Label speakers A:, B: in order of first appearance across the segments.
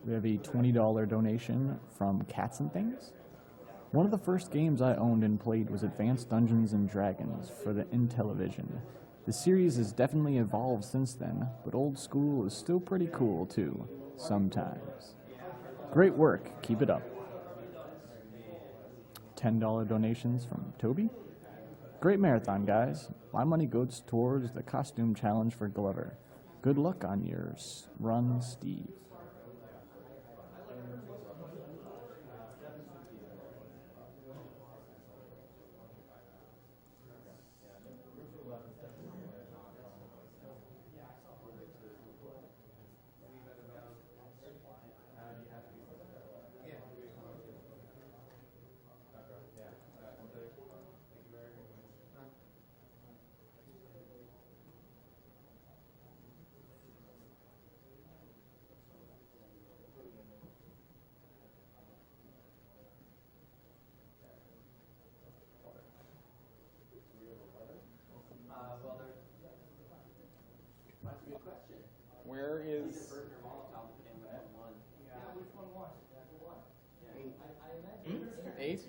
A: We have a $20 donation from Cats and Things. One of the first games I owned and played was Advanced Dungeons and Dragons for the Intellivision. The series has definitely evolved since then, but old school is still pretty cool too, sometimes. Great work, keep it up. $10 donations from Toby. Great marathon, guys. My money goes towards the costume challenge for Glover. Good luck on yours. Run, Steve.
B: Where is... Eight?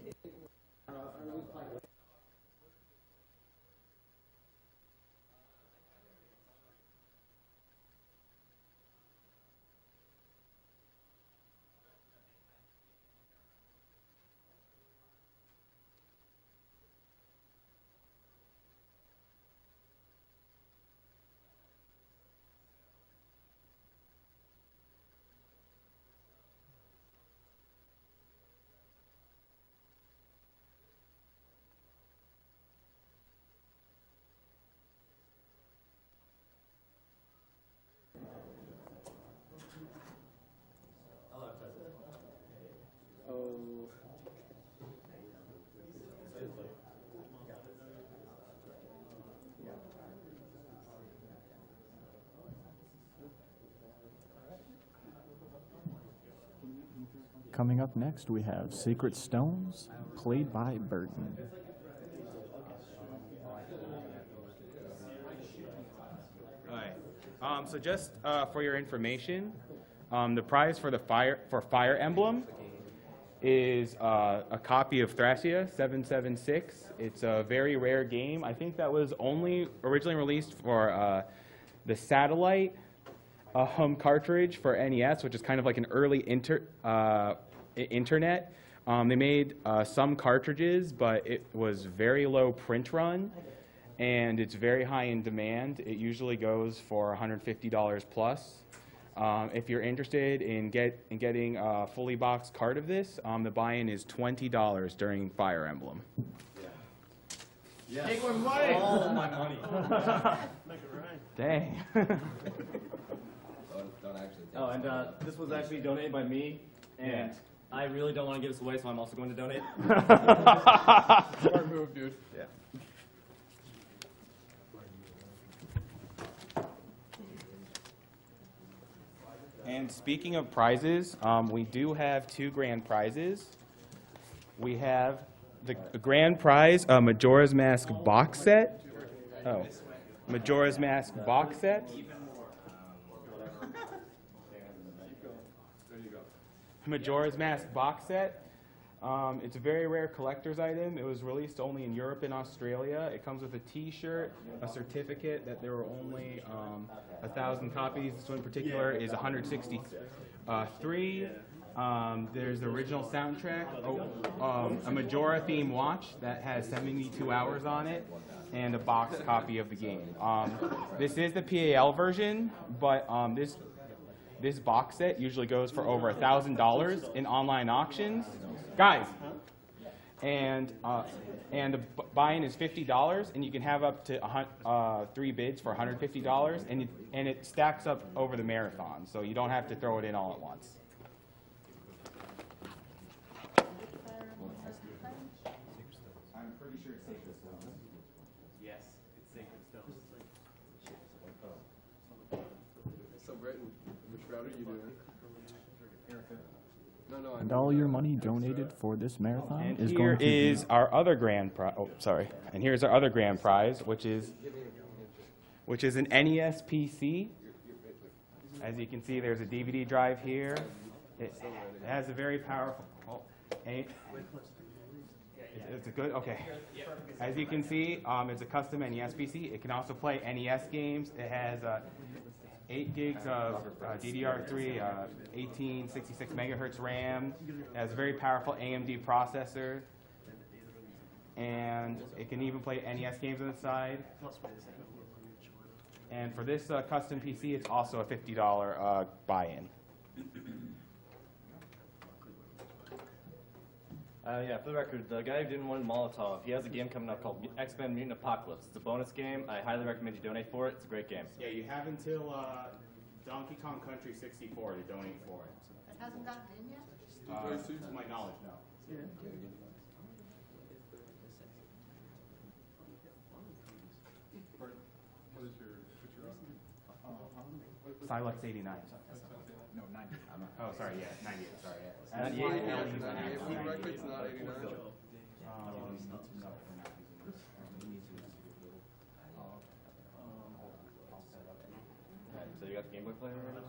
A: Coming up next, we have Sacred Stones, played by Bertin.
C: All right. So just for your information, the prize for Fire Emblem is a copy of Thracia 776. It's a very rare game. I think that was only originally released for the satellite cartridge for NES, which is kind of like an early internet. They made some cartridges, but it was very low print run, and it's very high in demand. It usually goes for $150 plus. If you're interested in getting a fully boxed cart of this, the buy-in is $20 during Fire Emblem.
B: Yes. Take my money! All my money.
D: Make it right.
C: Dang.
E: Don't actually take
D: And this was actually donated by me, and I really don't want to give this away, so I'm also going to donate.
B: Smart move, dude.
E: Yeah.
C: And speaking of prizes, we do have two grand prizes. We have the grand prize, Majora's Mask box set. Oh, Majora's Mask box set. Majora's Mask box set. It's a very rare collector's item. It was released only in Europe and Australia. It comes with a T-shirt, a certificate that there were only 1,000 copies. This one in particular is 163. There's the original soundtrack, a Majora theme watch that has 72 hours on it, and a boxed copy of the game. This is the PAL version, but this box set usually goes for over $1,000 in online auctions, guys. And the buy-in is $50, and you can have up to 3 bids for $150, and it stacks up over the marathon, so you don't have to throw it in all at once. I'm pretty sure it's Sacred Stones.
D: Yes, it's Sacred Stones.
B: So, Bertin, which route are you doing? No,
A: And all your money donated for this marathon
C: And
A: is
C: here
A: going to
C: is our other grand prize. Oh, sorry. And here's our other grand prize, which is an NES PC. As you can see, there's a DVD drive here, It has a very powerful. Oh, it's a good. Okay. As you can see, it's a custom NES PC. It can also play NES games. It has 8 gigs of DDR3, 1866 megahertz RAM. It has a very powerful AMD processor, and it can even play NES games on the side. And for this custom PC, it's also a $50 buy-in.
D: Yeah, for the record, the guy who didn't win Molotov, he has a game coming up called X-Men Mutant Apocalypse. It's a bonus game. I highly recommend you donate for it. It's a great game.
C: Yeah, you have until Donkey Kong Country 64 to donate for it.
E: It hasn't gotten in yet?
C: To my knowledge, no.
B: What is your picture on?
C: Silux 89. No, 90. Oh, sorry, yeah, 90. Sorry, yeah.
D: 98.
B: 98, for the record, it's not 89.
C: No, we're not using this.
D: So you got the Game Boy player right now?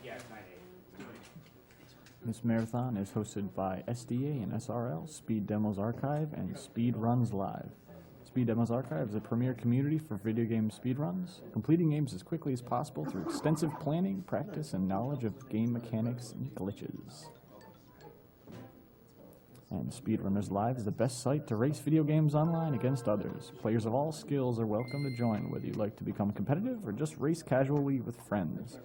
C: Yeah, it's 98.
A: This marathon is hosted by SDA and SRL, Speed Demos Archive, and Speed Runs Live. Speed Demos Archive is a premier community for video game speedruns, completing games as quickly as possible through extensive planning, practice, and knowledge of game mechanics and glitches. And Speedrunners Live is the best site to race video games online against others. Players of all skills are welcome to join, whether you'd like to become competitive or just race casually with friends.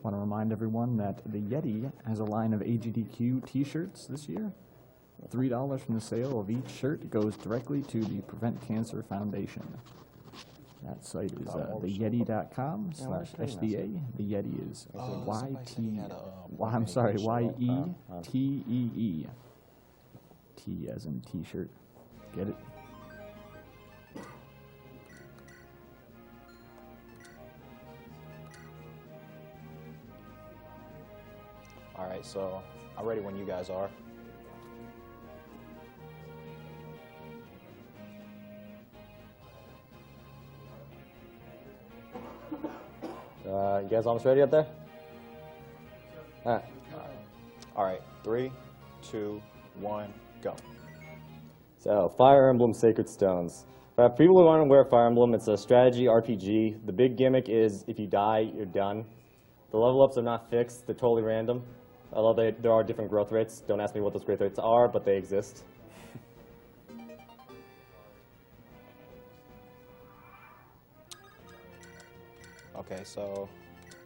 A: I want to remind everyone that the Yeti has a line of AGDQ t-shirts this year. $3 from the sale of each shirt goes directly to the Prevent Cancer Foundation. That site is theyeti.com/SDA. The Yeti is Y-E-T-E-E. T as in t-shirt. Get it?
F: All right, so I'm ready when you guys are.
D: You guys almost ready up there?
F: All right, 3, 2, 1, go.
D: So, Fire Emblem Sacred Stones. For people who aren't aware of Fire Emblem, it's a strategy RPG. The big gimmick is if you die, you're done. The level ups are not fixed, they're totally random. Although there are different growth rates. Don't ask me what those growth rates are, but they exist.
F: Okay, so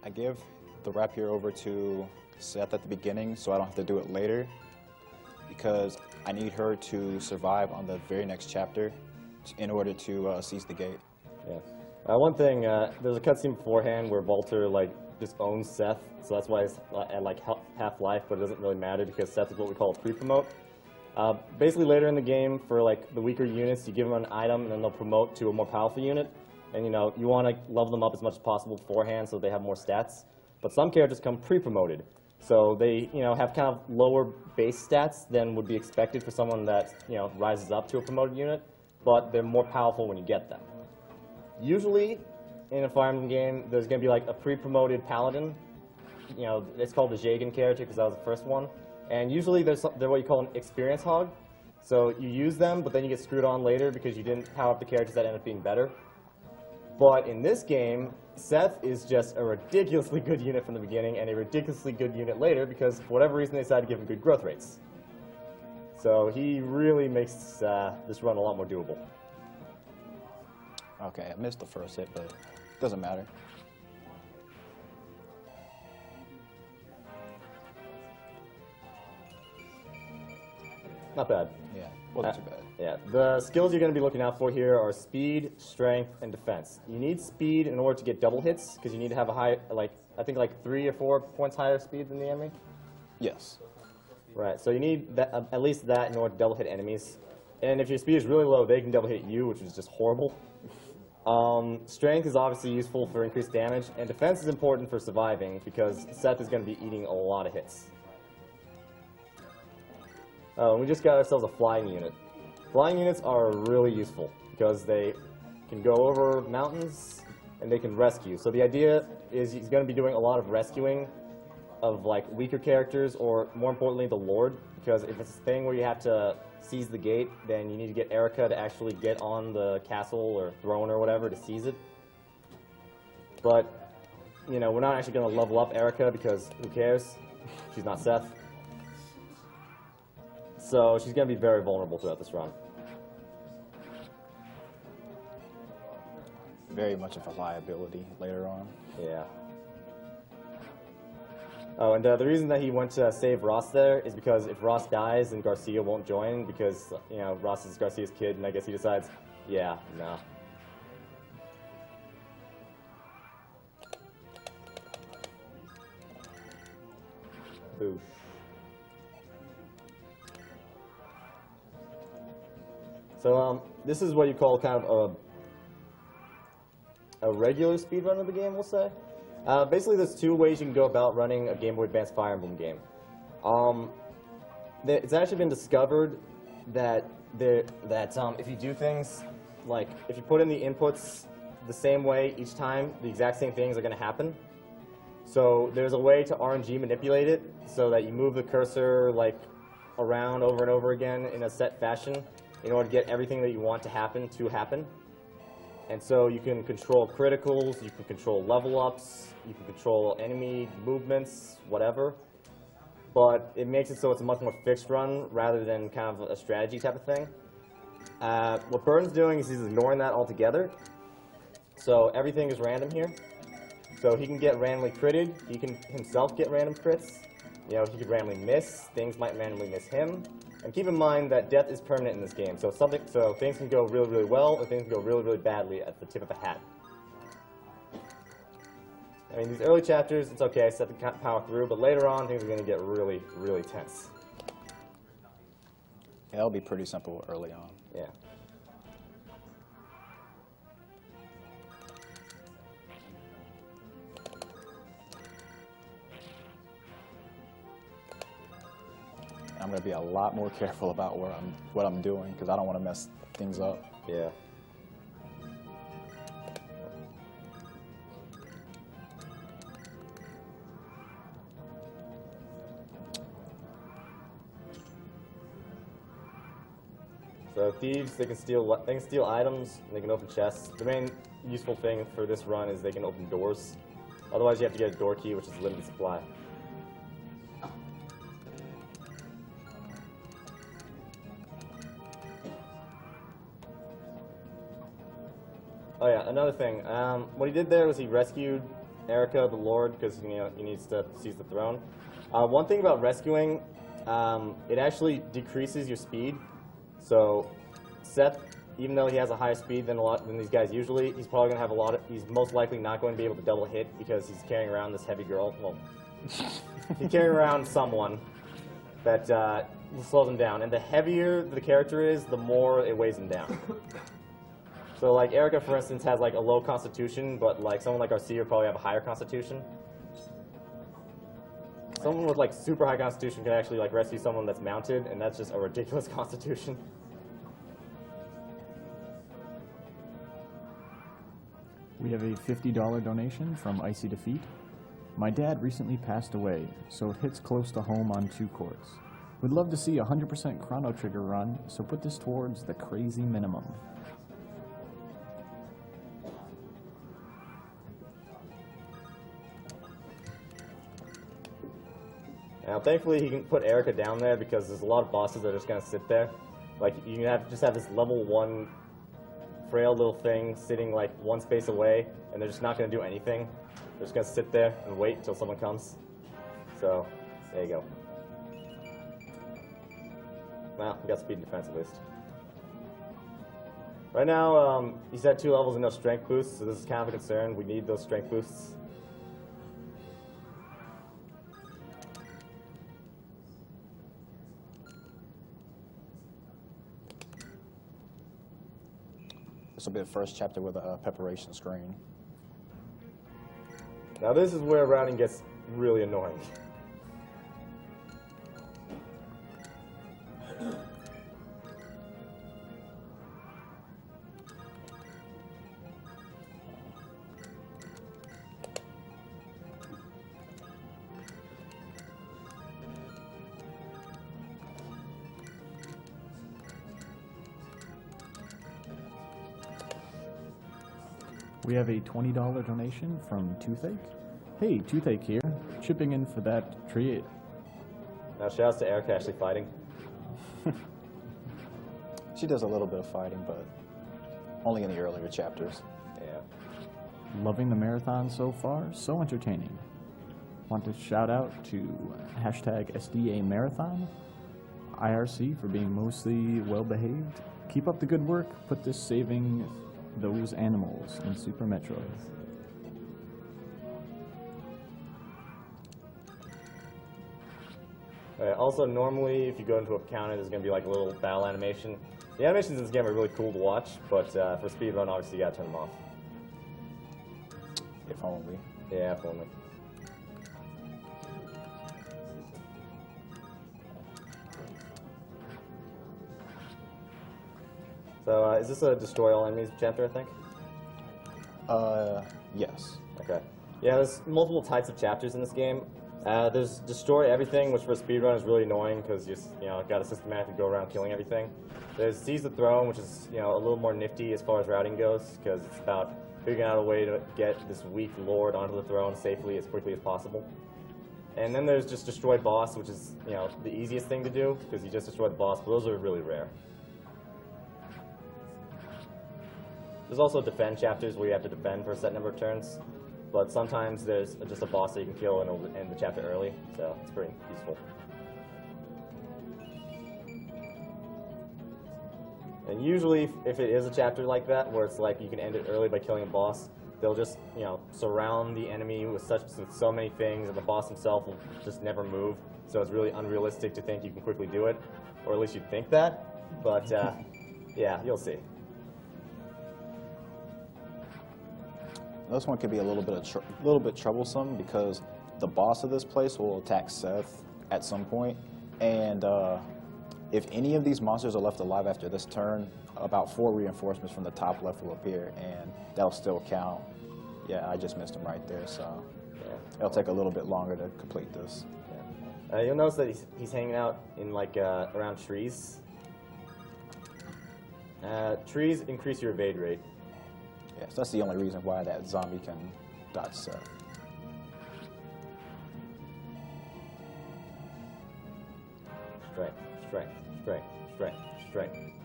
F: I give the rep here over to Seth at the beginning so I don't have to do it later because I need her to survive on the very next chapter in order to seize the gate.
D: Yeah. One thing, there's a cutscene beforehand where Walter just owns Seth, so that's why it's at half-life, but it doesn't really matter because Seth is what we call a pre-promote. Basically later in the game, for the weaker units, you give them an item and then they'll promote to a more powerful unit. And you want to level them up as much as possible beforehand so they have more stats. But some characters come pre-promoted. So they have kind of lower base stats than would be expected for someone that rises up to a promoted unit, but they're more powerful when you get them. Usually, in a Fire Emblem game, there's going to be a pre-promoted paladin. It's called the Jagan character because that was the first one. And usually they're what you call an experience hog. So you use them, but then you get screwed on later because you didn't power up the characters that end up being better. But in this game, Seth is just a ridiculously good unit from the beginning and a ridiculously good unit later because for whatever reason they decided to give him good growth rates. So he really makes this run a lot more doable.
F: Okay, I missed the first hit, but it doesn't matter.
D: Not bad.
F: Yeah, wasn't too bad.
D: Yeah, the skills you're going to be looking out for here are speed, strength, and defense. You need speed in order to get double hits because you need to have a high, I think 3 or 4 points higher speed than the enemy.
F: Yes.
D: Right, so you need at least that in order to double hit enemies. And if your speed is really low, they can double hit you, which is just horrible. Strength is obviously useful for increased damage, and defense is important for surviving because Seth is going to be eating a lot of hits. We just got ourselves a flying unit. Flying units are really useful because they can go over mountains and they can rescue. So the idea is he's going to be doing a lot of rescuing of like weaker characters, or more importantly the Lord, because if it's a thing where you have to seize the gate, then you need to get Erica to actually get on the castle or throne or whatever to seize it. But, you know, we're not actually going to level up Erica because who cares? She's not Seth. So she's going to be very vulnerable throughout this run.
F: Very much of a liability later on.
D: Yeah. Oh, and the reason that he went to save Ross there is because if Ross dies, then Garcia won't join because, you know, Ross is Garcia's kid, and I guess he decides, yeah, no. Oof. So, this is what you call kind of a regular speedrun of the game, we'll say. Basically, there's two ways you can go about running a Game Boy Advance Fire Emblem game. It's actually been discovered that if you do things like if you put in the inputs the same way each time, the exact same things are going to happen. So there's a way to RNG manipulate it so that you move the cursor like around over and over again in a set fashion in order to get everything that you want to happen. And so you can control criticals, you can control level ups, you can control enemy movements, whatever. But it makes it so it's a much more fixed run rather than kind of a strategy type of thing. What Bertin's doing is he's ignoring that altogether. So everything is random here. So he can get randomly critted, he can himself get random crits. You know, he could randomly miss, things might randomly miss him. And keep in mind that death is permanent in this game, so things can go really, really well, or things can go really, really badly at the tip of a hat. I mean, these early chapters, it's okay, Seth can power through, but later on, things are going to get really, really tense.
F: Yeah, it'll be pretty simple early on.
D: Yeah.
F: I'm going to be a lot more careful about what I'm doing because I don't want to mess things up.
D: Yeah. So thieves, they can steal items, and they can open chests. The main useful thing for this run is they can open doors. Otherwise, you have to get a door key, which is a limited supply. Oh yeah, another thing. What he did there was he rescued Erica, the Lord, because you know he needs to seize the throne. One thing about rescuing, it actually decreases your speed. So Seth, even though he has a higher speed than these guys usually, he's probably gonna have he's most likely not going to be able to double hit because he's carrying around this heavy girl. Well, he's carrying around someone that slows him down, and the heavier the character is, the more it weighs him down. So like Erica, for instance, has like a low constitution, but like someone like Garcia would probably have a higher constitution. Someone with like super high constitution can actually like rescue someone that's mounted, and that's just a ridiculous constitution.
A: We have a $50 donation from Icy Defeat. My dad recently passed away, so it hits close to home on 2 courts. Would love to see a 100% Chrono Trigger run, so put this towards the crazy minimum.
D: Now, thankfully, he can put Erica down there because there's a lot of bosses that are just going to sit there. Like, you can just have this level 1 frail little thing sitting like 1 space away, and they're just not going to do anything. They're just going to sit there and wait until someone comes. So, there you go. Well, we got speed and defense at least. Right now, he's at 2 levels and no strength boosts, so this is kind of a concern. We need those strength boosts.
F: This will be the first chapter with a preparation screen.
D: Now this is where routing gets really annoying.
A: We have a $20 donation from Toothache. Hey, Toothache here, chipping in for that treat.
D: Now shouts to Erica actually fighting.
F: She does a little bit of fighting, but only in the earlier chapters.
D: Yeah.
A: Loving the marathon so far, so entertaining. Want to shout out to hashtag SDA Marathon, IRC for being mostly well behaved. Keep up the good work, put this saving those animals in Super Metroid.
D: Also, normally, if you go into a counter, there's going to be like a little battle animation. The animations in this game are really cool to watch, but for speedrun, obviously, you got to turn them off.
F: If only.
D: Yeah, if only. So, is this a destroy all enemies chapter, I think?
F: Yes.
D: Okay. Yeah, there's multiple types of chapters in this game. There's destroy everything, which for a speedrun is really annoying because you just, got to systematically go around killing everything. There's seize the throne, which is, a little more nifty as far as routing goes because it's about figuring out a way to get this weak lord onto the throne safely as quickly as possible. And then there's just destroy boss, which is, the easiest thing to do because you just destroy the boss, but those are really rare. There's also defend chapters where you have to defend for a set number of turns, but sometimes there's just a boss that you can kill and it'll end the chapter early, so it's pretty useful. And usually, if it is a chapter like that, where it's like you can end it early by killing a boss, they'll just, surround the enemy with so many things, and the boss himself will just never move, so it's really unrealistic to think you can quickly do it, or at least you'd think that, but yeah, you'll see.
F: This one could be a little bit troublesome because the boss of this place will attack Seth at some point, and if any of these monsters are left alive after this turn, about 4 reinforcements from the top left will appear, and that'll still count. Yeah, I just missed him right there, so yeah. It'll take a little bit longer to complete this.
D: Yeah. You'll notice that he's hanging out in around trees. Trees increase your evade rate.
F: Yes, that's the only reason why that zombie can dodge Seth.
D: Strike.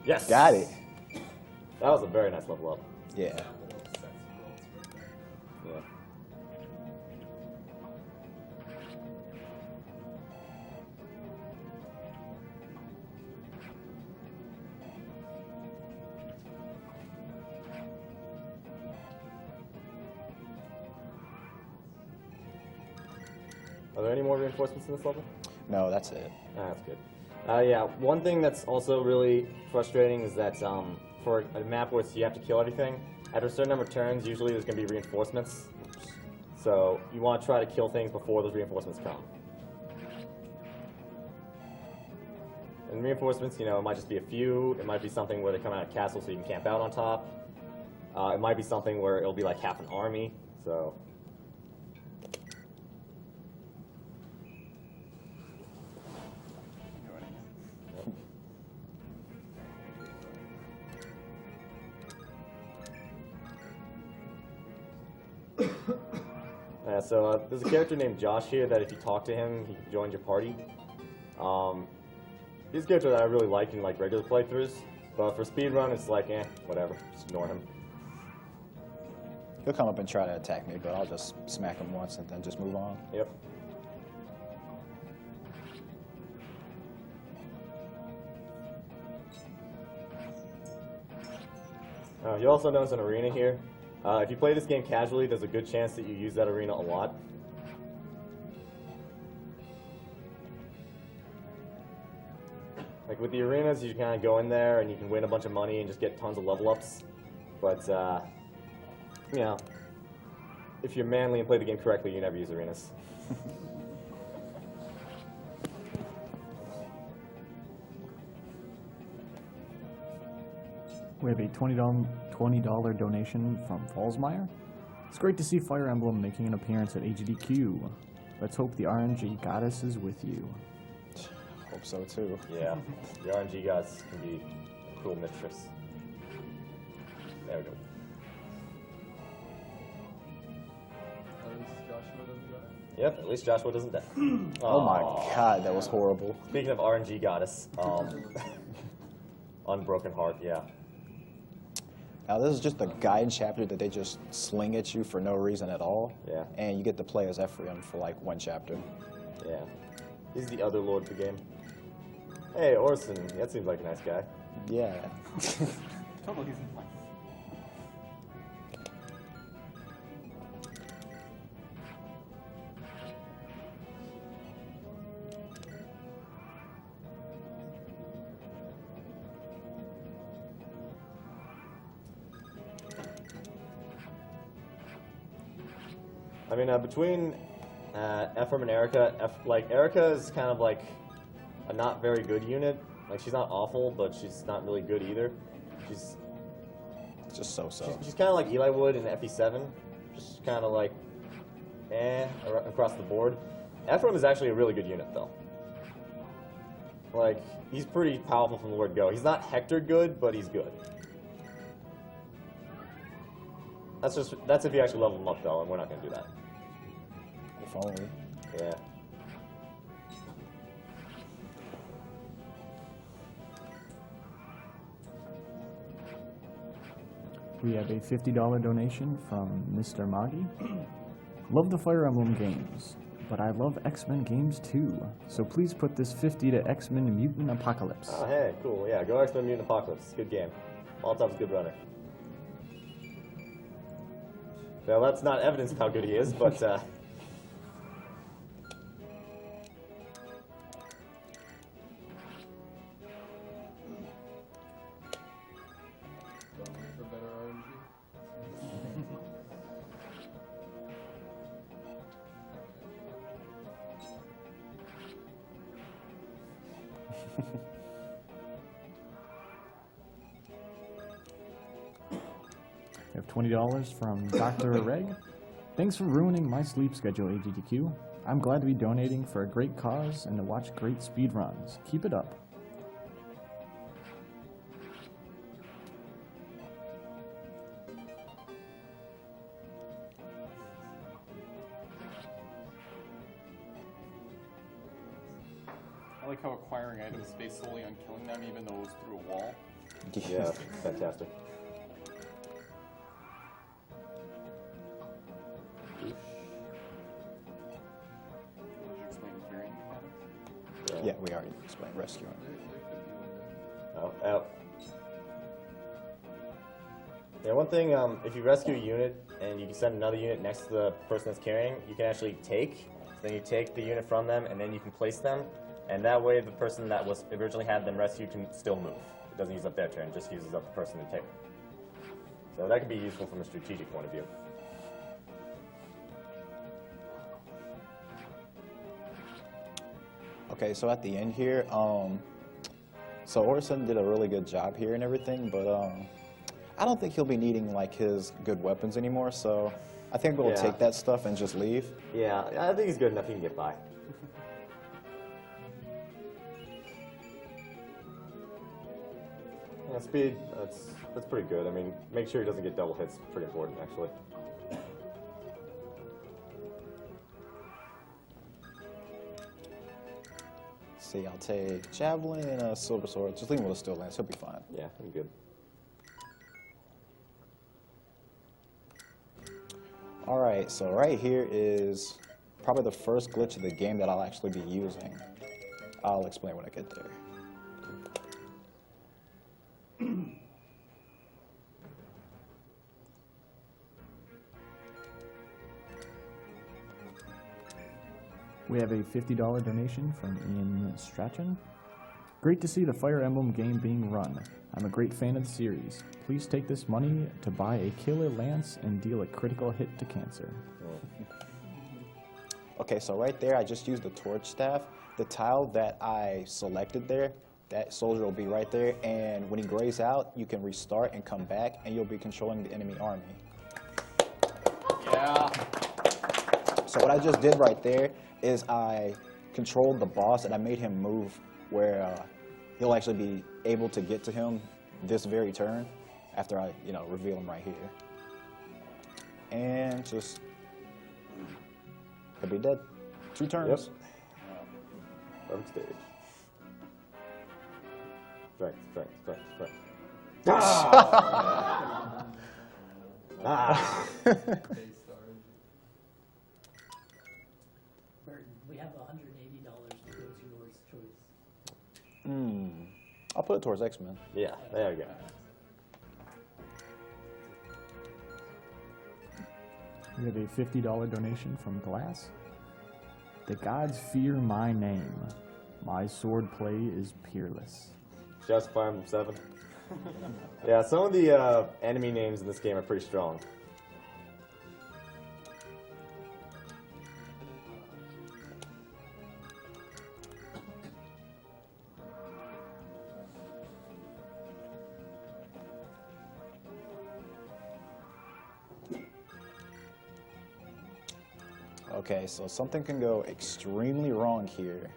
D: Yes!
F: Got it.
D: That was a very nice level up.
F: Yeah.
D: Yeah. Are there any more reinforcements in this level?
F: No, that's it.
D: That's good. Yeah, one thing that's also really frustrating is that for a map where you have to kill everything, after a certain number of turns, usually there's going to be reinforcements. So you want to try to kill things before those reinforcements come. And reinforcements, it might just be a few. It might be something where they come out of castle so you can camp out on top. It might be something where it'll be like half an army. So. There's a character named Josh here that if you talk to him, he joins your party. He's a character that I really like in regular playthroughs, but for speedrun, it's like, whatever, just ignore him.
F: He'll come up and try to attack me, but I'll just smack him once and then just move on.
D: Yep. You also notice an arena here. If you play this game casually, there's a good chance that you use that arena a lot. Like with the arenas, you kind of go in there and you can win a bunch of money and just get tons of level ups. But, you know, if you're manly and play the game correctly, you never use arenas.
A: We have a $20 donation from Fallsmeyer. It's great to see Fire Emblem making an appearance at AGDQ. Let's hope the RNG goddess is with you.
F: Hope so too.
D: Yeah, the RNG gods can be a cruel mistress. There we go.
B: At least Joshua doesn't die.
D: Yep, at least Joshua doesn't die.
F: Oh my god, that was horrible.
D: Speaking of RNG goddess, Unbroken Heart, yeah.
F: Now this is just a guide chapter that they just sling at you for no reason at all.
D: Yeah.
F: And you get to play as Ephraim for like one chapter.
D: Yeah. He's the other lord of the game. Hey, Orson, that seems like a nice guy.
F: Yeah.
C: Totally isn't fun.
D: I mean, between Ephraim and Erica, Erica is kind of like a not very good unit. Like, she's not awful, but she's not really good either. She's
F: Just so-so.
D: she's kind of like Eli Wood in FE7, just kind of like across the board. Ephraim is actually a really good unit, though. Like, he's pretty powerful from the word go. He's not Hector good, but he's good. That's if you actually level him up, though, and we're not going to do that.
F: If only.
D: Yeah.
A: We have a $50 donation from Mr. Moggy. Love the Fire Emblem games, but I love X-Men games too. So please put this 50 to X-Men Mutant Apocalypse.
D: Oh, hey, cool. Yeah, go X-Men Mutant Apocalypse. Good game. Molotov's a good runner. Well, that's not evidence of how good he is, but
B: For better RNG.
A: We have $20 from Dr. Reg. Thanks for ruining my sleep schedule, AGDQ. I'm glad to be donating for a great cause and to watch great speedruns. Keep it up.
E: I like how acquiring items is based solely on killing them, even though it was through a wall.
D: yeah, fantastic.
E: Did you explain clearing mechanics?
F: Yeah, we already explained rescuing.
D: Oh. Yeah, one thing, if you rescue a unit and you can send another unit next to the person that's carrying, you can actually take. Then you take the unit from them and then you can place them. And that way the person that was originally had them rescued can still move. It doesn't use up their turn, just uses up the person to take them. So that could be useful from a strategic point of view.
F: Okay, so at the end here, so Orson did a really good job here and everything, but I don't think he'll be needing like his good weapons anymore, so I think we'll
D: Yeah.
F: take that stuff and just leave.
D: Yeah, I think he's good enough he can get by. Yeah, speed, that's pretty good. I mean, make sure he doesn't get double hits, pretty important actually.
F: See, I'll take Javelin and a Silver Sword. Just leave him with a Steel Lance, he'll be fine.
D: Yeah, I'm good.
F: Alright, so right here is probably the first glitch of the game that I'll actually be using. I'll explain when I get there.
A: We have a $50 donation from Ian Strachan. Great to see the Fire Emblem game being run. I'm a great fan of the series. Please take this money to buy a killer lance and deal a critical hit to cancer.
F: Okay, so right there, I just used the torch staff. The tile that I selected there, that soldier will be right there, and when he grays out, you can restart and come back, and you'll be controlling the enemy army.
E: Yeah.
F: So what I just did right there is I controlled the boss, and I made him move where he'll actually be able to get to him this very turn after I, reveal him right here. And just, he'll be dead. 2 turns.
D: Yep. Perfect stage. Strength.
G: Bertin, we have $180 towards yours choice.
F: I'll put it towards X-Men.
D: Yeah, there we go.
A: We have a $50 donation from Glass. The gods fear my name. My sword play is peerless.
D: Just Fire Emblem 7. Yeah, some of the enemy names in this game are pretty strong.
F: Okay, so something can go extremely wrong here.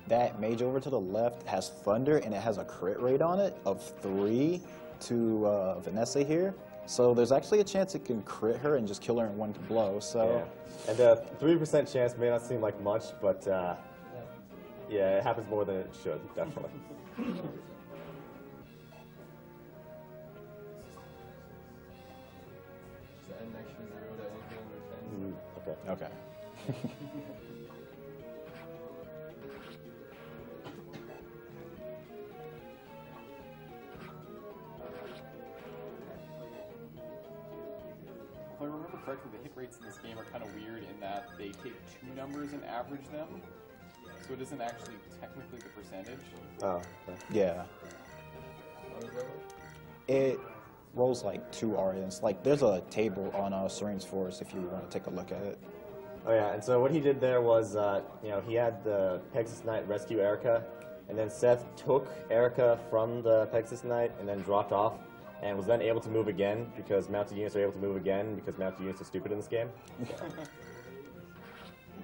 F: That mage over to the left has Thunder, and it has a crit rate on it of 3 to Vanessa here. So there's actually a chance it can crit her and just kill her in 1 blow, so...
D: Yeah. And 3% chance may not seem like much, but yeah, it happens more than it should, definitely.
B: Just add an extra 0 to anything under 10.
D: Okay.
F: Okay.
E: If I remember correctly, the hit rates in this game are kind of weird in that they take 2 numbers and average them. So it isn't actually technically the percentage.
D: Oh, okay.
F: Yeah.
B: How does that work?
F: It rolls like 2 RNs. Like, there's a table on Serene's Forest if you want to take a look at it.
D: Oh yeah, and so what he did there was, he had the Pegasus Knight rescue Erica, and then Seth took Erica from the Pegasus Knight and then dropped off, and was then able to move again, because mounted units are able to move again, because mounted units are stupid in this game.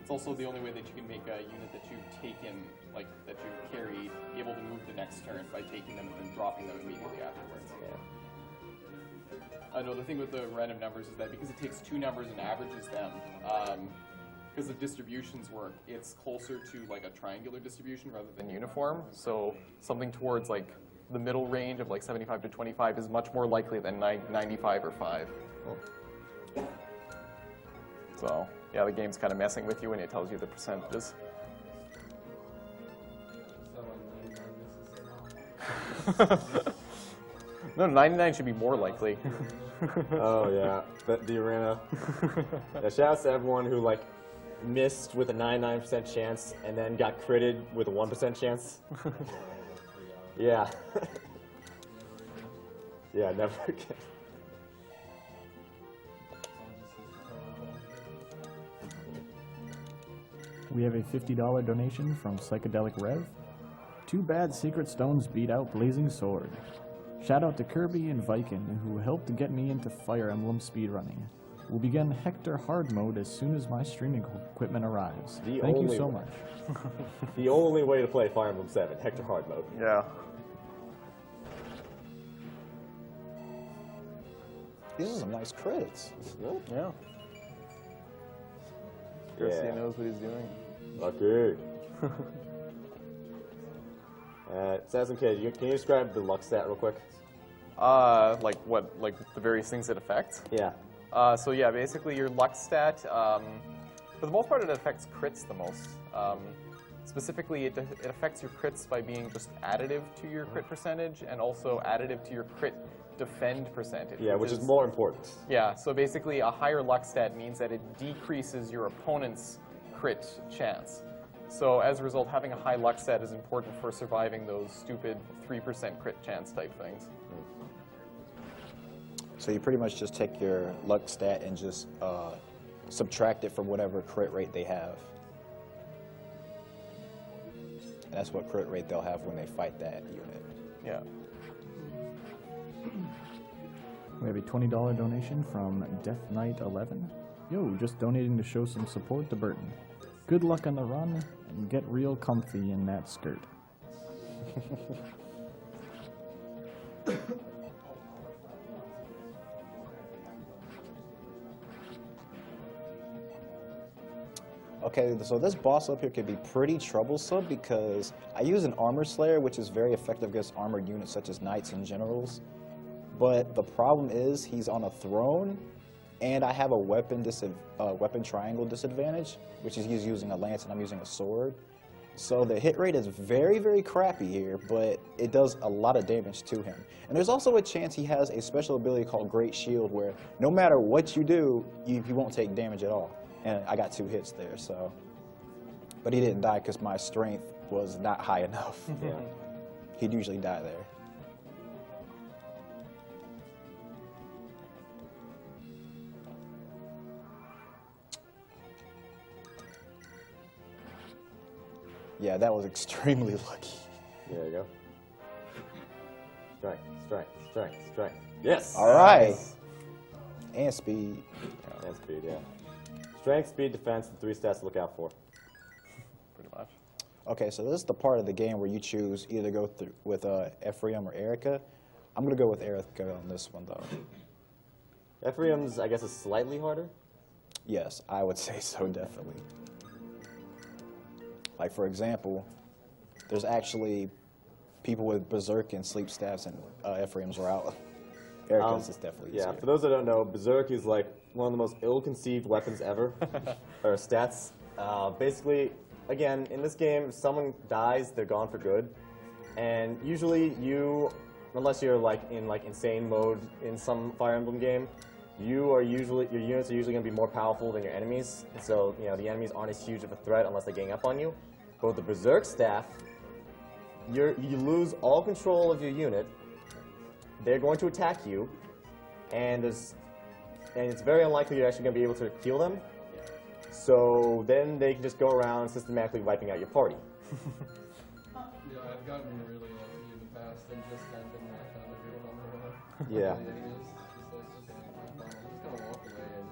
E: It's also the only way that you can make a unit that you've taken, like, that you've carried, be able to move the next turn by taking them and then dropping them immediately afterwards.
D: Yeah.
E: I know the thing with the random numbers is that because it takes 2 numbers and averages them, because of distributions work, it's closer to like a triangular distribution rather than uniform. So something towards like the middle range of like 75 to 25 is much more likely than 95 or 5. So yeah, the game's kind of messing with you when it tells you the percentages. No, 99 should be more likely.
D: Oh yeah, the arena. Yeah, shout out to everyone who like missed with a 99% chance and then got critted with a 1% chance. Yeah. Yeah, never again.
A: We have a $50 donation from Psychedelic Rev. Too bad Secret Stones beat out Blazing Sword. Shout out to Kirby and Viking, who helped get me into Fire Emblem speedrunning. We'll begin Hector Hard Mode as soon as my streaming equipment arrives. Thank you so much.
D: The only way to play Fire Emblem 7, Hector Hard Mode.
E: Yeah.
F: These are some nice crits.
E: Yeah. Garcia knows what he's doing.
D: Lucky. Assassin Kid, can you describe the luck stat real quick?
E: Like what? Like the various things it affects?
D: Yeah.
E: So yeah, basically your luck stat, for the most part, it affects crits the most. Specifically, it affects your crits by being just additive to your crit percentage and also additive to your crit defend percentage.
D: Yeah, which is more important.
E: Yeah, so basically a higher luck stat means that it decreases your opponent's crit chance. So as a result, having a high luck set is important for surviving those stupid 3% crit chance type things.
F: So you pretty much just take your luck stat and just subtract it from whatever crit rate they have. And that's what crit rate they'll have when they fight that unit.
E: Yeah.
A: We have a $20 donation from Death Knight 11. Yo, just donating to show some support to Bertin. Good luck on the run, and get real comfy in that skirt.
F: Okay, so this boss up here can be pretty troublesome because I use an Armor Slayer, which is very effective against armored units such as knights and generals. But the problem is he's on a throne, and I have a weapon triangle disadvantage, which is he's using a lance and I'm using a sword. So the hit rate is very, very crappy here, but it does a lot of damage to him. And there's also a chance he has a special ability called Great Shield, where no matter what you do, he won't take damage at all. And I got 2 hits there, so. But he didn't die because my strength was not high enough. Yeah. He'd usually die there. Yeah, that was extremely lucky.
D: There you go. Strike, strike, strike, strike. Yes!
F: All right.
D: Nice.
F: And speed.
D: And speed, yeah. Strength, speed, defense, and 3 stats to look out for.
E: Pretty much.
F: Okay, so this is the part of the game where you choose either go through with Ephraim or Erica. I'm going to go with Erica on this one, though.
D: Ephraim's, I guess, is slightly harder.
F: Yes, I would say so, definitely. Like, for example, there's actually people with Berserk and Sleep Staffs and Ephraim's route. Erica's is definitely easier.
D: Yeah, for those that don't know, Berserk is like one of the most ill-conceived weapons ever, or stats. Basically, again, in this game, if someone dies, they're gone for good. And usually you, unless you're like in insane mode in some Fire Emblem game, your units are usually going to be more powerful than your enemies. And so, you know, the enemies aren't as huge of a threat unless they gang up on you. But with the Berserk staff, you lose all control of your unit. They're going to attack you, and it's very unlikely you're actually going to be able to kill them. So then they can just go around systematically wiping out your party.
B: Yeah, I've gotten really lucky in the past and just had them knock out everyone on the road.
D: Yeah.
B: Just kind of walk away and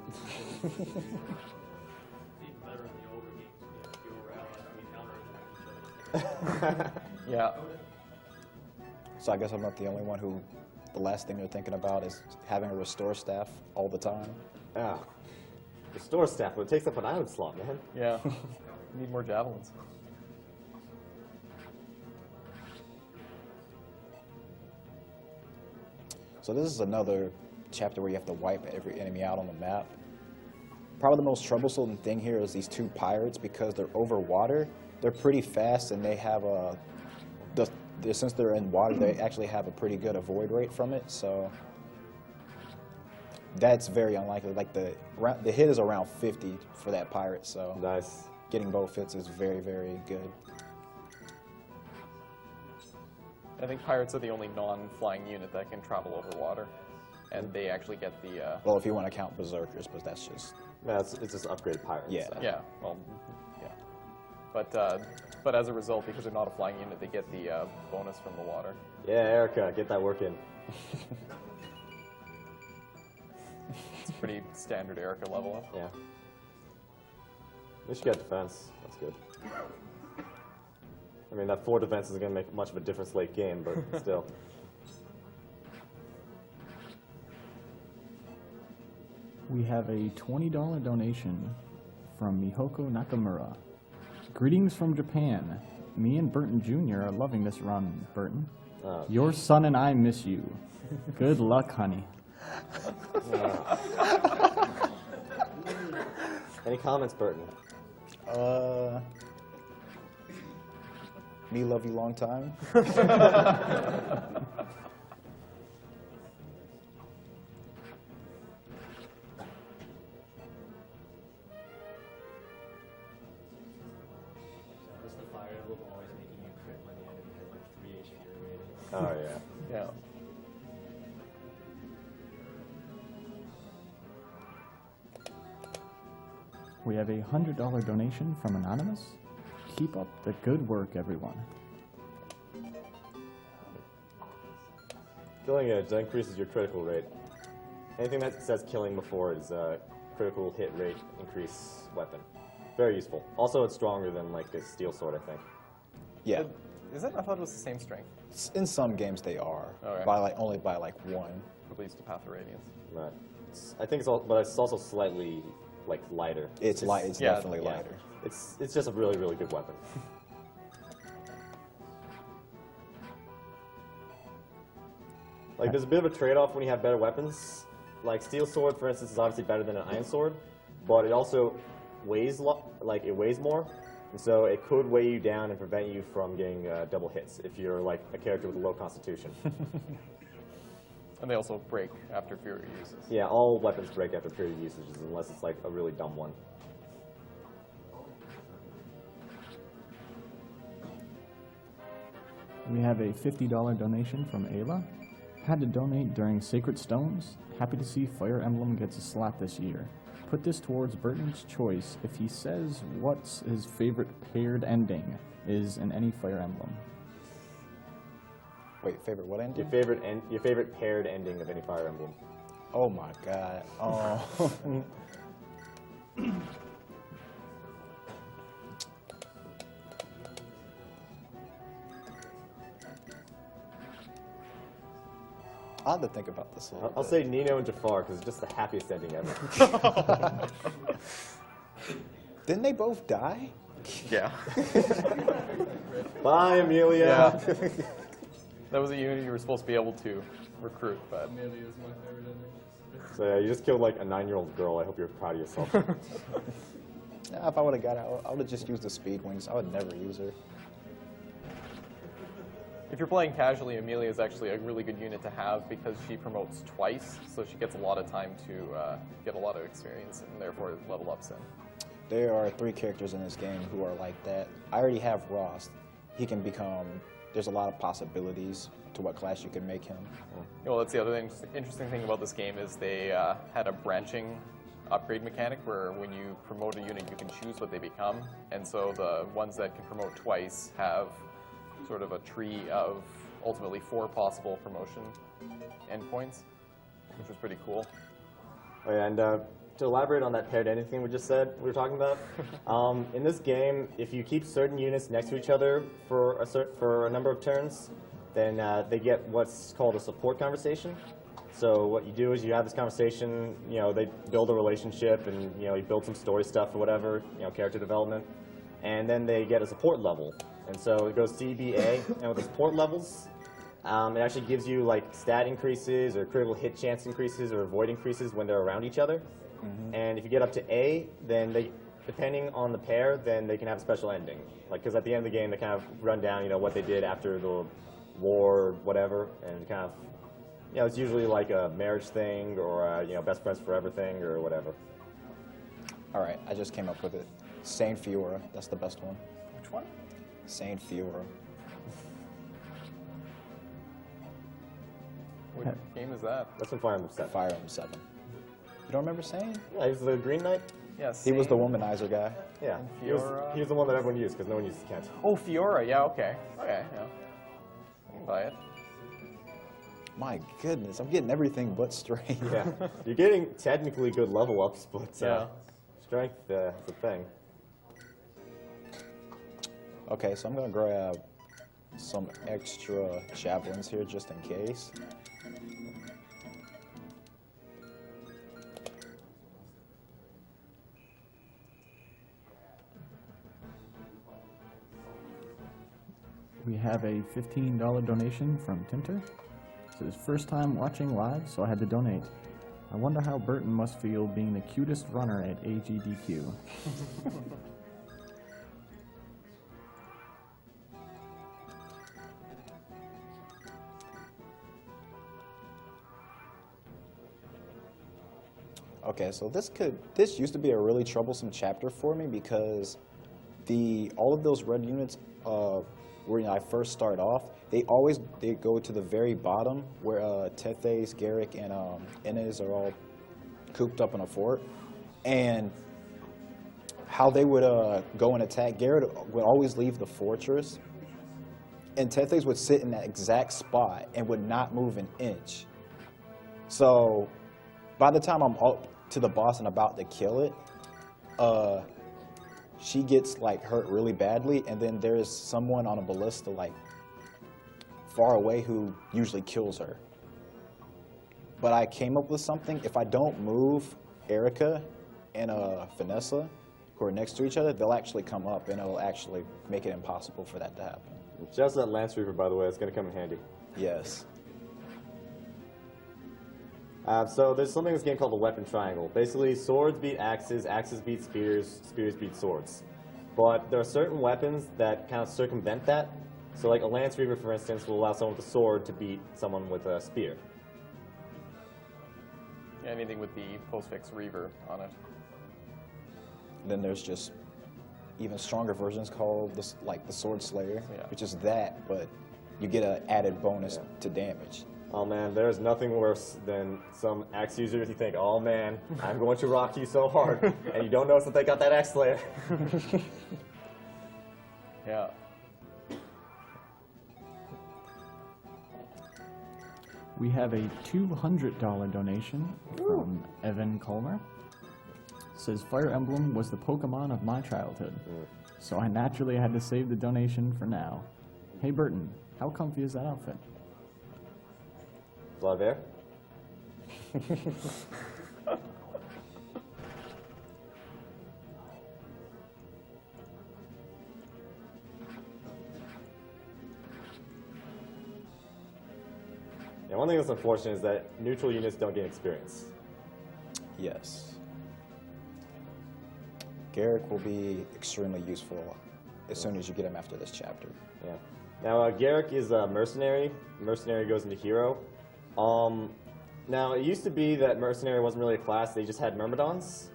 G: Even better in the older games, you go around and counterattack each other.
E: Yeah.
F: So I guess I'm not the only one who, the last thing they're thinking about is having a restore staff all the time.
D: Yeah. Restore staff, but it takes up an island slot, man.
E: Yeah. Need more javelins.
F: So this is another chapter where you have to wipe every enemy out on the map. Probably the most troublesome thing here is these 2 pirates because they're over water. They're pretty fast and they have since they're in water, they actually have a pretty good avoid rate from it. So that's very unlikely. Like the hit is around 50 for that pirate. So
D: Nice.
F: getting both hits is very, very good.
E: I think pirates are the only non-flying unit that can travel over water, and they actually get the.
F: Well, if you want to count berserkers, but that's just.
D: Yeah, it's just upgraded pirates.
F: Yeah.
D: So.
E: Yeah. Well. Yeah. But as a result, because they're not a flying unit, they get the bonus from the water.
D: Yeah, Erica, get that work in.
E: It's pretty standard Erica level up.
D: Yeah. At least you got defense. That's good. I mean, that 4 defense isn't going to make much of a difference late game, but still.
A: We have a $20 donation from Mihoko Nakamura. Greetings from Japan. Me and Bertin Jr. are loving this run, Bertin. Your son and I miss you. Good luck, honey.
D: Any comments, Bertin?
F: Me love you long time.
E: Yeah.
A: We have a $100 donation from Anonymous. Keep up the good work, everyone.
D: Killing Edge, that increases your critical rate. Anything that says killing before is critical hit rate increase weapon. Very useful. Also, it's stronger than like a steel sword, I think.
F: Yeah.
E: Is it? I thought it was the same strength.
F: In some games they are.
E: Okay.
F: By like only by like 1.
E: At least to Path of Radiance.
D: But I think but it's also slightly like lighter.
F: It's light. It's
E: yeah,
F: definitely
E: yeah.
F: lighter.
D: It's just a really, really good weapon. Like, there's a bit of a trade-off when you have better weapons. Like, steel sword, for instance, is obviously better than an iron sword, but it also weighs it weighs more, and so it could weigh you down and prevent you from getting double hits if you're like a character with a low constitution.
E: And they also break after Fury uses.
D: Yeah, all weapons break after period usages unless it's like a really dumb one.
A: We have a $50 donation from Ayla. Had to donate during Sacred Stones. Happy to see Fire Emblem gets a slot this year. Put this towards Bertin's choice if he says what's his favorite paired ending is in any Fire Emblem.
F: Wait, favorite what ending?
D: Your favorite paired ending of any Fire Emblem.
F: Oh my god. Oh. I'll have to think about this a little
D: I'll
F: bit.
D: say Nino and Jafar because it's just the happiest ending ever.
F: Didn't they both die?
E: Yeah.
D: Bye, Amelia.
E: Yeah. That was a unit you were supposed to be able to recruit, but
B: Amelia is my favorite ending.
D: So yeah, you just killed like a 9-year-old girl. I hope you're proud of yourself.
F: Yeah, if I would have got out, I would have just used the speed wings. I would never use her.
E: if you're playing casually, Amelia is actually a really good unit to have because she promotes twice, so she gets a lot of time to get a lot of experience and therefore level up soon.
F: There are 3 characters in this game who are like that. I already have Ross. He can become, there's a lot of possibilities to what class you can make him.
E: Well, that's the other interesting thing about this game is they had a branching upgrade mechanic where when you promote a unit, you can choose what they become. And so the ones that can promote twice have sort of a tree of ultimately 4 possible promotion endpoints, which was pretty cool.
D: Oh, yeah, and to elaborate on that paired ending thing we just said, we were talking about, in this game, if you keep certain units next to each other for a number of turns, then they get what's called a support conversation. So what you do is you have this conversation, they build a relationship and, you build some story stuff or whatever, character development, and then they get a support level. And so it goes CBA, and with the support levels, it actually gives you like stat increases or critical hit chance increases or avoid increases when they're around each other. Mm-hmm. And if you get up to A, then depending on the pair, then they can have a special ending. Like, because at the end of the game, they kind of run down, what they did after the war or whatever, and kind of, it's usually like a marriage thing or best friends forever thing or whatever.
F: All right, I just came up with it. Saint Fiora, that's the best one.
E: Which one?
F: Saint Fiora.
E: What game is that?
D: That's from Fire Emblem 7.
F: Fire Emblem 7. You don't remember Saint?
D: Yeah, he's the Green Knight.
E: Yeah,
F: He was the
E: Saint-
F: womanizer guy.
D: Yeah,
E: Fiora.
D: he was the one that everyone used because no one uses Kent.
E: Oh, Fiora. Yeah, okay. Okay, yeah. I can buy it.
F: My goodness, I'm getting everything but straight.
D: Yeah, you're getting technically good level ups, but
E: Yeah.
D: strength is a thing.
F: Okay, so I'm gonna grab some extra javelins here just in case.
A: We have a $15 donation from Tinter. It's his first time watching live, so I had to donate. I wonder how Bertin must feel being the cutest runner at AGDQ.
F: Okay, so this used to be a really troublesome chapter for me because all of those red units when I first start off, they go to the very bottom where Tethys, Garrick, and Inez are all cooped up in a fort, and how they would go and attack. Garrett would always leave the fortress, and Tethys would sit in that exact spot and would not move an inch. So by the time I'm up to the boss and about to kill it, she gets like hurt really badly, and then there's someone on a ballista like far away who usually kills her. But I came up with something. If I don't move Erica and Vanessa, who are next to each other, they'll actually come up, and it'll actually make it impossible for that to happen.
D: Just that Lance Reaver, by the way, it's going to come in handy.
F: Yes.
D: So there's something in this game called the weapon triangle. Basically, swords beat axes, axes beat spears, spears beat swords. But there are certain weapons that kind of circumvent that. So like a Lance Reaver, for instance, will allow someone with a sword to beat someone with a spear.
E: Yeah, anything with the postfix Reaver on it.
F: Then there's just even stronger versions called the Sword Slayer,
E: Yeah.
F: which is that, but you get an added bonus to damage.
D: Oh man, there's nothing worse than some axe users you think, oh man, I'm going to rock you so hard, and you don't notice that they got that axe slayer.
E: Yeah.
A: We have a $200 donation from Evan Colmer. Says Fire Emblem was the Pokemon of my childhood, so I naturally had to save the donation for now. Hey Bertin, how comfy is that outfit?
D: Is that there? Yeah, one thing that's unfortunate is that neutral units don't gain experience.
F: Yes. Garrick will be extremely useful as soon as you get him after this chapter.
D: Yeah. Now, Garrick is a mercenary. Mercenary goes into hero. Now, it used to be that mercenary wasn't really a class. They just had myrmidons.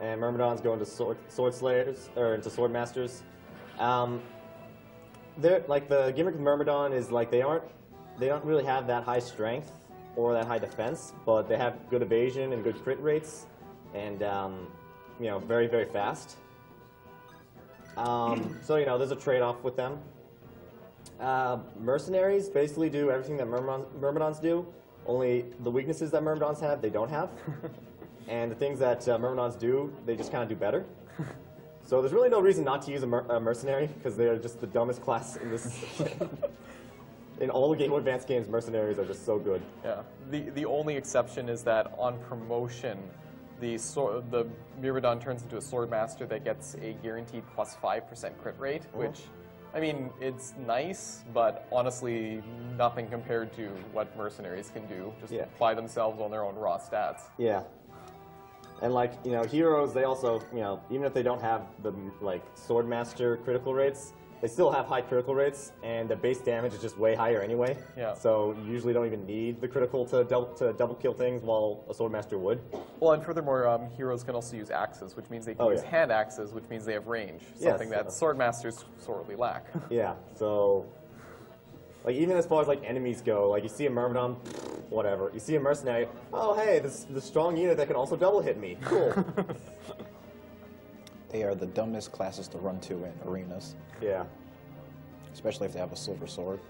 D: And myrmidons go into sword slayers, or into sword masters. Like, the gimmick of myrmidon is, like, they don't really have that high strength or that high defense, but they have good evasion and good crit rates, and, you know, very, very fast. So, you know, there's a trade-off with them. Mercenaries basically do everything that myrmidons do, only the weaknesses that myrmidons have, they don't have. And the things that myrmidons do, they just kind of do better. So there's really no reason not to use a mercenary, because they're just the dumbest class in this. In all the Game Boy Advance games, mercenaries are just so good.
E: Yeah. The only exception is that on promotion, the Myrmidon turns into a sword master that gets a guaranteed plus 5% crit rate, which, I mean, it's nice, but honestly, nothing compared to what mercenaries can do. Just apply themselves on their own raw stats.
D: Yeah. And, like, you know, heroes, they also, you know, even if they don't have the, like, sword master critical rates, they still have high critical rates, and the base damage is just way higher anyway. Yeah. So you usually don't even need the critical to double kill things, while a swordmaster would.
E: Well, and furthermore, heroes can also use axes, which means they can use hand axes, which means they have range, something that swordmasters sorely lack.
D: Yeah. So, like, even as far as like enemies go, like you see a myrmidon, whatever. You see a mercenary, oh hey, this the strong unit that can also double hit me. Cool.
F: They are the dumbest classes to run to in arenas.
D: Yeah.
F: Especially if they have a silver sword.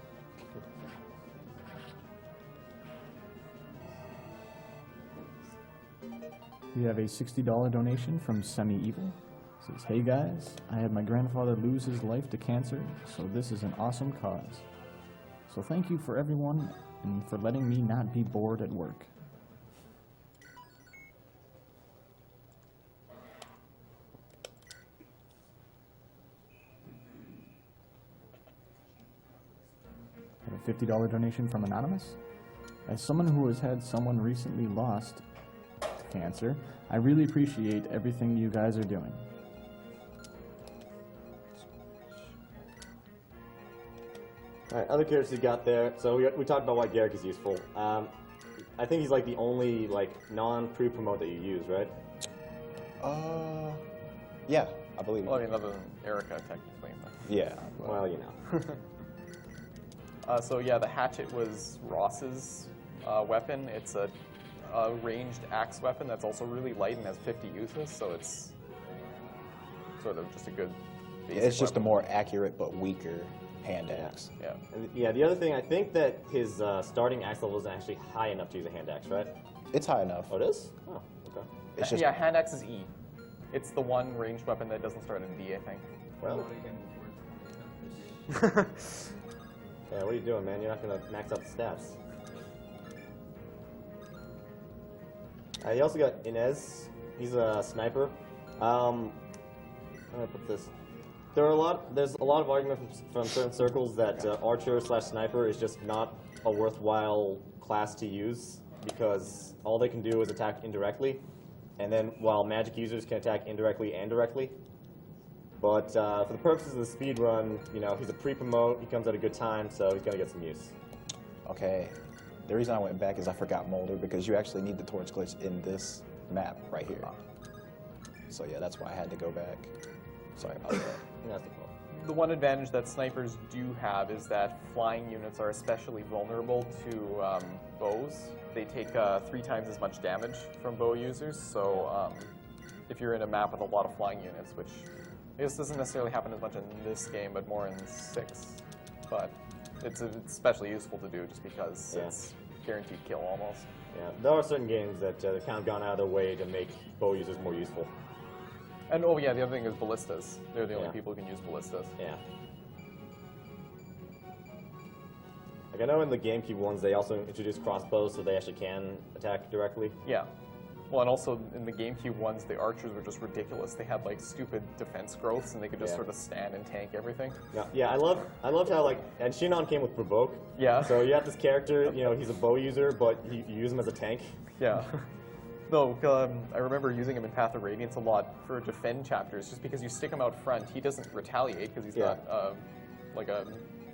A: We have a $60 donation from Semi-Evil. It says, hey guys, I had my grandfather lose his life to cancer, so this is an awesome cause. So thank you for everyone and for letting me not be bored at work. A $50 donation from Anonymous. As someone who has had someone recently lost to cancer, I really appreciate everything you guys are doing.
D: All right, other characters you got there. So we talked about why Garrick is useful. I think he's like the only like non-pre-promote that you use, right?
F: Yeah, I believe.
E: Well, I mean, other than Erica, technically. But.
F: Yeah.
D: Well, you know.
E: So yeah, the hatchet was Ross's weapon. It's a ranged axe weapon that's also really light and has 50 uses, so it's sort of just a good basic
F: It's just a
E: weapon.
F: more accurate but weaker hand axe.
E: Yeah.
D: And yeah, the other thing, I think that his starting axe level isn't actually high enough to use a hand axe, right?
F: It's high enough.
D: Oh, it is? Oh, okay.
F: It's just
E: Yeah, hand axe is E. It's the one ranged weapon that doesn't start in D, I think.
D: Well, yeah, what are you doing, man? You're not going to max out the stats. You also got Inez. He's a sniper. How do I put this? There's a lot of argument from certain circles that archer/sniper is just not a worthwhile class to use because all they can do is attack indirectly, and then while magic users can attack indirectly and directly. But for the purposes of the speed run, you know, he's a pre-promote. He comes at a good time, so he's gonna get some use.
F: okay. The reason I went back is I forgot Molder because you actually need the torch glitch in this map right here. So yeah, that's why I had to go back. Sorry about that.
D: That's the problem.
E: The one advantage that snipers do have is that flying units are especially vulnerable to bows. They take 3 times as much damage from bow users, so if you're in a map with a lot of flying units, which I guess doesn't necessarily happen as much in this game, but more in 6, but it's especially useful to do just because it's guaranteed kill almost.
D: Yeah, there are certain games that kind of gone out of their way to make bow users more useful.
E: And oh yeah, the other thing is ballistas. They're the only
D: Yeah.
E: people who can use ballistas.
D: Yeah. Like I know in the GameCube ones they also introduced crossbows so they actually can attack directly.
E: Yeah. Well, and also in the GameCube ones, the archers were just ridiculous. They had like stupid defense growths, and they could just sort of stand and tank everything.
D: Yeah, I loved how like, and Shinon came with Provoke.
E: Yeah.
D: So you have this character, you know, he's a bow user, but you use him as a tank.
E: Yeah. No, I remember using him in Path of Radiance a lot for defend chapters, just because you stick him out front, he doesn't retaliate because he's not like a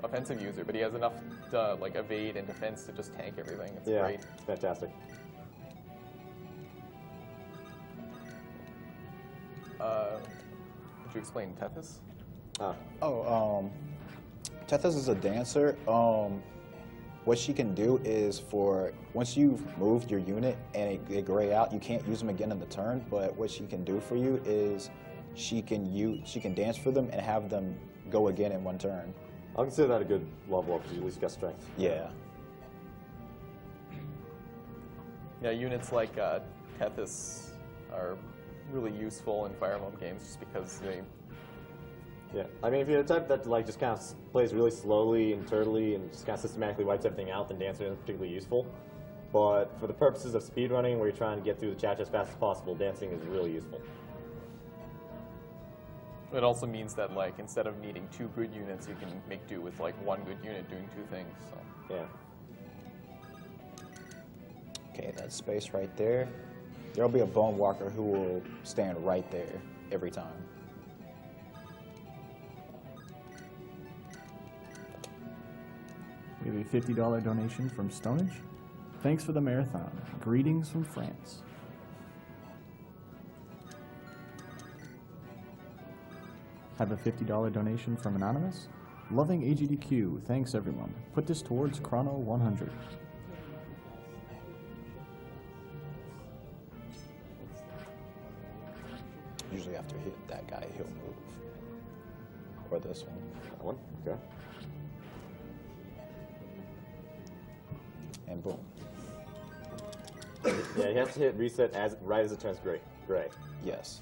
E: offensive user, but he has enough like evade and defense to just tank everything. It's great.
D: It's fantastic.
E: Would you explain Tethys?
F: Tethys is a dancer. What she can do is once you've moved your unit and they gray out, you can't use them again in the turn, but what she can do for you is she can dance for them and have them go again in one turn.
D: I'll consider that a good level up because you at least got strength.
F: Yeah.
E: Yeah, units like Tethys are really useful in Fire Emblem games just because they...
D: Yeah, I mean, if you're the type that like just kind of plays really slowly and turtly and just kind of systematically wipes everything out, then Dancer isn't particularly useful. But for the purposes of speedrunning, where you're trying to get through the chapter as fast as possible, dancing is really useful.
E: It also means that like instead of needing 2 good units, you can make do with like 1 good unit doing 2 things. So.
D: Yeah.
F: Okay, that space right there. There'll be a Bone Walker who will stand right there every time.
A: We have a $50 donation from Stonage. Thanks for the marathon. Greetings from France. Have a $50 donation from Anonymous. Loving AGDQ. Thanks everyone. Put this towards Chrono 100.
F: Usually after hit that guy, he'll move. Or this one.
D: That one? Okay.
F: And boom.
D: Yeah, you have to hit reset right as it turns gray.
F: Yes.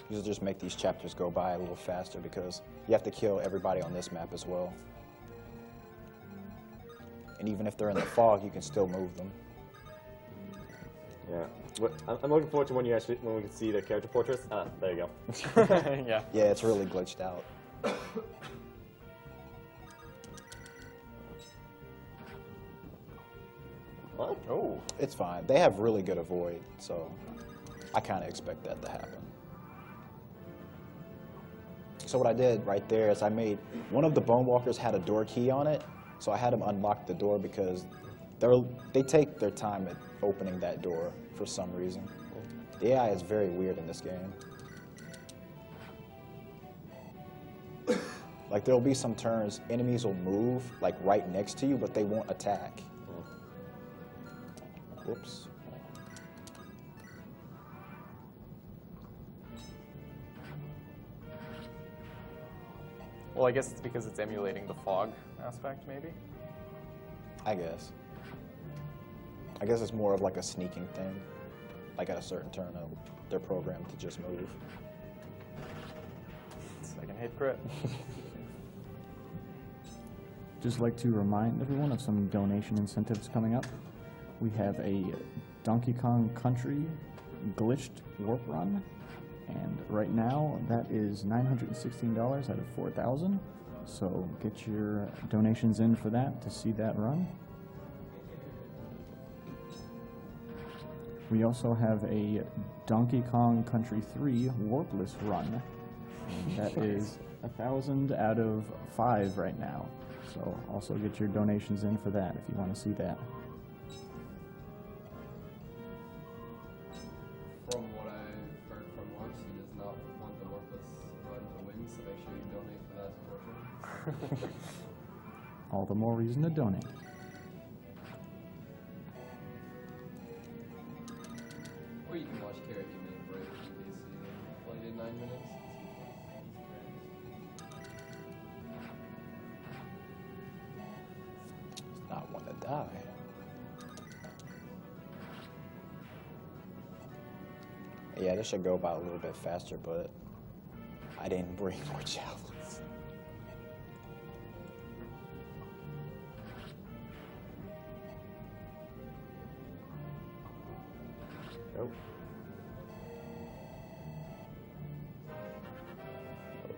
F: Usually just make these chapters go by a little faster because you have to kill everybody on this map as well. And even if they're in the fog, you can still move them.
D: Yeah. But I'm looking forward to when we can see the character portraits. There you go.
E: Yeah.
F: Yeah, it's really glitched out.
D: What?
E: Oh.
F: It's fine. They have really good avoid, so I kind of expect that to happen. So what I did right there is I made one of the Bone Walkers had a door key on it, so I had him unlock the door because they take their time at opening that door for some reason. The AI is very weird in this game. Like there'll be some turns, enemies will move like right next to you, but they won't attack. Whoops.
E: Well, I guess it's because it's emulating the fog aspect, maybe.
F: I guess. I guess it's more of like a sneaking thing. Like at a certain turn, they're programmed to just move.
E: Second hit crit.
A: Just like to remind everyone of some donation incentives coming up. We have a Donkey Kong Country glitched warp run, and right now that is $916 out of 4,000. So get your donations in for that to see that run. We also have a Donkey Kong Country 3 warpless run. And that is 1,000 out of 5 right now. So also get your donations in for that if you want to see that.
B: From what I heard from Warps, he does not want the Warpless run to win, so make sure you donate for that portion.
A: All the more reason to donate.
B: Or you can watch Carrot You Make Break in case you played in 9 minutes.
F: It's not one to die. Yeah, this should go by a little bit faster, but I didn't bring more javelins.
D: Nope.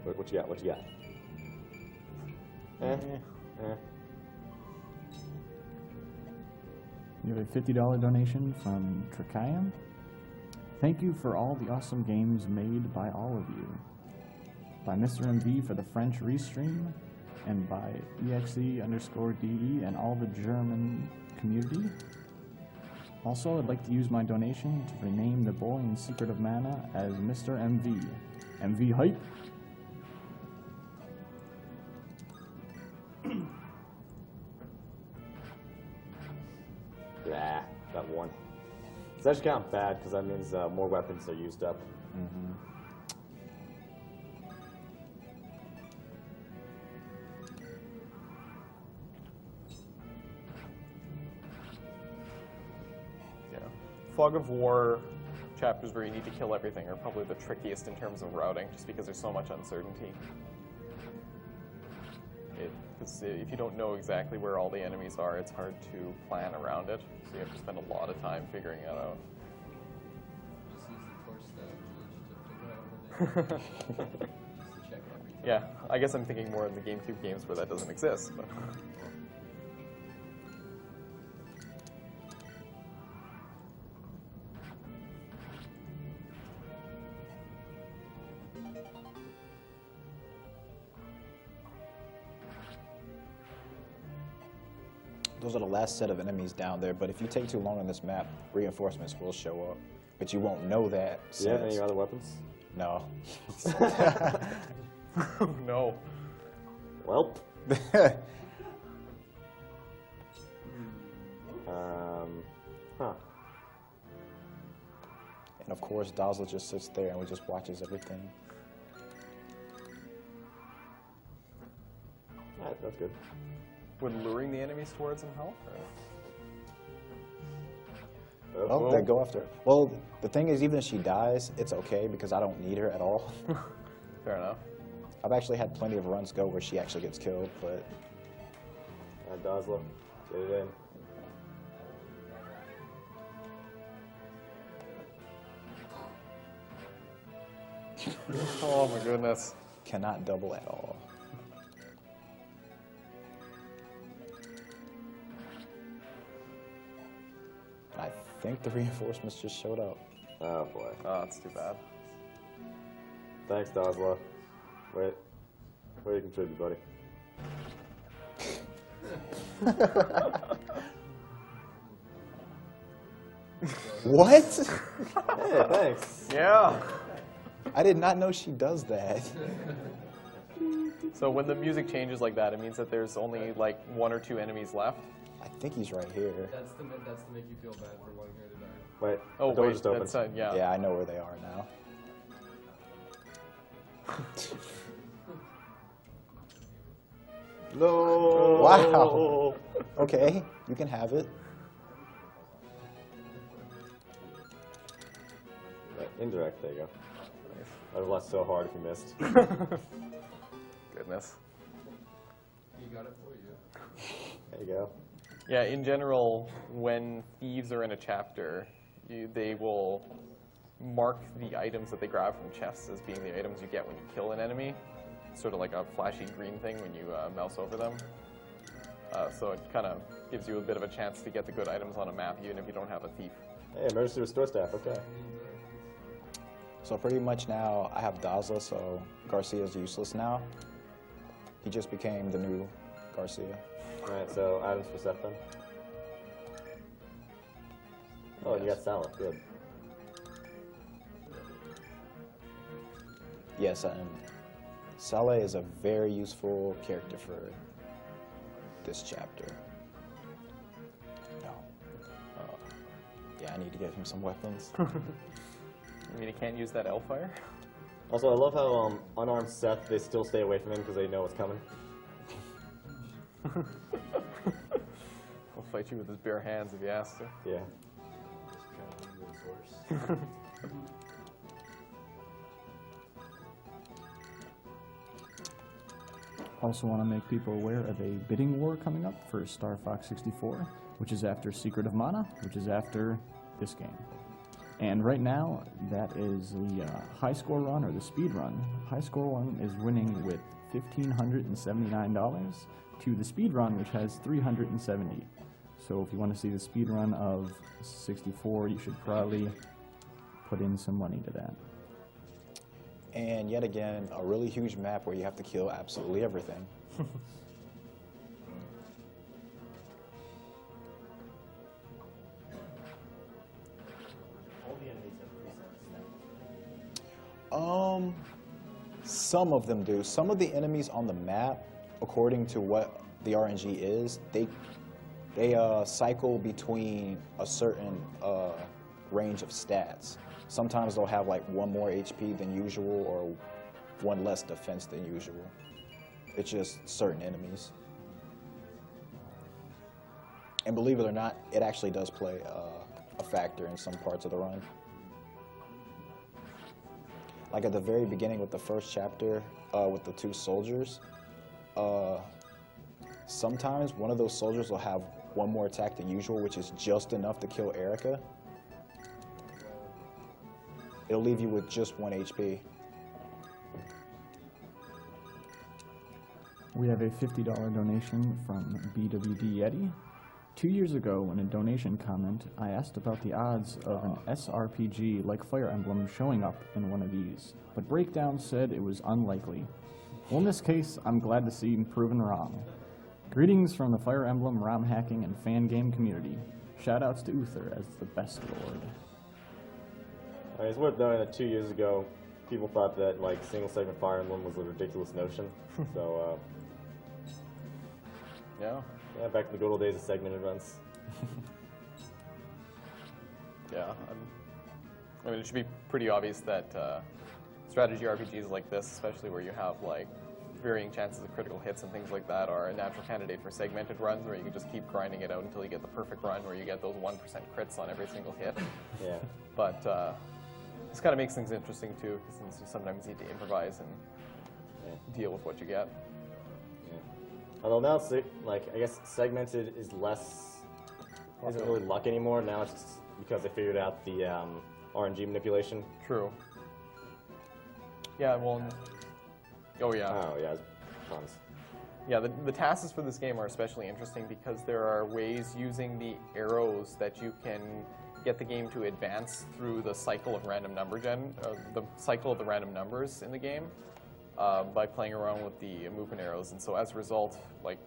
D: What you got? What you got?
A: You have a $50 donation from Trikayan. Thank you for all the awesome games made by all of you. By Mr. MV for the French restream, and by EXE_DE and all the German community. Also, I'd like to use my donation to rename the boy in Secret of Mana as Mr. MV. MV hype!
D: Yeah, that one. It's actually kind of bad because that means more weapons are used up.
E: Yeah. Fog of War chapters where you need to kill everything are probably the trickiest in terms of routing, just because there's so much uncertainty. Because if you don't know exactly where all the enemies are, it's hard to plan around it. So you have to spend a lot of time figuring it out.
B: Just use the torch stab glitch to figure out where they are. Just to check everything.
E: Yeah, I guess I'm thinking more of the GameCube games where that doesn't exist. But.
F: Those are the last set of enemies down there, but if you take too long on this map, reinforcements will show up. But you won't know that.
D: Do you have any other weapons?
F: No.
E: No.
D: Well. Huh.
F: And of course, Dazzle just sits there and just watches everything.
D: Alright, that's good.
E: Would luring the enemies towards him help? Or?
F: Oh, they go after her. Well, the thing is, even if she dies, it's okay because I don't need her at all.
E: Fair enough.
F: I've actually had plenty of runs go where she actually gets killed, but...
D: Dazzler, get it in.
E: Oh my goodness.
F: cannot double at all. I think the reinforcements just showed up.
D: Oh boy.
E: Oh, that's too bad.
D: Thanks, Dazzler. Wait. What do you contribute, buddy?
F: What?
D: Hey, thanks.
E: Yeah.
F: I did not know she does that.
E: So when the music changes like that, it means that there's only like 1 or 2 enemies left.
F: I think he's right here.
B: That's to make you feel bad for wanting her to die.
D: Wait,
E: Oh
D: the door
E: wait,
D: just opened.
E: that's yeah.
F: Yeah, I know where they are now.
D: No!
F: Wow. Okay, you can have it.
D: Right, indirect, there you go. I would have so hard if you missed.
E: Goodness.
B: He got it for you.
D: There you go.
E: Yeah, in general, when thieves are in a chapter, they will mark the items that they grab from chests as being the items you get when you kill an enemy. Sort of like a flashy green thing when you mouse over them. So it kind of gives you a bit of a chance to get the good items on a map, even if you don't have a thief.
D: Hey, emergency restore staff, okay.
F: So pretty much now I have Dazzler, so Garcia's useless now. He just became the new Garcia.
D: Alright, so items for Seth then. Oh, and you got salad, good.
F: Yes, and Saleh is a very useful character for this chapter. No. Yeah, I need to get him some weapons.
E: I mean, you can't use that Hellfire.
D: Also, I love how unarmed Seth, they still stay away from him because they know what's coming.
E: He'll fight you with his bare hands if you ask to.
D: Yeah.
A: Also want to make people aware of a bidding war coming up for Star Fox 64, which is after Secret of Mana, which is after this game. And right now, that is the high score run or the speed run. High score run is winning with $1,579 to the speed run, which has $370. So if you want to see the speed run of 64, you should probably put in some money to that.
F: And yet again, a really huge map where you have to kill absolutely everything.
G: All the enemies have presets now.
F: Some of them do. Some of the enemies on the map, according to what the RNG is, they cycle between a certain range of stats. Sometimes they'll have like 1 more HP than usual or 1 less defense than usual. It's just certain enemies. And believe it or not, it actually does play a factor in some parts of the run. Like at the very beginning with the first chapter, with the 2 soldiers, sometimes one of those soldiers will have 1 more attack than usual, which is just enough to kill Erica. It'll leave you with just 1 HP.
A: We have a $50 donation from BWD Yeti. 2 years ago, in a donation comment, I asked about the odds of an SRPG like Fire Emblem showing up in one of these, but Breakdown said it was unlikely. Well, in this case, I'm glad to see him proven wrong. Greetings from the Fire Emblem ROM hacking and fan game community. Shoutouts to Uther as the best lord.
D: I mean, it's worth noting that 2 years ago, people thought that like single segment Fire Emblem was a ridiculous notion. So,
E: Yeah.
D: yeah, back to the good old days of segmented runs.
E: Yeah. I mean, it should be pretty obvious that strategy RPGs like this, especially where you have like varying chances of critical hits and things like that, are a natural candidate for segmented runs where you can just keep grinding it out until you get the perfect run where you get those 1% crits on every single hit.
D: Yeah.
E: But this kind of makes things interesting too, because you sometimes need to improvise and deal with what you get.
D: Yeah. Although now it's like, I guess segmented is less, isn't really luck anymore. Now it's just because they figured out the RNG manipulation.
E: True. Yeah, well, oh yeah.
D: Oh yeah, tons.
E: Yeah, the tasks for this game are especially interesting because there are ways using the arrows that you can get the game to advance through the cycle of random number the cycle of the random numbers in the game by playing around with the movement arrows. And so as a result, like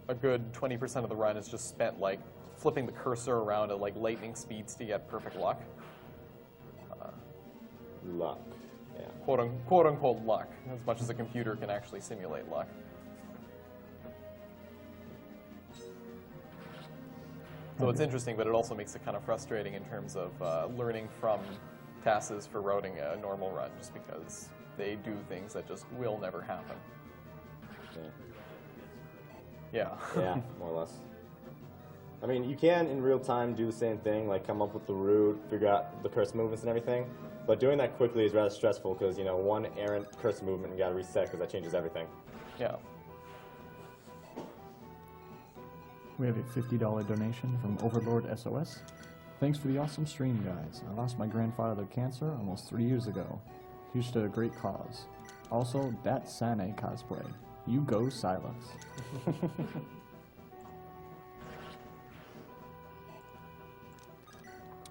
E: a good 20% of the run is just spent like flipping the cursor around at like lightning speeds to get perfect luck.
D: Luck. Yeah.
E: quote unquote luck, as much as a computer can actually simulate luck. So it's interesting, but it also makes it kind of frustrating in terms of learning from TASes for routing a normal run, just because they do things that just will never happen. Yeah.
D: Yeah, more or less. I mean, you can in real time do the same thing, like come up with the route, figure out the cursor movements and everything. But doing that quickly is rather stressful because, you know, one errant cursor movement, you got to reset because that changes everything.
E: Yeah.
A: We have a $50 donation from Overlord SOS. Thanks for the awesome stream, guys. I lost my grandfather to cancer almost 3 years ago. Huge to a great cause. Also, that Sane cosplay. You go, Silex.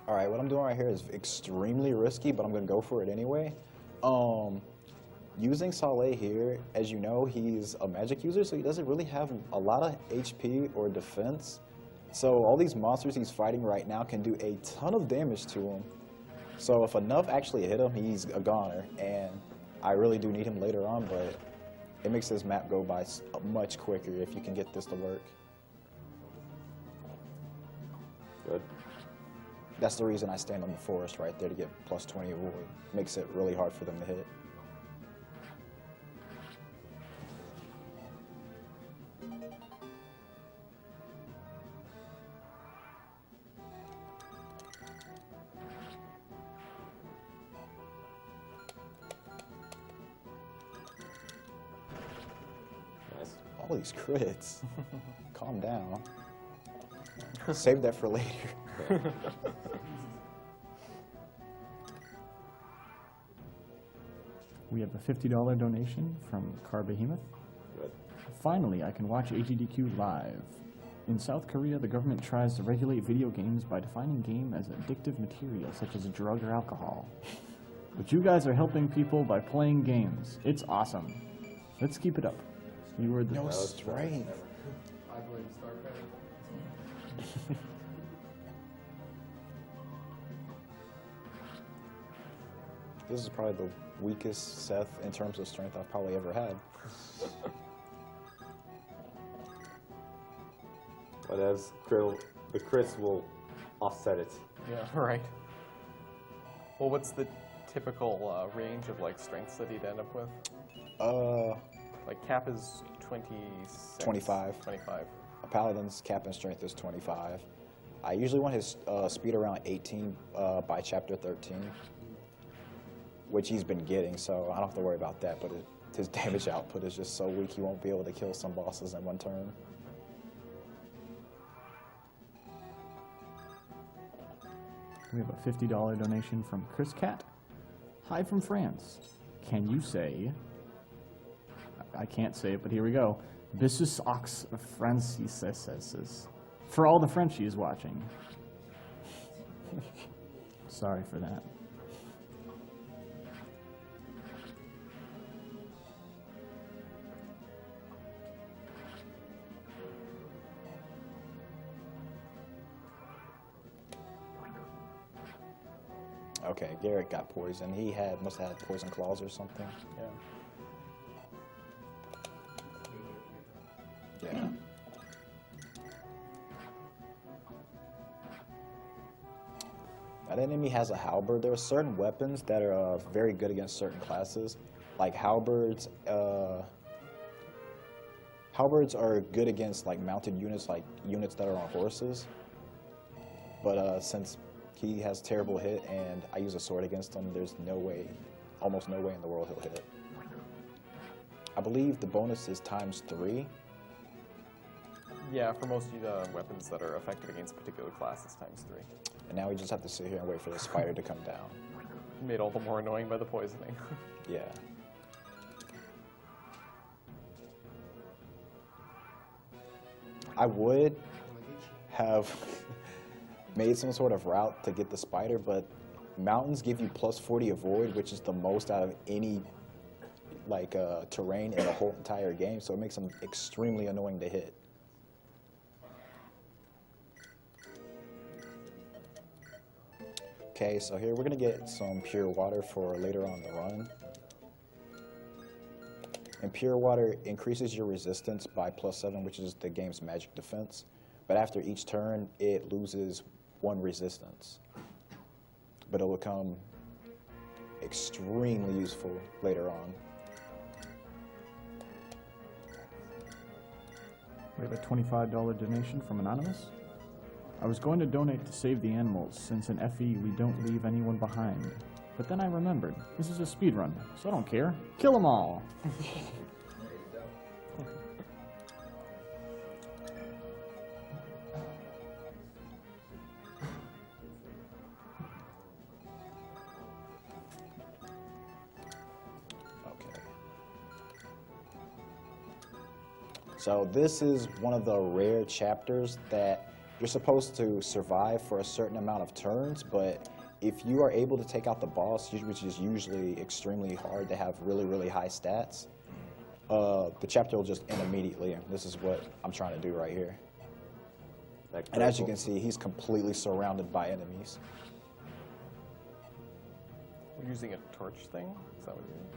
F: All right, what I'm doing right here is extremely risky, but I'm going to go for it anyway. Using Saleh here, as you know, he's a magic user, so he doesn't really have a lot of HP or defense. So all these monsters he's fighting right now can do a ton of damage to him. So if enough actually hit him, he's a goner. And I really do need him later on, but it makes this map go by much quicker if you can get this to work.
D: Good.
F: That's the reason I stand on the forest right there to get plus 20 avoid. Makes it really hard for them to hit.
D: Nice.
F: All these crits. Calm down. Save that for later.
A: We have a $50 donation from Car Behemoth.
D: Good.
A: Finally, I can watch AGDQ live. In South Korea, the government tries to regulate video games by defining game as addictive material, such as a drug or alcohol. But you guys are helping people by playing games. It's awesome. Let's keep it up. You were the
F: No strength.
B: I blame StarCraft.
F: This is probably the weakest Seth in terms of strength I've probably ever had.
D: But as the crits will offset it.
E: Yeah, right. Well, what's the typical range of like strengths that he'd end up with? Like cap is 26.
F: 25.
E: 25.
F: A paladin's cap and strength is 25. I usually want his speed around 18 by chapter 13, which he's been getting, so I don't have to worry about that, but his damage output is just so weak he won't be able to kill some bosses in one turn.
A: We have a $50 donation from Chris Cat. Hi from France. Can you say, I can't say it, but here we go. Bissus ox Francis. For all the Frenchies watching. Sorry for that.
F: Okay, Garrett got poisoned. He must have had poison claws or something. Yeah. Yeah. That enemy has a halberd. There are certain weapons that are very good against certain classes. Like halberds. Halberds are good against like mounted units, like units that are on horses. But since he has terrible hit and I use a sword against him, there's no way, almost no way in the world he'll hit it. I believe the bonus is ×3.
E: Yeah, for most weapons that are effective against particular classes, ×3.
F: And now we just have to sit here and wait for the spider to come down.
E: Made all the more annoying by the poisoning.
F: Yeah. I would have made some sort of route to get the spider, but mountains give you +40 avoid, which is the most out of any like terrain in the whole entire game, so it makes them extremely annoying to hit. Okay, so here we're gonna get some pure water for later on in the run. In Pure Water, increases your resistance by +7, which is the game's magic defense. But after each turn, it loses 1 resistance. But it'll become extremely useful later on.
A: We have a $25 donation from Anonymous. I was going to donate to save the animals, since in FE we don't leave anyone behind. But then I remembered, this is a speedrun, so I don't care. Kill them all!
F: Okay. So this is one of the rare chapters that you're supposed to survive for a certain amount of turns, but if you are able to take out the boss, which is usually extremely hard to have really, really high stats, the chapter will just end immediately. And this is what I'm trying to do right here. And as you can see, he's completely surrounded by enemies.
E: We're using a torch thing? Is that what you mean?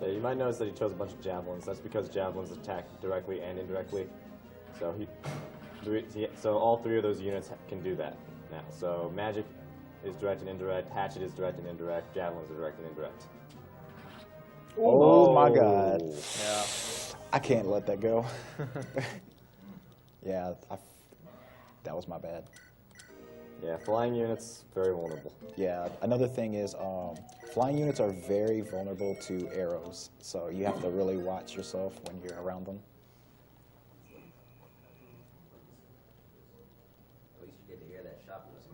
D: So you might notice that he chose a bunch of javelins. That's because javelins attack directly and indirectly. So all 3 of those units can do that now. So magic is direct and indirect, hatchet is direct and indirect, javelins are direct and indirect.
F: Oh my god.
E: Yeah.
F: I can't let that go. Yeah, that was my bad.
D: Yeah, flying units, very vulnerable.
F: Yeah, another thing is flying units are very vulnerable to arrows, so you have to really watch yourself when you're around them.
H: At least you get to hear that shot music.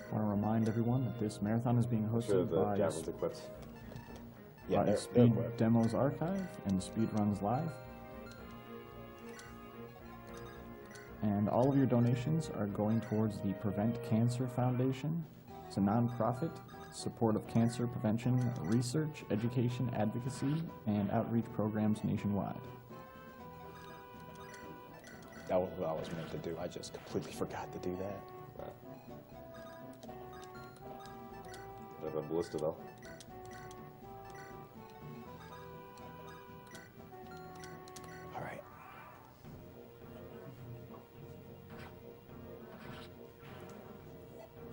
A: I want to remind everyone that this marathon is being
D: Sure,
A: hosted
D: the
A: by
D: javelins equipped.
F: Yeah, they're
A: Speed
F: equipped.
A: Demos Archive and Speedruns Live. And all of your donations are going towards the Prevent Cancer Foundation. It's a nonprofit support of cancer prevention, research, education, advocacy, and outreach programs nationwide.
F: That was what I was meant to do. I just completely forgot to do that.
D: They have a ballista though.
F: All right.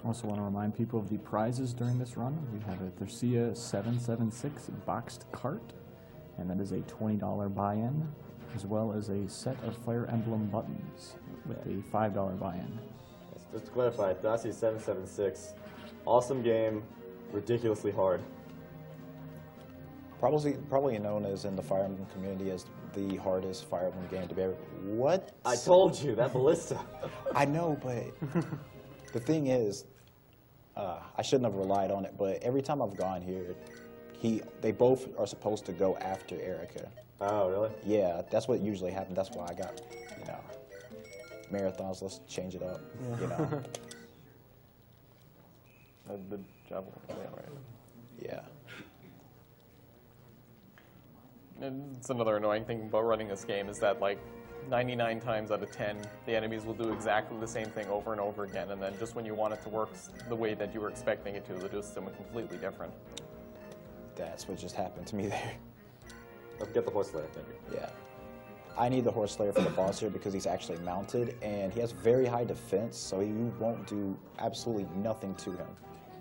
A: Also want to remind people of the prizes during this run. We have a Thersia 776 boxed cart, and that is a $20 buy-in, as well as a set of Fire Emblem buttons with a $5 buy-in.
D: Just to clarify, Dacia 776, awesome game, ridiculously hard.
F: Probably known as in the Fire Emblem community as the hardest Fire Emblem game to be ever. What?
D: I told you, that ballista.
F: I know, but the thing is, I shouldn't have relied on it. But every time I've gone here, they both are supposed to go after Erica.
D: Oh, really?
F: Yeah, that's what usually happens. That's why I got, marathons. Let's change it up.
E: The javelin, yeah, right.
F: Yeah.
E: And it's another annoying thing about running this game is that, like, 99 times out of 10, the enemies will do exactly the same thing over and over again, and then just when you want it to work the way that you were expecting it to, they'll do something completely different.
F: That's what just happened to me there.
D: Don't forget the horse layer, thank you.
F: Yeah. I need the horse slayer for the boss here because he's actually mounted, and he has very high defense, so you won't do absolutely nothing to him.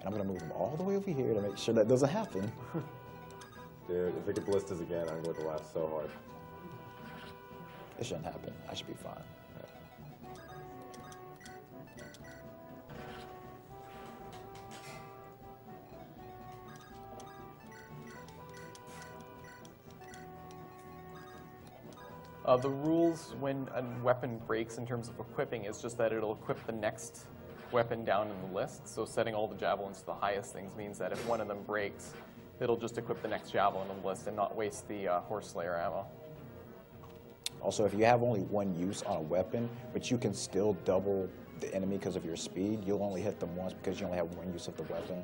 F: And I'm going to move him all the way over here to make sure that doesn't happen.
D: Dude, if we get ballistas again, I'm going to laugh so hard.
F: It shouldn't happen. I should be fine.
E: The rules when a weapon breaks in terms of equipping is just that it'll equip the next weapon down in the list. So setting all the javelins to the highest things means that if one of them breaks, it'll just equip the next javelin on the list and not waste the horse slayer ammo.
F: Also, if you have only one use on a weapon, but you can still double the enemy because of your speed, you'll only hit them once because you only have one use of the weapon.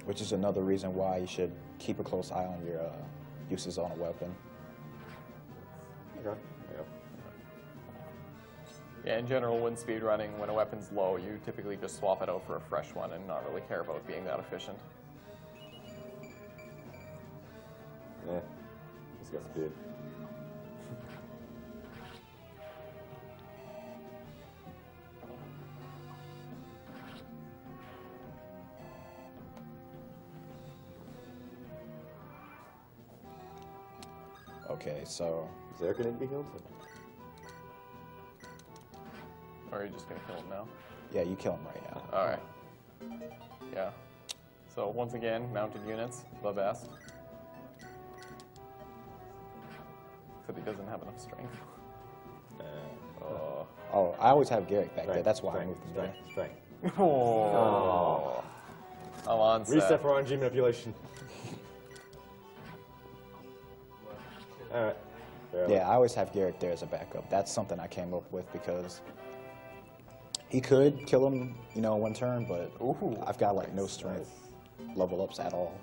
F: Which is another reason why you should keep a close eye on your uses on a weapon.
D: Okay, there you go.
E: Yeah, in general, when speedrunning, when a weapon's low, you typically just swap it out for a fresh one and not really care about being that efficient.
D: Yeah, he's got speed.
F: Okay, so
D: Is Eric gonna be healed?
E: Or are you just going to kill him now?
F: yeah, you kill him right now.
E: Alright. Yeah. So once again, mounted units, the best. Except he doesn't have enough strength.
F: Oh, I always have Garrick back there.
D: Strength,
F: That's why I
D: strength,
F: moved him there.
D: strength, strength.
E: Oh. I'm on set.
D: Reset for RNG manipulation. Alright.
F: Yeah, I always have Garrick there as a backup. That's something I came up with because he could kill him, you know, in one turn, but
E: Ooh,
F: I've got like no strength level ups at all.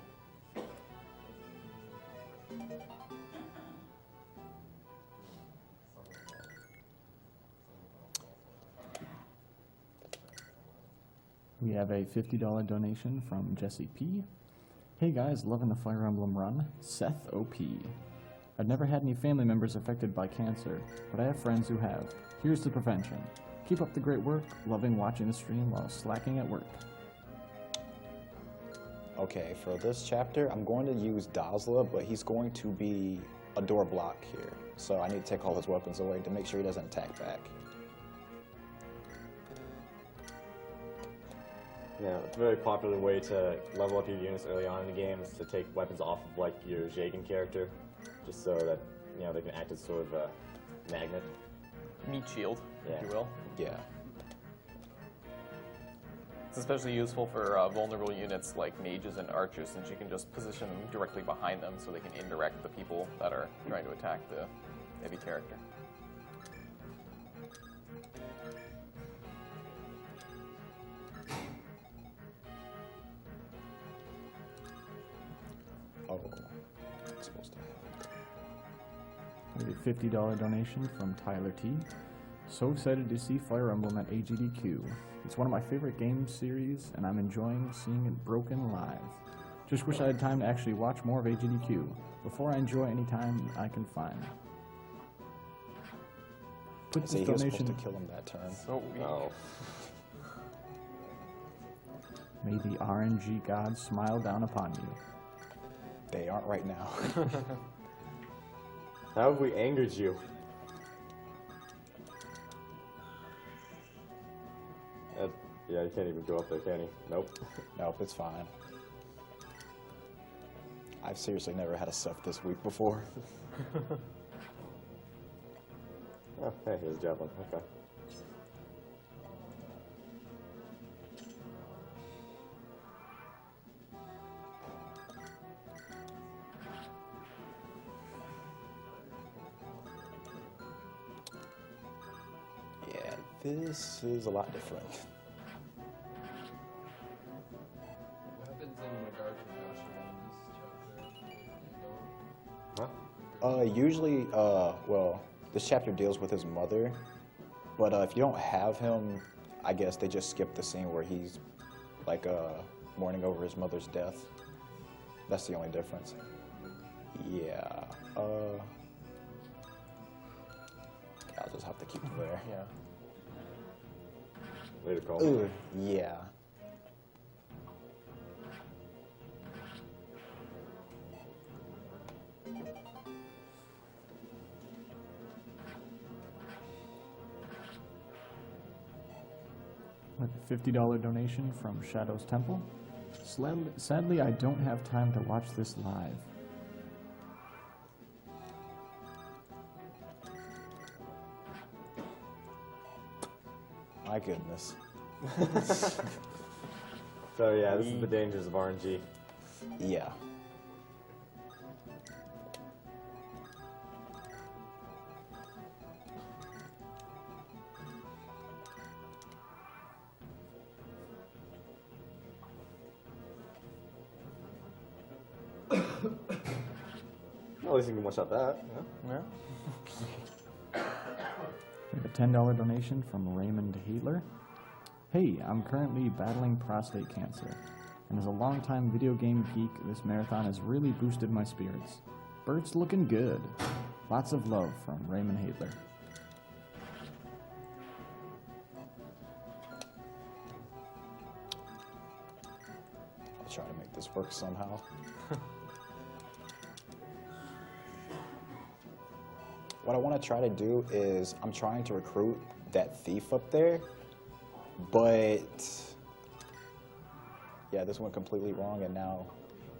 A: We have a $50 donation from Jesse P. Hey guys, loving the Fire Emblem run. Seth OP. I've never had any family members affected by cancer, but I have friends who have. Here's the prevention. Keep up the great work, loving watching the stream while slacking at work.
F: Okay, for this chapter, I'm going to use Dazla, but he's going to be a door block here. So I need to take all his weapons away to make sure he doesn't attack back.
D: Yeah, it's a very popular way to level up your units early on in the game is to take weapons off of like your Jagan character, just so that they can act as sort of a magnet.
E: Meat shield,
D: Yeah.
E: if you will.
F: Yeah.
E: It's especially useful for vulnerable units like mages and archers, since you can just position them directly behind them so they can indirect the people that are trying to attack the heavy character.
F: Oh, it's supposed to
A: We have a $50 donation from Tyler T. So excited to see Fire Emblem at AGDQ. It's one of my favorite game series, and I'm enjoying seeing it broken live. Just wish I had time to actually watch more of AGDQ before I enjoy any time I can find. Put
F: See,
A: this
F: he was supposed
A: donation.
F: to kill him that turn.
E: So we,
D: Oh.
A: May the RNG gods smile down upon you.
F: They aren't right now.
D: How have we angered you? Yeah, you can't even go up there, can he? Nope.
F: Nope, it's fine. I've seriously never had a Seth this week before.
D: Oh, hey, here's Javelin. Okay.
F: Yeah, this is a lot different.
B: What happens in regard to Joshua in this chapter? You don't?
F: Usually, well, this chapter deals with his mother, but if you don't have him, I guess they just skip the scene where he's, like, mourning over his mother's death. That's the only difference. Yeah, I'll just have to keep him there.
E: yeah.
D: Way to call.
F: Ugh, yeah.
A: With a $50 donation from Shadow's Temple. Sadly, I don't have time to watch this live.
F: My goodness.
D: So yeah, this is the dangers of RNG.
F: Yeah.
D: At least you can one-shot that. Yeah.
E: Yeah.
A: $10 donation from Raymond Haidler. Hey, I'm currently battling prostate cancer, and as a longtime video game geek, this marathon has really boosted my spirits. Bert's looking good. Lots of love from Raymond Haidler.
F: I'll try to make this work somehow. What I want to try to do is I'm trying to recruit that thief up there, but yeah, this went completely wrong, and now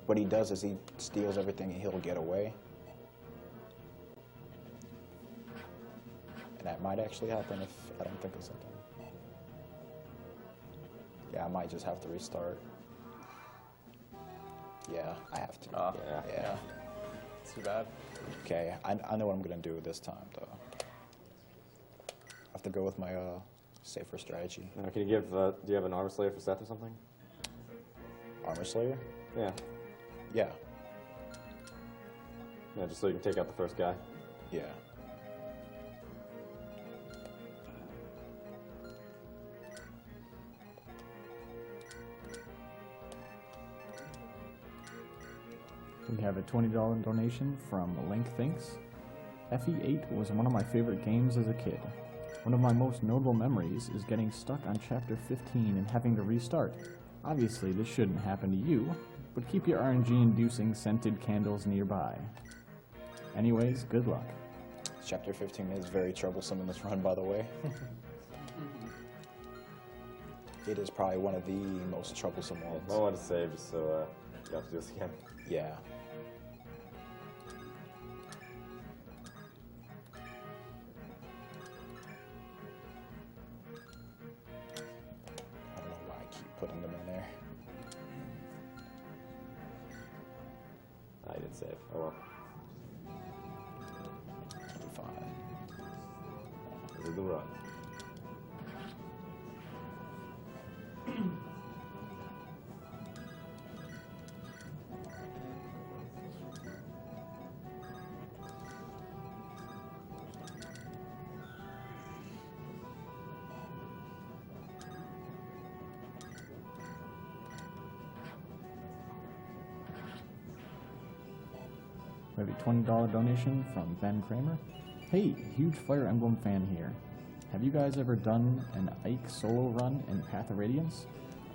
F: what he does is he steals everything and he'll get away. And that might actually happen if I don't think of something. Yeah, I might just have to restart. Yeah, I have to. Yeah.
E: It's too bad.
F: Okay, I know what I'm gonna do this time, though. I have to go with my safer strategy.
I: Can you give, do you have an armor slayer for Seth or something?
F: Armor Slayer?
I: Yeah.
F: Yeah.
I: Yeah, just so you can take out the first guy.
F: Yeah.
A: We have a $20 donation from Link Thinks. FE8 was one of my favorite games as a kid. One of my most notable memories is getting stuck on chapter 15 and having to restart. Obviously, this shouldn't happen to you, but keep your RNG-inducing scented candles nearby. Anyways, good luck.
F: Chapter 15 is very troublesome in this run, by the way. It is probably one of the most troublesome ones.
I: I want to save just so you have to do this again.
F: Yeah. I don't know why I keep putting them in there.
I: I didn't save. Oh well.
F: It'll be fine.
I: This is the run.
A: We have a $20 donation from Ben Kramer. Hey, huge Fire Emblem fan here. Have you guys ever done an Ike solo run in Path of Radiance?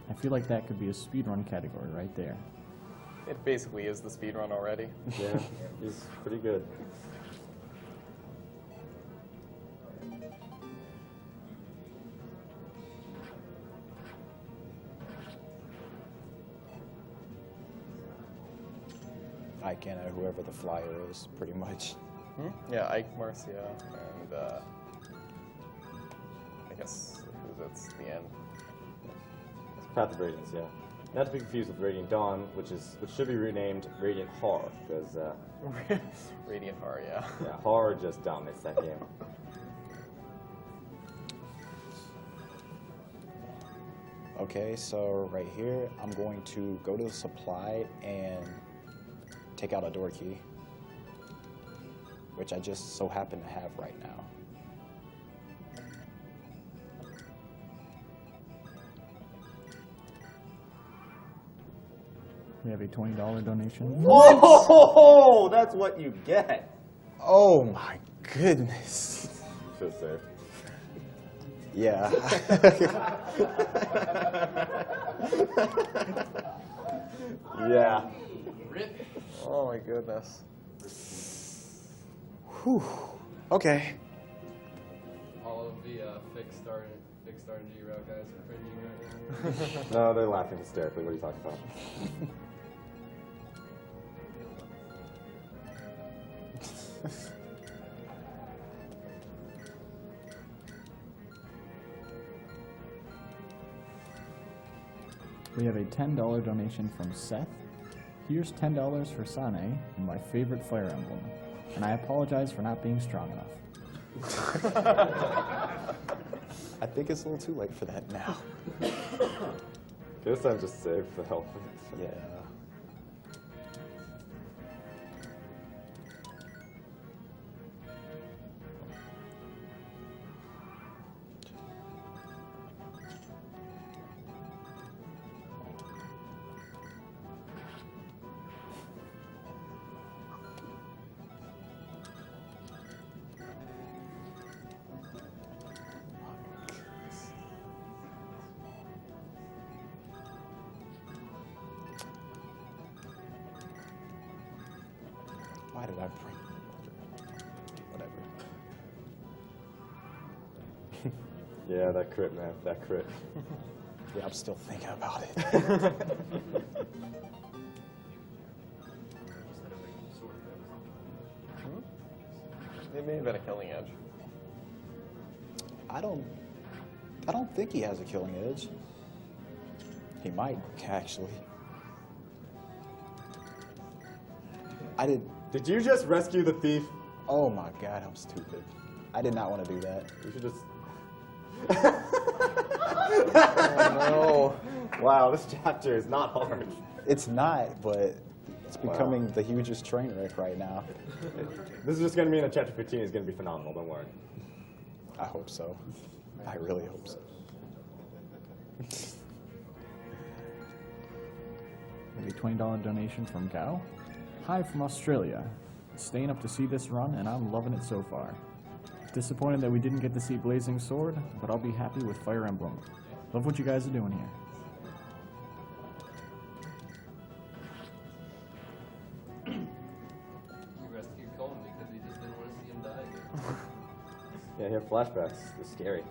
A: I feel like that could be a speedrun category right there.
E: It basically is the speedrun already.
I: Yeah, he's pretty good.
F: I can whoever the flyer is, pretty much.
E: Yeah, Ike, Marcia, and I guess that's the end.
I: Path of Radiance, yeah. Not to be confused with Radiant Dawn, which should be renamed Radiant Horror, because
E: Radiant Horror, yeah.
I: yeah, horror just dominates that game.
F: Okay, so right here, I'm going to go to the supply and take out a door key, which I just so happen to have right now.
A: We have a $20 donation.
I: Whoa! That's what you get.
F: Oh my goodness.
I: Should save.
F: Yeah.
I: Yeah.
E: Oh my goodness.
F: Whew. Okay.
B: All of the fixed RNG route guys are cringing right now.
I: No, they're laughing hysterically. What are you talking about?
A: We have a $10 donation from Seth. Here's $10 for Sane and my favorite Fire Emblem. And I apologize for not being strong enough.
F: I think it's a little too late for that now.
I: This time just save for help.
F: Yeah. Why did I bring? Whatever.
I: Yeah, that crit, man. That crit.
F: Yeah, I'm still thinking about it.
E: It may have been a killing edge.
F: I don't think he has a killing edge. He might, actually.
I: Did you just rescue the thief?
F: Oh my god, I'm stupid. I did not want to do that.
I: You should just.
E: Oh
I: Wow, this chapter is not hard.
F: It's not, but it's becoming the hugest train wreck right now.
I: This is just going to mean that chapter 15 is going to be phenomenal, don't worry.
F: I hope so. I really hope so.
A: Maybe $20 donation from Gao. Hi from Australia. Staying up to see this run, and I'm loving it so far. Disappointed that we didn't get to see Blazing Sword, but I'll be happy with Fire Emblem. Love what you guys are doing here.
B: You rescued Colin because he just didn't want to see him die.
I: Yeah, you have flashbacks. They're scary.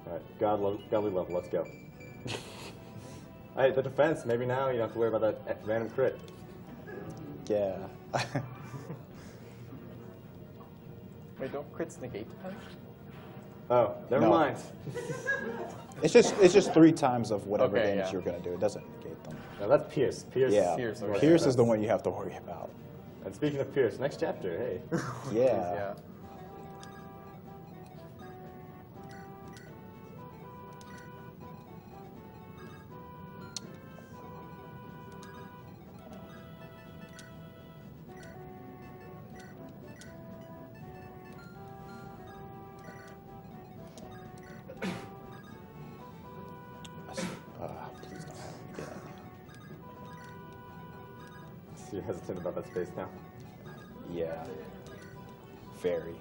I: Alright, godly level, let's go. Alright, the defense, maybe now you don't have to worry about that random crit.
F: Yeah.
E: Wait, don't crits negate defense?
I: Oh, never
F: No.
I: mind.
F: It's just 3 times of whatever
E: Okay,
F: damage
E: yeah.
F: you're gonna do. It doesn't negate them.
I: No, that's Pierce. Pierce.
F: Yeah.
E: Pierce,
I: more
E: okay.
F: Pierce is
I: defense.
F: the one you have to worry about.
I: And speaking of Pierce, next chapter, hey.
F: Yeah.
E: Yeah.
F: Please don't have me again.
I: So you're hesitant about that space now?
F: Yeah. Very.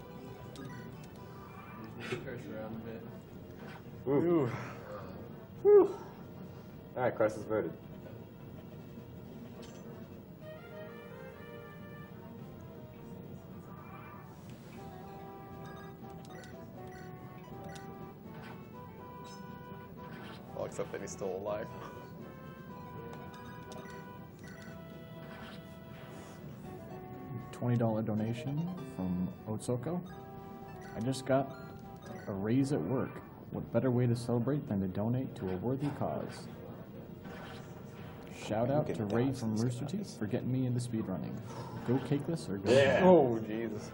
B: Curse around a bit.
I: Ooh. Whew. Alright, crisis averted.
E: Well, except that he's still alive.
A: $20 donation from Otsoko. I just got a raise at work. What better way to celebrate than to donate to a worthy cause? Shout out to Ray from Rooster Teeth for getting me into speedrunning. Go Cakeless or go.
I: Yeah.
E: Oh, Jesus.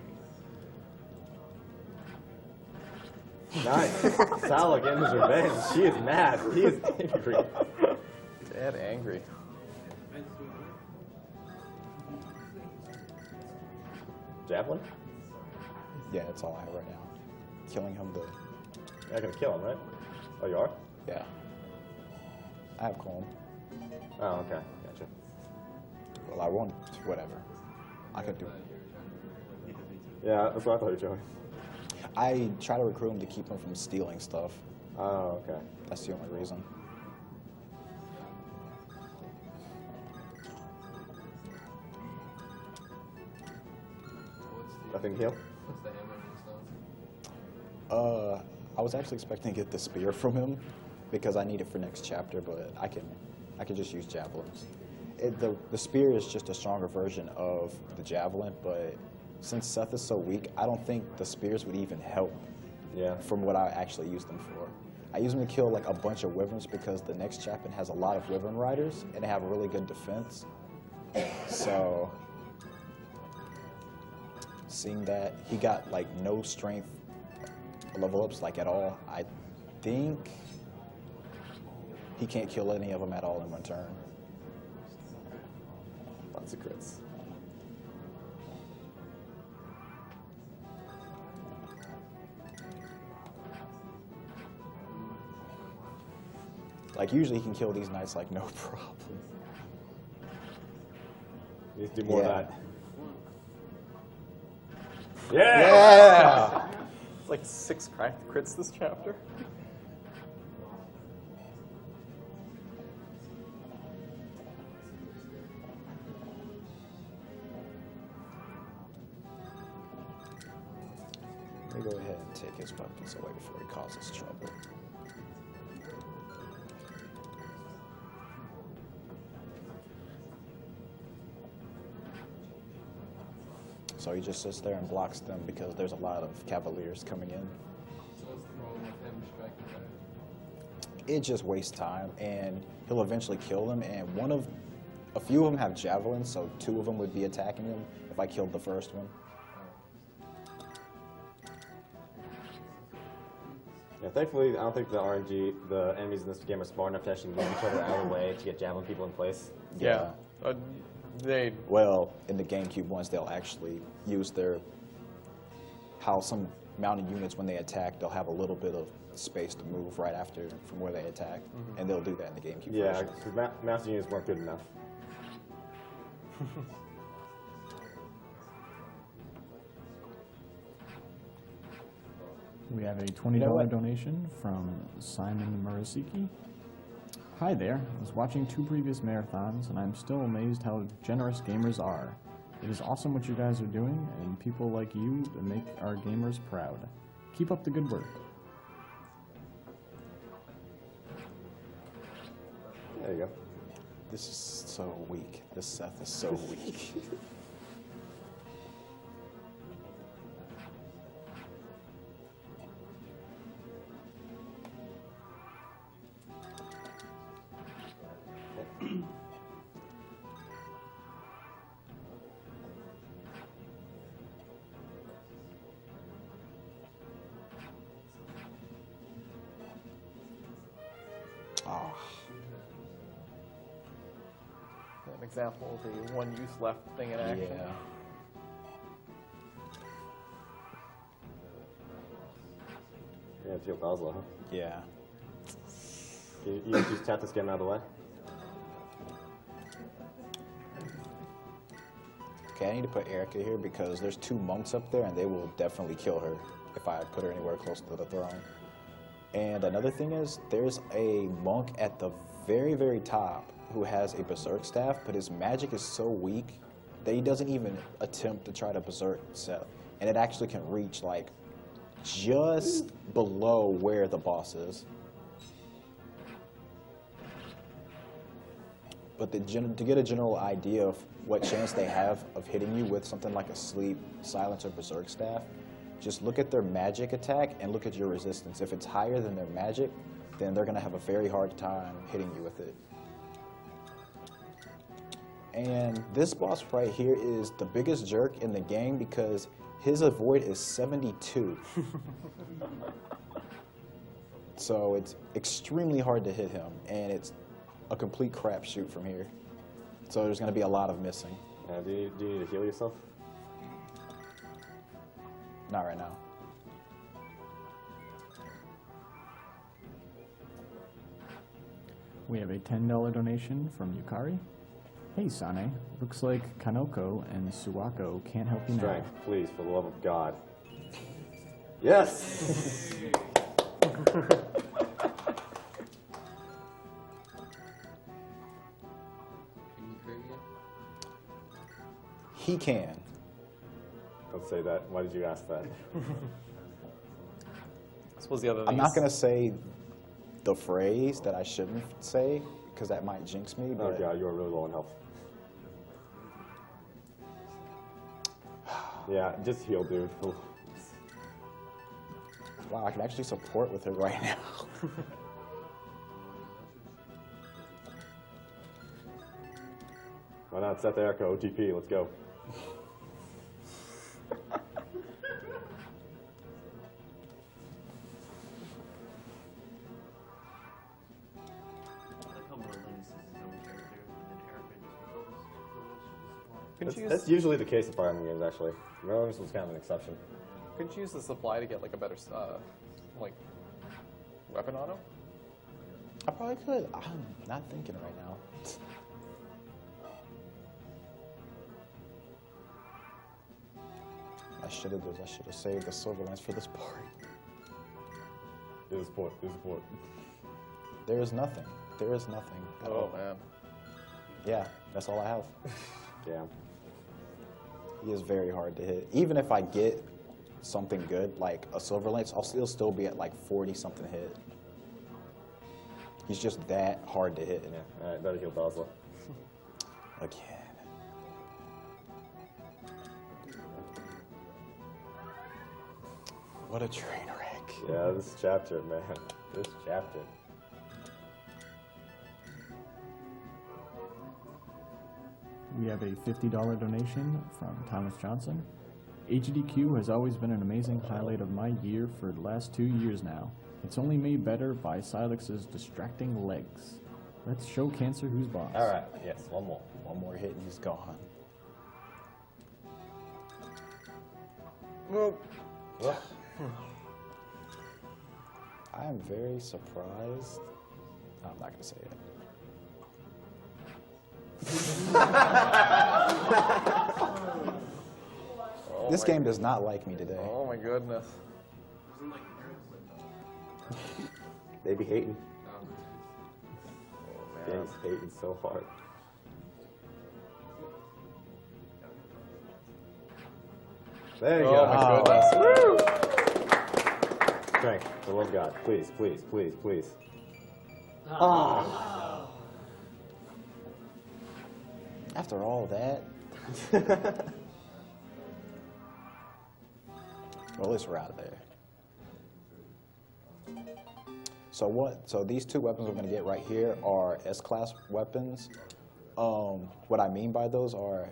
I: Nice. Sala getting his revenge. She is mad. He is angry.
E: Dead angry.
I: Javelin?
F: Yeah, that's all I have right now. Killing him,
I: You're not gonna kill him, right? Oh, you are?
F: yeah. I have calm.
I: Oh, okay. Gotcha.
F: Well, I won't. Whatever. I could do it.
I: Yeah, that's what I thought you were doing.
F: I try to recruit him to keep him from stealing stuff.
I: Oh, okay.
F: That's the only reason.
B: What's
I: Nothing to heal?
B: what's the hammer and stones?
F: I was actually expecting to get the spear from him because I need it for next chapter, but I can just use javelins. The spear is just a stronger version of the javelin, but since Seth is so weak, I don't think the spears would even help.
I: Yeah.
F: From what I actually use them for. I use them to kill like a bunch of wyverns because the next chapter has a lot of wyvern riders and they have really good defense. So seeing that he got like no strength level ups like at all, I think he can't kill any of them at all in one turn.
I: Lots of crits.
F: Like usually he can kill these knights like no problem.
I: You need to do more
F: Yeah.
I: of that.
E: Yeah! It's like 6 crits this chapter.
F: Let me go ahead and take his weapons away before he causes trouble. So he just sits there and blocks them because there's a lot of cavaliers coming in.
B: So what's the problem with him striking back?
F: It just wastes time, and he'll eventually kill them. And a few of them have javelins, so 2 of them would be attacking him if I killed the first one.
I: Yeah, thankfully, I don't think the enemies in this game are smart enough to actually move each other out of the way to get javelin people in place.
E: Yeah.
F: Well, in the GameCube ones, they'll actually use how some mounted units, when they attack, they'll have a little bit of space to move right after from where they attack, and they'll do that in the GameCube
I: Yeah,
F: version.
I: because mounted units weren't good enough.
A: We have a $20 donation from Simon Murasiki. Hi there. I was watching 2 previous marathons, and I'm still amazed how generous gamers are. It is awesome what you guys are doing, and people like you that make our gamers proud. Keep up the good work.
I: There you go.
F: This is so weak. This Seth is so weak.
E: An example of the one use left thing in action.
F: Yeah.
I: Yeah, it's your Basel, huh?
F: Yeah.
I: You just tap this game out of the way?
F: Okay, I need to put Erica here because there's 2 monks up there, and they will definitely kill her if I put her anywhere close to the throne. And another thing is, there's a monk at the very, very top who has a berserk staff, but his magic is so weak that he doesn't even attempt to try to berserk Seth. And it actually can reach, like, just below where the boss is. But to get a general idea of what chance they have of hitting you with something like a sleep, silence, or berserk staff, just look at their magic attack and look at your resistance. If it's higher than their magic, then they're going to have a very hard time hitting you with it. And this boss right here is the biggest jerk in the game because his avoid is 72. So it's extremely hard to hit him, and it's a complete crapshoot from here. So there's going to be a lot of missing.
I: Do you need to heal yourself?
F: Not right now.
A: We have a $10 donation from Yukari. Hey, Sane. Looks like Kanoko and Suwako can't help you now.
I: Strength, please, for the love of God. Yes!
B: Can you crit yet?
F: He can.
I: Don't say that. Why did you ask that?
E: I suppose the other thing
F: I'm not
E: is-
F: going to say the phrase that I shouldn't say because that might jinx me.
I: Oh
F: But
I: God, you are really low on health. Yeah, just heal, dude. Oof.
F: wow, I can actually support with her right now.
I: Why not set the Erica OTP? Let's go.
G: I like how Merlin is his own character, and then Erica just
E: Couldn't you use,
I: That's usually the case in Fire Emblem games, actually. Merlin's was kind of an exception.
E: couldn't you use the supply to get like a better like weapon auto?
F: I probably could. I'm not thinking right now. I should have saved the silver lance for this part.
I: There's a port. There's a port.
F: There is nothing. There is nothing at
E: Oh
F: all.
E: man.
F: Yeah, that's all I have.
I: Damn.
F: He is very hard to hit. Even if I get something good, like a silver lance, I'll still be at like 40-something hit. He's just that hard to hit.
I: Yeah. All right, better kill Basla.
F: Again. What a train wreck.
I: Yeah, this chapter, man. This chapter.
A: We have a $50 donation from Thomas Johnson. AGDQ has always been an amazing highlight of my year for the last 2 years now. It's only made better by Silex's distracting legs. Let's show Cancer who's boss.
I: All right. Yes, one more.
F: One more hit and he's gone.
I: Well.
F: I am very surprised. I'm not going to say it. This game does not like me today.
E: Oh my goodness.
I: They be hating.
E: Oh, man.
I: Game's hating so hard. There you
E: Oh
I: go.
E: my goodness.
I: Frank, for the love of God, please, please, please, please.
F: After all that. Well, at least we're out of there. So these two weapons we're going to get right here are S-class weapons. What I mean by those are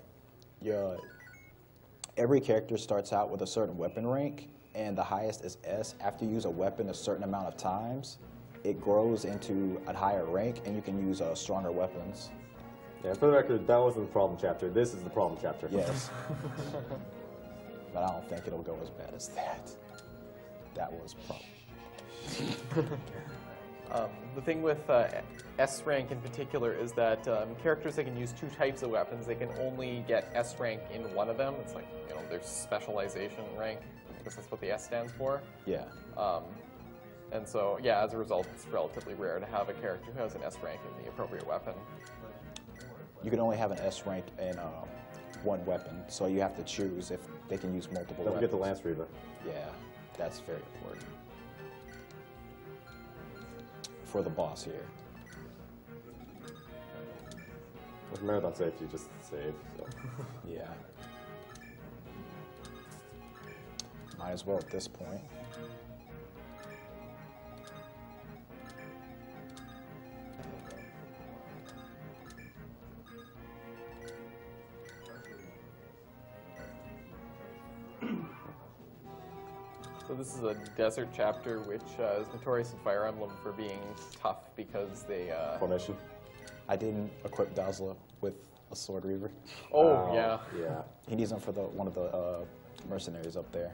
F: every character starts out with a certain weapon rank, and the highest is S. After you use a weapon a certain amount of times, it grows into a higher rank, and you can use stronger weapons.
I: Yeah, for the record, that wasn't the problem chapter. This is the problem chapter.
F: Yes. But I don't think it'll go as bad as that. That was problem.
E: The thing with S rank in particular is that characters that can use two types of weapons, they can only get S rank in one of them. It's like, you know, their specialization rank. I guess that's what the S stands for.
F: Yeah.
E: And so, yeah, as a result, it's relatively rare to have a character who has an S rank in the appropriate weapon.
F: You can only have an S rank in one weapon, so you have to choose if they can use multiple
I: Don't
F: weapons.
I: forget the Lance Reaver.
F: Yeah, that's very important. For the boss here.
I: With Marathon save, you just save. So.
F: Yeah. Might as well at this point.
E: So this is a desert chapter, which is notorious in Fire Emblem for being tough because they...
I: Formation.
F: I didn't equip Dazzler with a Sword Reaver.
E: Oh, yeah.
I: Yeah.
F: He needs them for one of the mercenaries up there.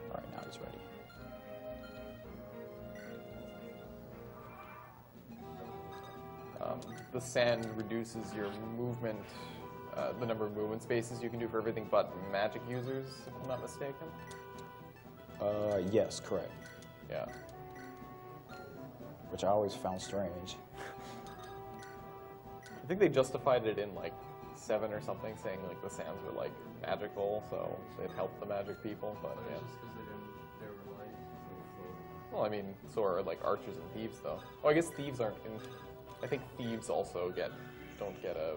F: All right, now he's ready.
E: The sand reduces your movement, the number of movement spaces you can do for everything but magic users, if I'm not mistaken.
F: Yes, correct.
E: Yeah.
F: Which I always found strange.
E: I think they justified it in like 7 or something, saying like the sands were like magical, so it helped the magic people. But yeah.
B: Just because they were relying on
E: Well, I mean, so are like archers and thieves, though. Oh, I guess thieves aren't in. I think thieves also don't get a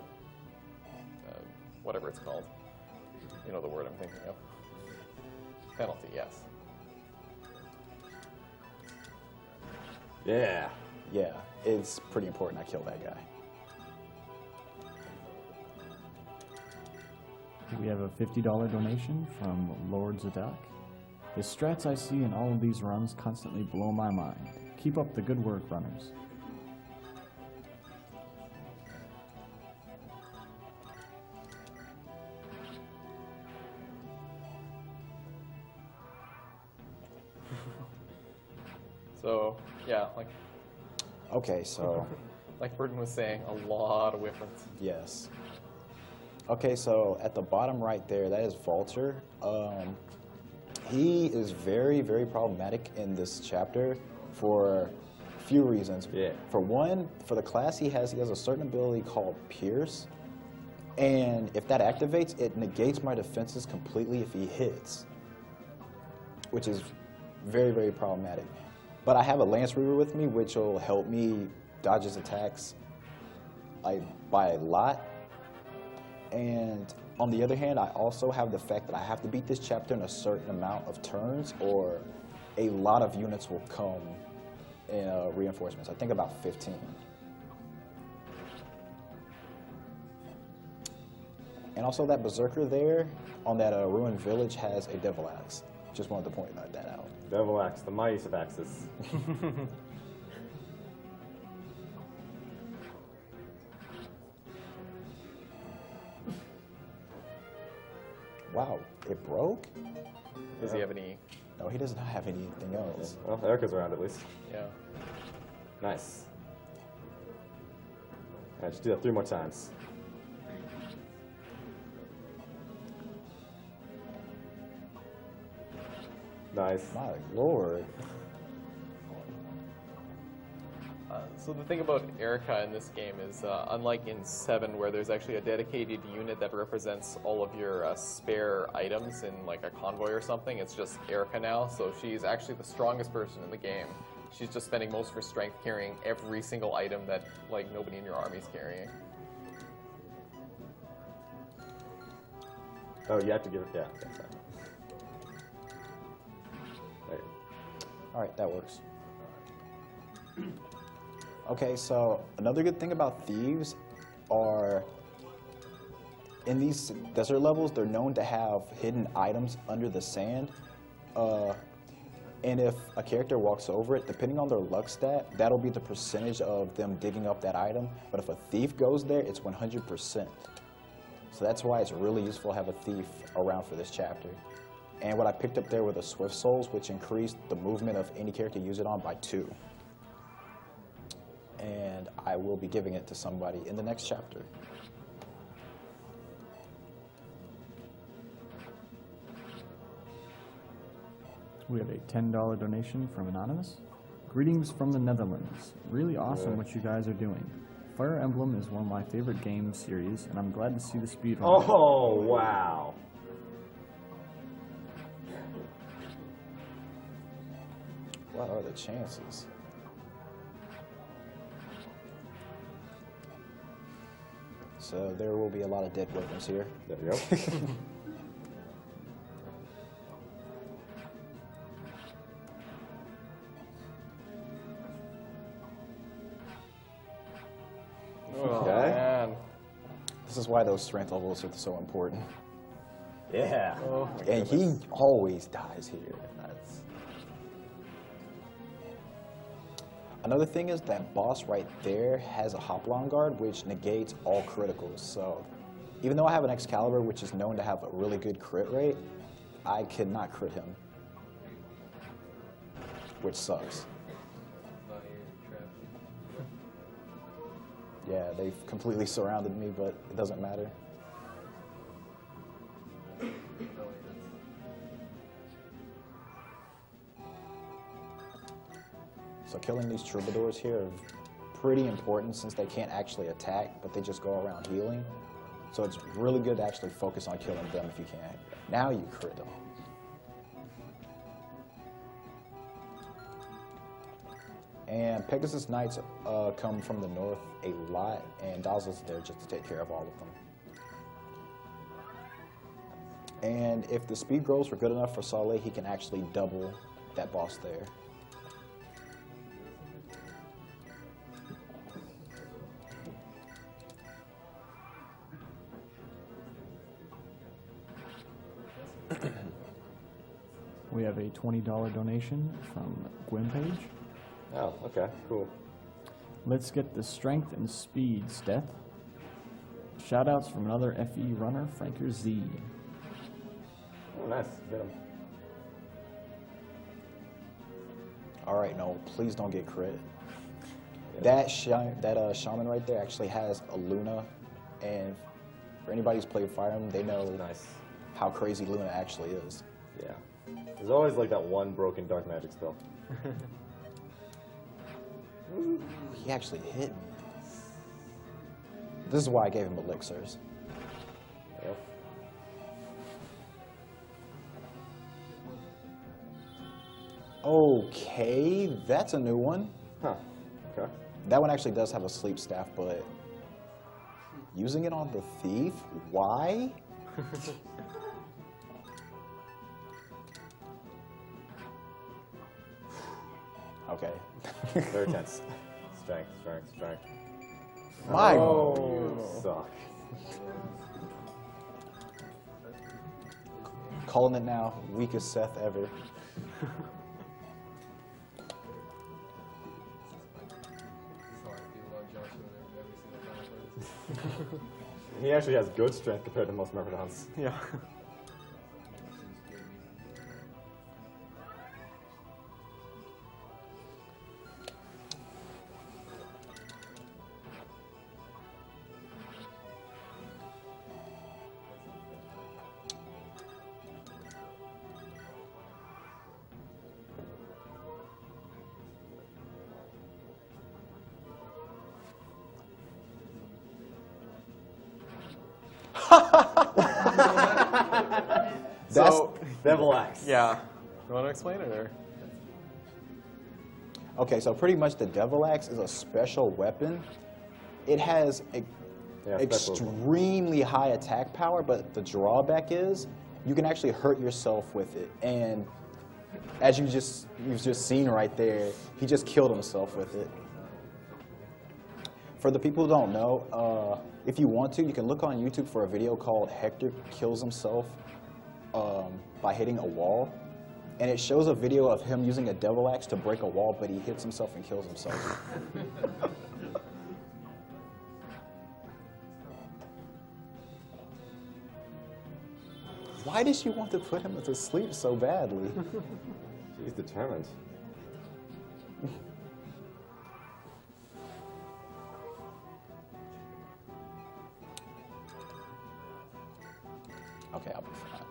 E: whatever it's called. You know the word I'm thinking of. Penalty, yes.
I: Yeah.
F: Yeah, it's pretty important I kill that guy.
A: We have a $50 donation from Lord Zadok. The strats I see in all of these runs constantly blow my mind. Keep up the good work, runners.
E: So yeah, like
F: Okay, so
E: Like Bertin was saying, a lot of weapons.
F: Yes. Okay, so at the bottom right there, that is Valter. He is very, very problematic in this chapter for a few reasons.
I: Yeah.
F: For one, for the class he has a certain ability called Pierce. And if that activates, it negates my defenses completely if he hits, which is very, very problematic. But I have a Lance Reaver with me, which will help me dodge his attacks by a lot. And on the other hand, I also have the fact that I have to beat this chapter in a certain amount of turns, or a lot of units will come in reinforcements. I think about 15. And also that Berserker there on that ruined village has a Devil Axe. Just wanted to point that out.
I: Devil Axe, the mightiest of axes.
F: Wow, it broke?
E: Does he have any?
F: No, he does not have anything else.
I: Well, Erica's around at least.
E: Yeah.
I: Nice. I just do that 3 more times. Nice.
F: My lord.
E: So the thing about Erica in this game is, unlike in 7, where there's actually a dedicated unit that represents all of your spare items in like a convoy or something, it's just Erica now. So she's actually the strongest person in the game. She's just spending most of her strength carrying every single item that like nobody in your army's carrying.
I: Oh, you have to give it. Yeah. Okay, sorry. Right.
F: All right, that works. Okay, so another good thing about thieves are in these desert levels, they're known to have hidden items under the sand. And if a character walks over it, depending on their luck stat, that'll be the percentage of them digging up that item. But if a thief goes there, it's 100%. So that's why it's really useful to have a thief around for this chapter. And what I picked up there were the Swift Souls, which increased the movement of any character you use it on by 2. And I will be giving it to somebody in the next chapter.
A: We have a $10 donation from Anonymous. Greetings from the Netherlands. Really awesome what you guys are doing. Fire Emblem is one of my favorite game series, and I'm glad to see the speedrun.
I: Oh, wow.
F: What are the chances? So there will be a lot of dead weapons here.
I: There we go.
E: Oh,
I: Okay.
E: man.
F: This is why those strength levels are so important.
I: Yeah.
E: Oh, my
F: And
E: goodness.
F: he always dies here. That's... Another thing is that boss right there has a Hoplon guard, which negates all criticals. So even though I have an Excalibur, which is known to have a really good crit rate, I could not crit him, which sucks. Yeah, they've completely surrounded me, but it doesn't matter. So killing these troubadours here are pretty important since they can't actually attack, but they just go around healing. So it's really good to actually focus on killing them if you can. Now you crit them. And Pegasus Knights come from the north a lot, and Dazzle's there just to take care of all of them. And if the speed growls were good enough for Saleh, he can actually double that boss there.
A: We have a $20 donation from Gwimpage.
I: Oh, okay, cool.
A: Let's get the strength and speed, Steph. Shoutouts from another FE runner, Franker Z.
I: Oh, nice. Hit him.
F: All right, no, please don't get crit. That shaman right there actually has a Luna, and for anybody who's played Fire Emblem, they know
I: Nice.
F: how crazy Luna actually is.
I: Yeah. There's always like that one broken dark magic spell.
F: He actually hit me. This is why I gave him elixirs.
I: Yep.
F: Okay, that's a new one.
I: Huh. Okay.
F: That one actually does have a sleep staff, but using it on the thief? Why? Okay.
I: Very tense. Strength, strength, strength.
F: My
I: You suck.
F: Calling it now, weakest Seth ever.
B: That's how I feel about Joshua every single time I play.
I: He actually has good strength compared to most Myrmidons.
C: Yeah.
F: That's
I: Devil Axe.
E: Yeah. You want to explain it, or?
F: okay. So pretty much the Devil Axe is a special weapon. It has
I: Yeah, special.
F: extremely high attack power, but the drawback is you can actually hurt yourself with it. And as you've just seen right there, he just killed himself with it. For the people who don't know, if you want to, you can look on YouTube for a video called Hector Kills Himself by hitting a wall. And it shows a video of him using a devil axe to break a wall, but he hits himself and kills himself. Why did she want to put him to sleep so badly?
I: He's determined.
F: Okay, I'll be fine.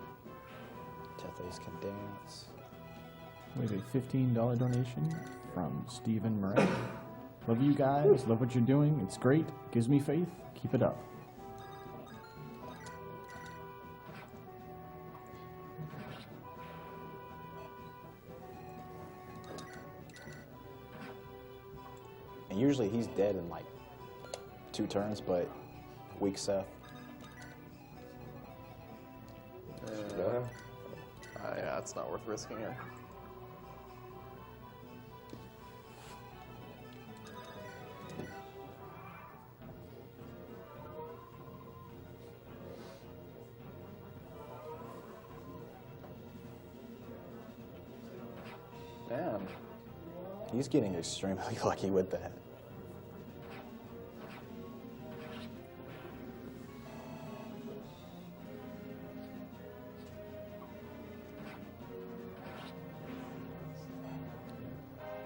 F: Tethys can dance.
A: We have a $15 donation from Stephen Murray. Love you guys. Love what you're doing. It's great. Gives me faith. Keep it up.
F: And usually he's dead in like 2 turns, but weak Seth.
I: Yeah.
E: Yeah, it's not worth risking it.
F: Damn. He's getting extremely lucky with that.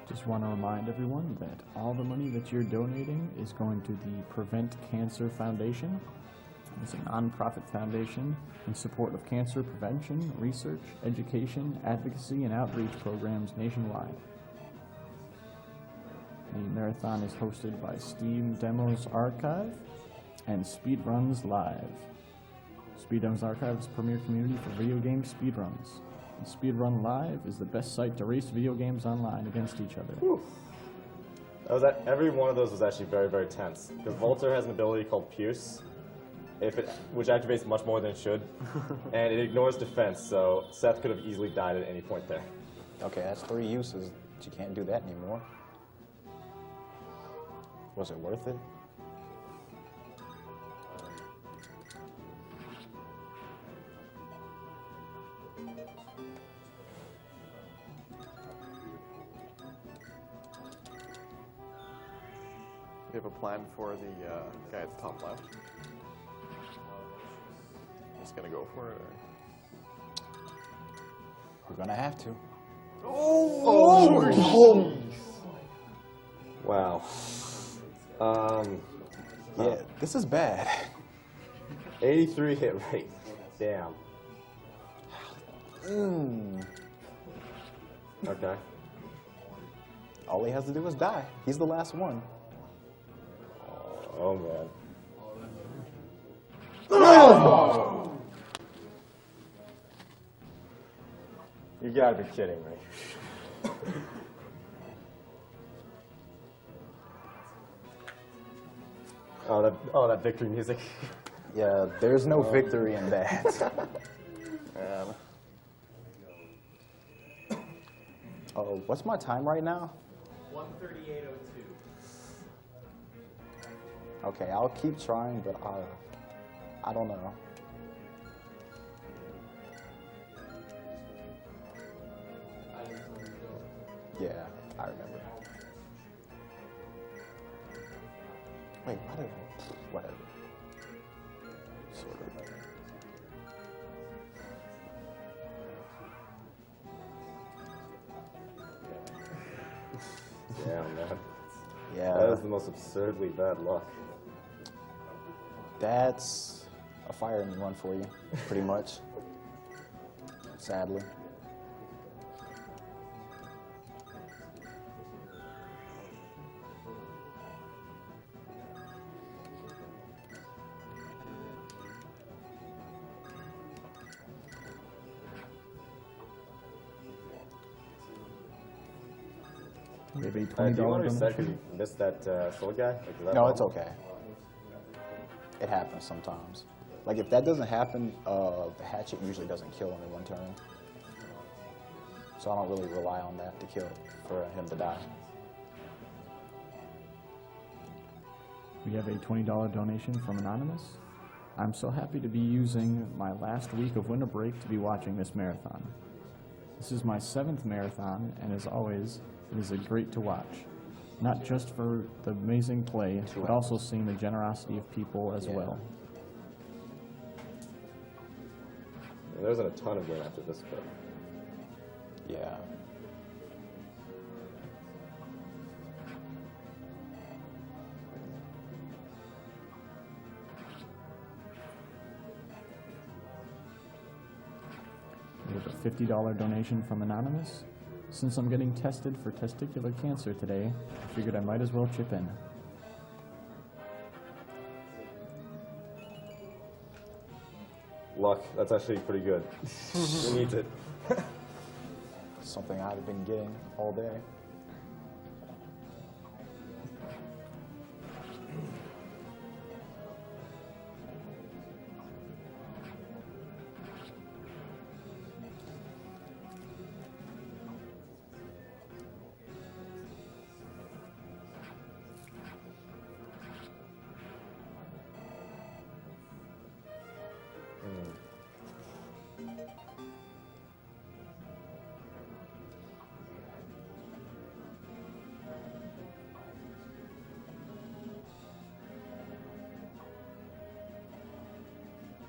A: Just want to remind everyone that all the money that you're donating is going to the Prevent Cancer Foundation. It's a nonprofit foundation in support of cancer prevention, research, education, advocacy, and outreach programs nationwide. The marathon is hosted by Steam Demos Archive and Speedruns Live. Speedruns Archive is a premier community for video game speedruns. And Speedrun Live is the best site to race video games online against each other.
I: That was every one of those was actually very, very tense. Because Volter has an ability called Pierce, which activates much more than it should, and it ignores defense, so Seth could have easily died at any point there.
F: Okay, that's 3 uses. You can't do that anymore. Was it worth it?
E: Do you have a plan for the guy at the top left? Just gonna go for it, or?
F: We're gonna have to.
I: Wow.
F: Yeah, this is bad.
I: 83 hit rate. Damn. Okay.
F: All he has to do is die. He's the last one.
I: Oh man. You gotta be kidding me. that victory music.
F: Yeah, there's no victory in that. Oh, what's my time right now?
G: 138.02.
F: Okay, I'll keep trying, but I don't know. Yeah, I remember. Wait, why did I? Whatever. Sort of.
I: Damn, man.
F: Yeah.
I: That is the most absurdly bad luck.
F: That's a firing run for you, pretty much. Sadly.
A: We have a
I: Do
A: $20
I: you want to reset
A: donation.
I: because you missed that sword guy? Like, is that
F: No, it's
I: normal?
F: okay. It happens sometimes. Like, if that doesn't happen, the hatchet usually doesn't kill him in one turn. So I don't really rely on that to kill, for him to die.
A: We have a $20 donation from Anonymous. I'm so happy to be using my last week of winter break to be watching this marathon. This is my 7th marathon, and as always, it is a great to watch. Not just for the amazing play, but also seeing the generosity of people as well.
I: Yeah, there wasn't a ton of win after this, but
F: Yeah.
A: We have a $50 donation from Anonymous. Since I'm getting tested for testicular cancer today, I figured I might as well chip in.
I: luck. That's actually pretty good. Who needs it?
F: Something I've been getting all day.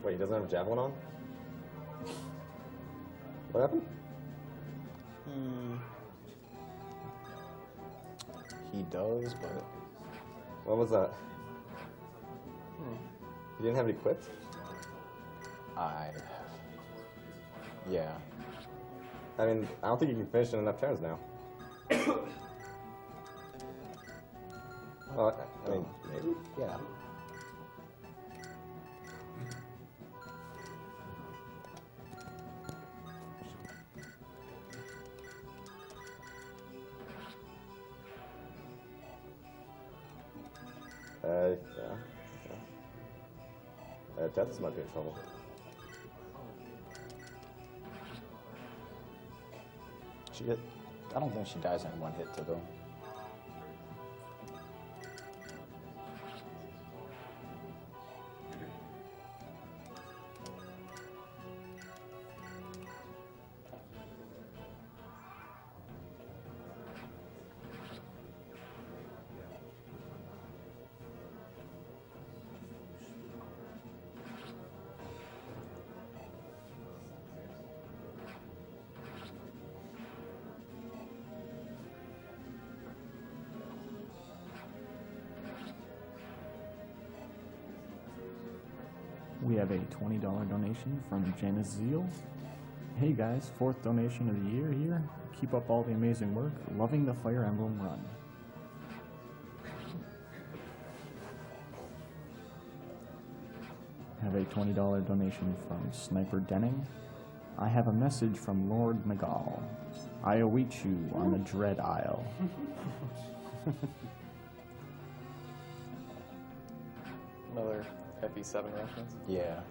I: Wait, he doesn't have a javelin on? What happened?
F: He does, but
I: What was that? He didn't have it equipped?
F: yeah.
I: I mean, I don't think you can finish in enough turns now. Well, I mean, maybe?
F: Yeah.
I: Yeah. Deaths might be in trouble.
F: I don't think she dies in one hit to though.
A: have a $20 donation from Janice Zeal. Hey guys, 4th donation of the year here. Keep up all the amazing work. Loving the Fire Emblem run. Have a $20 donation from Sniper Denning. I have a message from Lord Magal. I await you on the Dread Isle.
E: Another FE7 reference.
F: Yeah.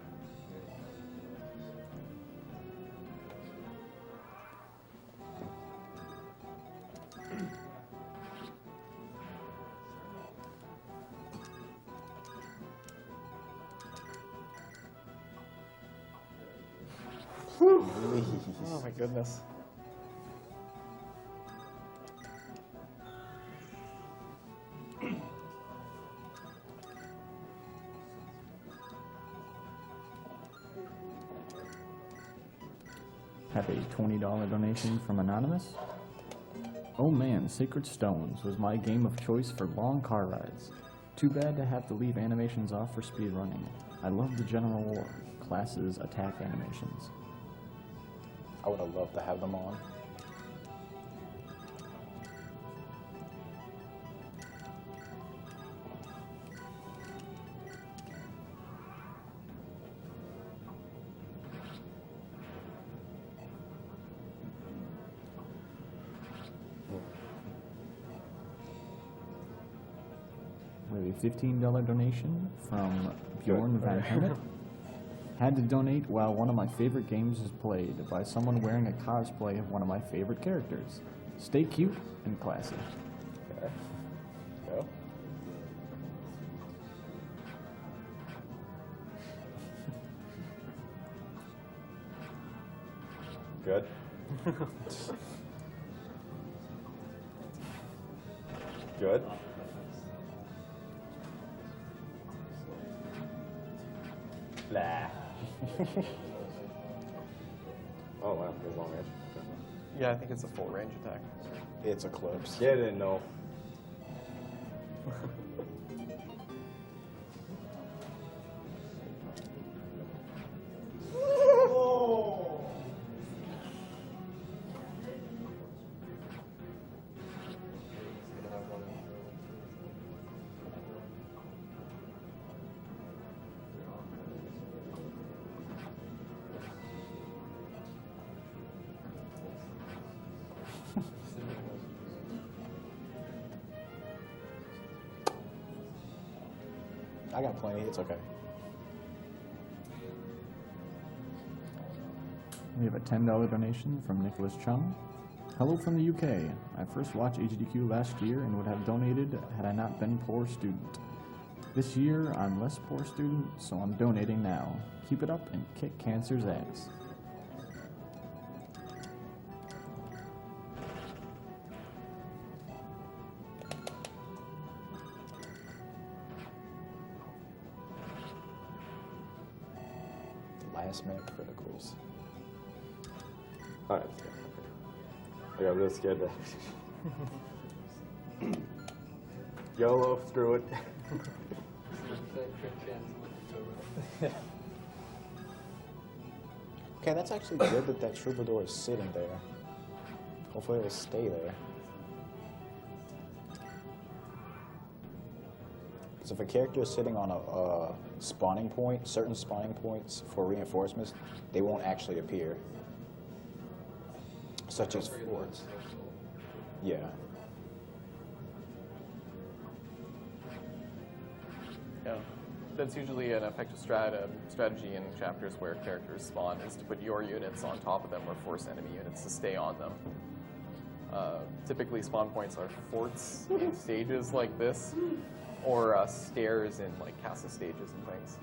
E: Oh my goodness.
A: Have a $20 donation from Anonymous. Oh man, Sacred Stones was my game of choice for long car rides. Too bad to have to leave animations off for speed running. I love the General Class's attack animations.
F: I would have loved to have them on.
A: We have a $15 donation from Bjorn Van Hermit. Had to donate while one of my favorite games is played by someone wearing a cosplay of one of my favorite characters. Stay cute and classy.
I: Okay. Go. Good. Good. Blah. Oh wow, there's long range. Okay.
E: Yeah, I think it's a full range attack.
F: It's Eclipse.
I: Yeah, I didn't know.
F: I got plenty. It's okay.
A: We have a $10 donation from Nicholas Chung. Hello from the UK. I first watched AGDQ last year and would have donated had I not been poor student. This year, I'm less poor student, so I'm donating now. Keep it up and kick cancer's ass.
F: Last minute criticals.
I: Alright. I got real scared there. YOLO, screw it.
F: Okay, that's actually good that that troubadour is sitting there. Hopefully it'll stay there. Because if a character is sitting on a spawning point, certain spawning points for reinforcements, they won't actually appear. Such as forts. Yeah.
E: Yeah. That's usually an effective strategy in chapters where characters spawn, is to put your units on top of them or force enemy units to stay on them. Typically spawn points are forts in stages like this, or stairs in like castle stages and things.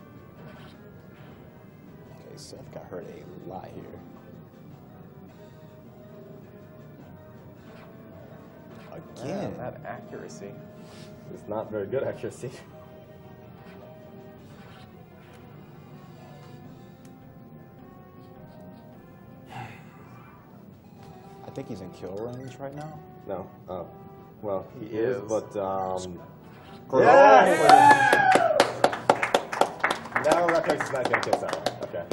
F: Okay, Seth got hurt a lot here. Again.
E: Man, that accuracy.
I: It's not very good accuracy.
F: I think he's in kill range right now.
I: No. Well, he is, but
F: Yeah!
I: Now that place is not going to kill someone. Okay.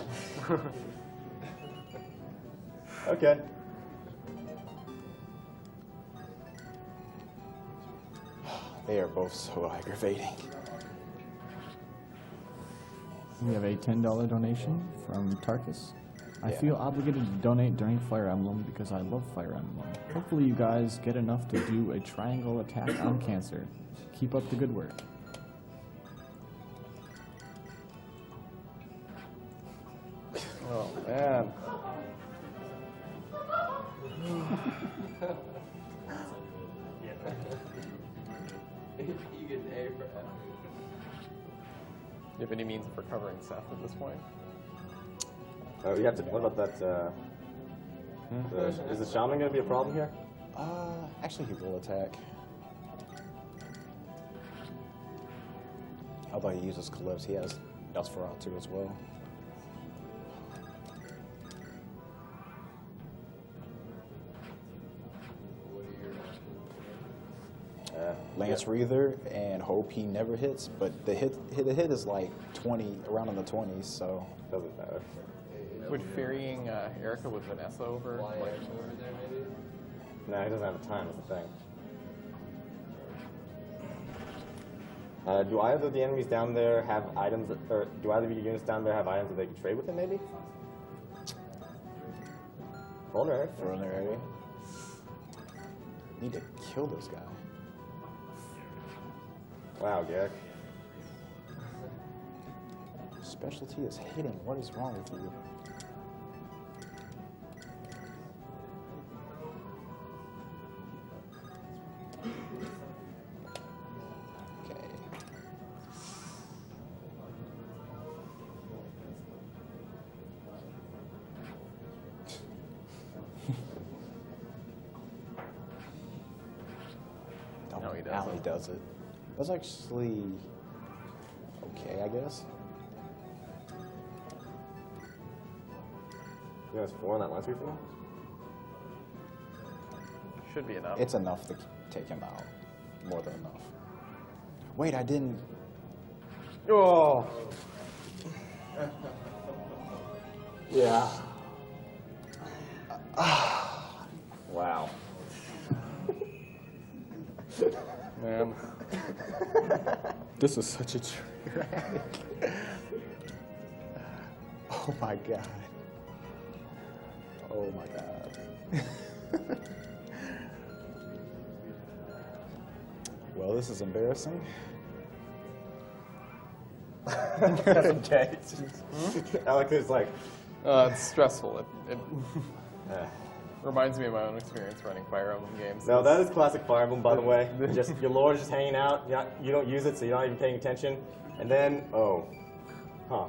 I: Okay.
F: They are both so aggravating.
A: We have a $10 donation from Tarkus. I
F: Yeah.
A: feel obligated to donate during Fire Emblem because I love Fire Emblem. Hopefully you guys get enough to do a triangle attack on cancer. Keep up the good work.
E: Oh man.
B: You get an A for effort.
E: Do you have any means of recovering Seth at this point?
I: You have to. What about that? Is the shaman going to be a problem here?
F: Actually, he will attack. How about he uses Calypso? He has Nosferatu too as well.
B: What are your
F: Lance Reether and hope he never hits, but the hit is like 20, around in the 20s, so.
I: Doesn't matter.
E: Would ferrying Erica with Vanessa over?
B: fly
E: Like,
B: over there maybe?
I: No, he doesn't have the time. That's the thing. Do either of the enemies down there have items, or do either of your units down there have items that they can trade with him? Maybe. Vulnerary.
F: For an area. Need to kill this guy.
I: Wow, Garrick.
F: Specialty is hitting. What is wrong with you? Okay.
E: No, he
F: Now he
E: doesn't.
F: does it. That's actually okay, I guess.
I: You guys 4 on that last rifle?
E: Should be enough.
F: It's enough to take him out. More than enough. Wait, I didn't.
I: Oh. Yeah. Wow.
E: Man.
F: This is such a drag. Oh my god. Oh my god. Well, this is embarrassing.
I: Okay. Alex is like,
E: It's stressful. It
I: uh,
E: reminds me of my own experience running Fire Emblem games.
I: no, that is classic Fire Emblem, by the way. Just your lore is just hanging out. You don't use it, so you're not even paying attention. And then, oh, huh.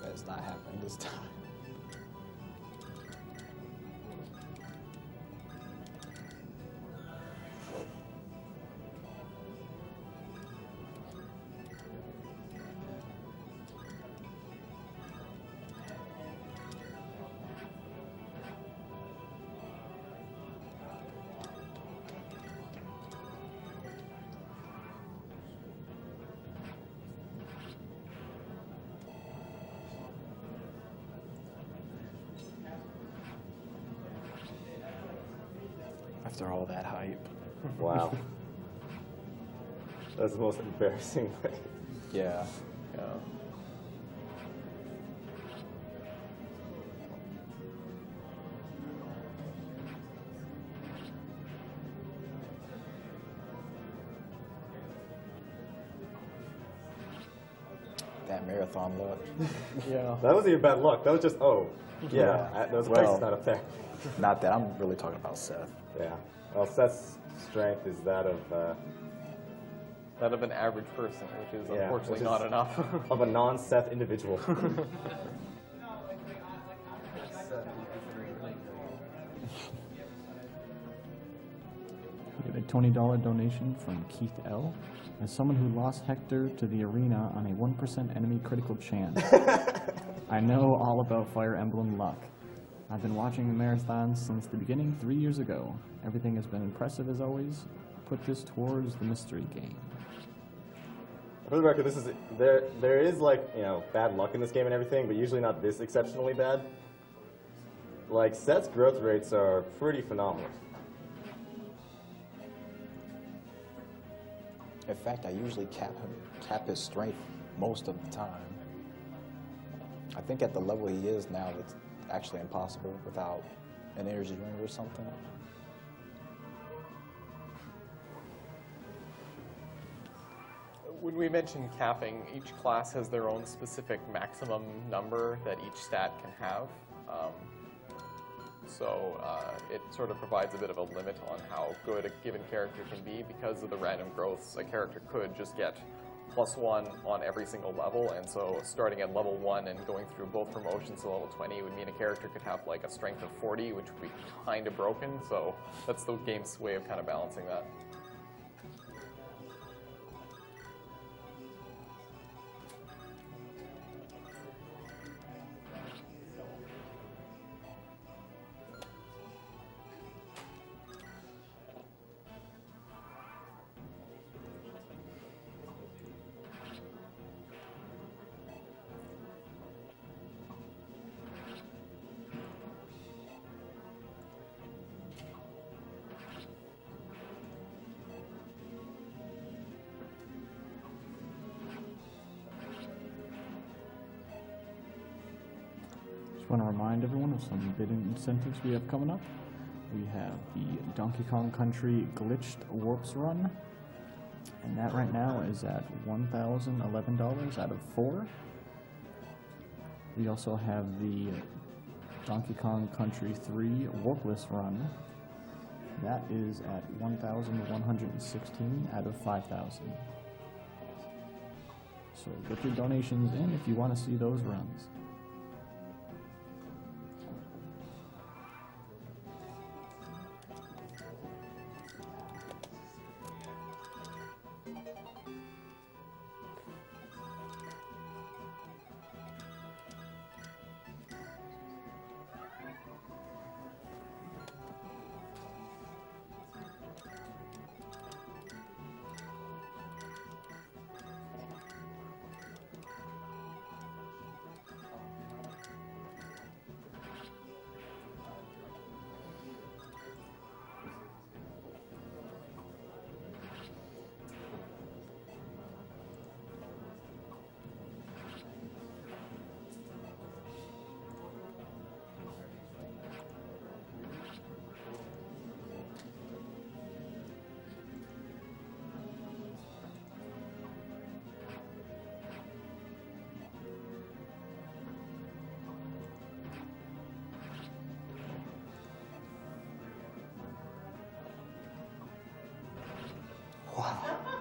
F: That's not happening this time. After all that hype.
I: Wow. That's the most embarrassing way.
F: Yeah.
E: Yeah.
F: That marathon luck.
E: Yeah.
I: That wasn't your bad luck. That was just, oh, yeah.
F: Yeah.
I: There was a
F: Well-
I: crisis not up there.
F: Not that. I'm really talking about Seth.
I: Yeah. Well, Seth's strength is that of
E: That of an average person, which is
I: Yeah,
E: unfortunately
I: which is-
E: not enough.
I: of a non-Seth individual.
A: We have a $20 donation from Keith L. As someone who lost Hector to the arena on a 1% enemy critical chance, I know all about Fire Emblem luck. I've been watching the marathon since the beginning 3 years ago. Everything has been impressive as always. Put this towards the mystery game.
I: For the record, this is there is like, you know, bad luck in this game and everything, but usually not this exceptionally bad. Like, Seth's growth rates are pretty phenomenal.
F: In fact, I usually cap his strength most of the time. I think at the level he is now, it's actually impossible without an energy ring or something.
E: When we mention capping, each class has their own specific maximum number that each stat can have. So it sort of provides a bit of a limit on how good a given character can be. Because of the random growths, a character could just get +1 on every single level, and so starting at level 1 and going through both promotions to level 20 would mean a character could have like a strength of 40, which would be kind of broken. So that's the game's way of kind of balancing that.
A: Just want to remind everyone of some bidding incentives we have coming up. We have the Donkey Kong Country Glitched Warps Run, and that right now is at $1,011 out of 4. We also have the Donkey Kong Country 3 Warpless Run. That is at $1,116 out of 5,000. So get your donations in if you want to see those runs.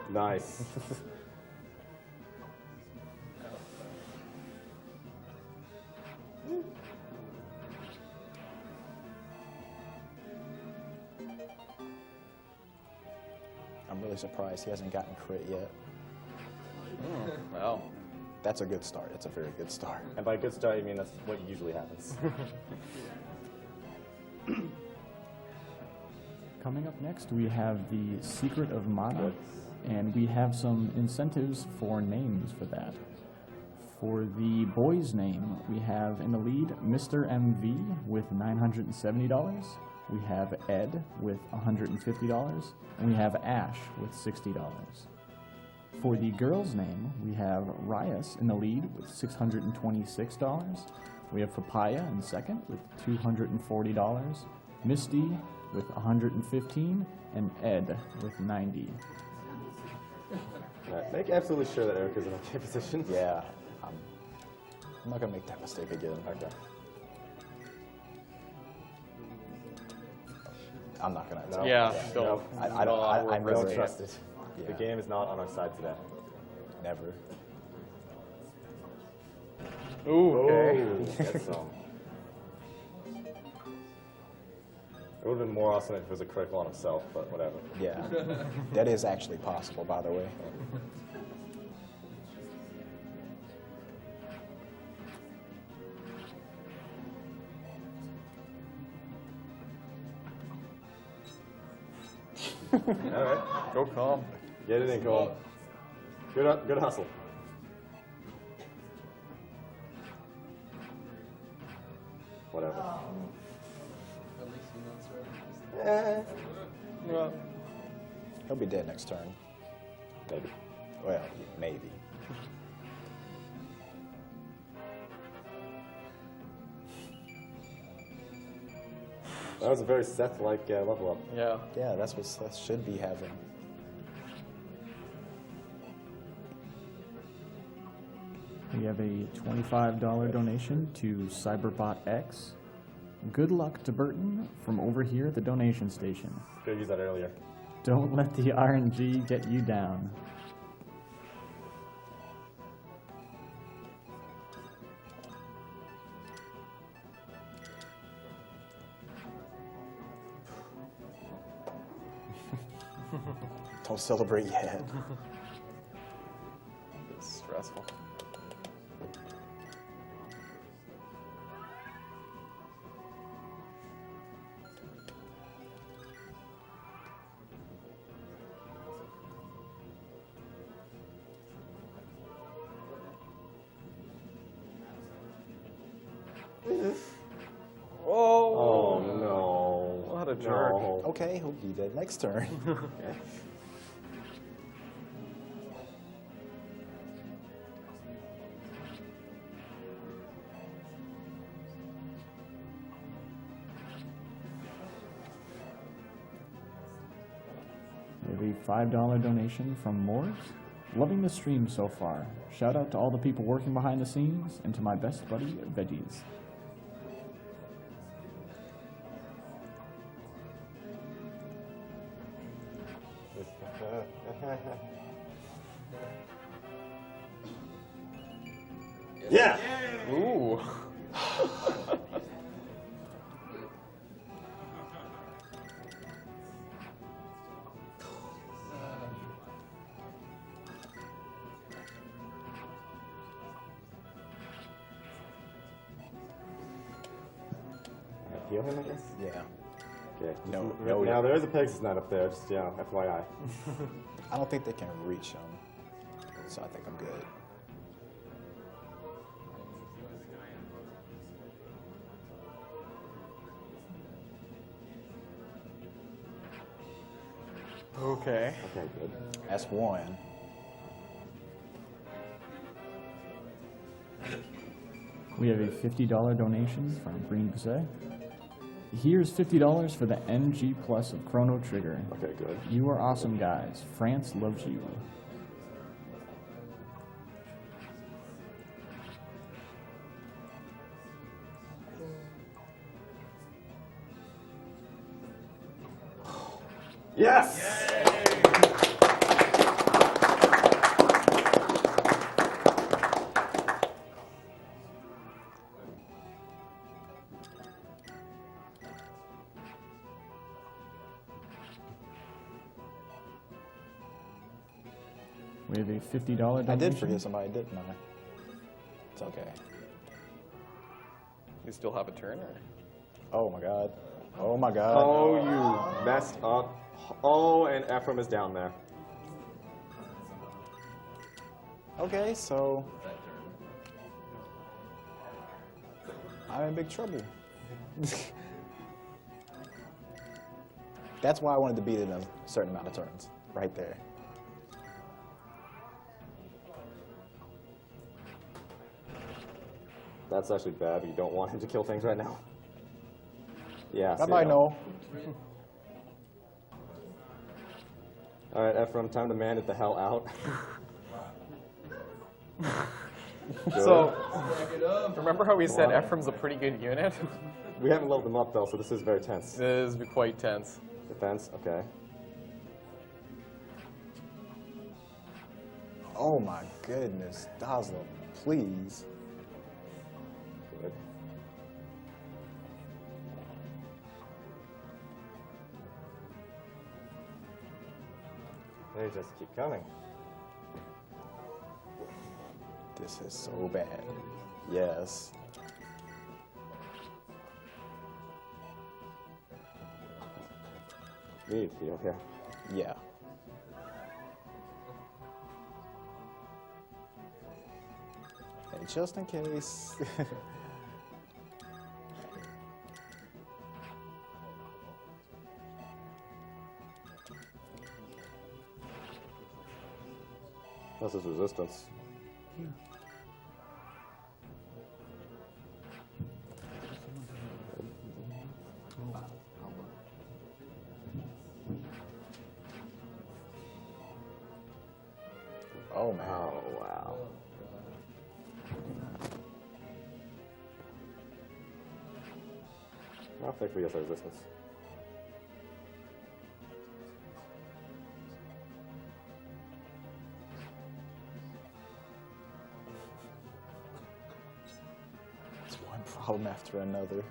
I: Nice.
F: I'm really surprised he hasn't gotten crit yet.
E: Well,
F: That's a good start. That's a very good start.
I: And by good start, you mean that's what usually happens.
A: Coming up next, we have the Secret of Mana, and we have some incentives for names for that. For the boy's name, we have in the lead Mr. MV with $970. We have Ed with $150, and we have Ash with $60. For the girl's name, we have Rias in the lead with $626. We have Papaya in second with $240. Misty with $115, and Ed with $90.
I: Right, make absolutely sure that Eric is in okay position.
F: Yeah, I'm not gonna make that mistake again.
I: Okay.
F: I'm not gonna.
I: No.
E: yeah,
I: Yeah.
E: don't.
I: No.
F: I
I: Don't
F: never
I: trust it.
F: Yeah.
I: The game is not on our side today.
F: Never.
E: Ooh, okay.
I: Oh, that's It would have been more awesome if it was a critical on himself, but whatever.
F: Yeah, that is actually possible, by the way.
I: All right.
E: Go calm.
I: Get it in, Cole. Good hustle. Whatever.
B: At least you know it's right.
F: Well, he'll be dead next turn.
I: Maybe.
F: Well, maybe.
I: That was a very Seth-like level up.
E: Yeah.
F: Yeah, that's what Seth should be having.
A: We have a $25 donation to Cyberbot X. Good luck to Bertin from over here at the donation station.
I: Could have used that earlier.
A: Don't let the RNG get you down.
F: Don't celebrate yet.
E: It's stressful.
I: Oh no.
E: What a jerk.
I: No.
F: Okay, he'll be dead next turn.
A: We have a $5 donation from Morris. Loving the stream so far. Shout out to all the people working behind the scenes and to my best buddy, Veggies.
I: Yeah.
E: Ooh.
I: Heal him, I guess?
F: Yeah.
I: Okay.
F: No,
I: Now
F: no.
I: there is a Pegasus Knight up there, just, FYI.
F: I don't think they can reach him, so I think I'm good.
E: Okay.
I: Okay, good.
F: That's one.
A: We have a $50 donation from Green Bouset. Here's $50 for the NG Plus of Chrono Trigger.
I: Okay, good.
A: You are awesome, guys. France loves you.
I: Yes!
A: We have a $50 donation.
F: I did forget somebody, didn't I? It's okay.
E: You still have a turn, or?
F: Oh my god. Oh my god.
I: Oh, you messed up. Oh, and Ephraim is down there.
F: Okay, so I'm in big trouble. That's why I wanted to beat it in a certain amount of turns, right there.
I: That's actually bad. You don't want him to kill things right now. Yeah.
F: Bye-bye, no.
I: All right, Ephraim, time to man it the hell out.
E: So, remember how we said Ephraim's a pretty good unit?
I: We haven't leveled him up, though, so this is very tense.
E: This is quite tense.
I: Defense, okay.
F: Oh my goodness. Dazzler, please.
I: Good. They just keep coming.
F: This is so bad. Yes.
I: Need heal here.
F: Yeah. And just in case.
I: This is resistance.
F: Oh man.
I: Oh, wow. Well, thankfully, yes, resistance.
F: It's one problem after another.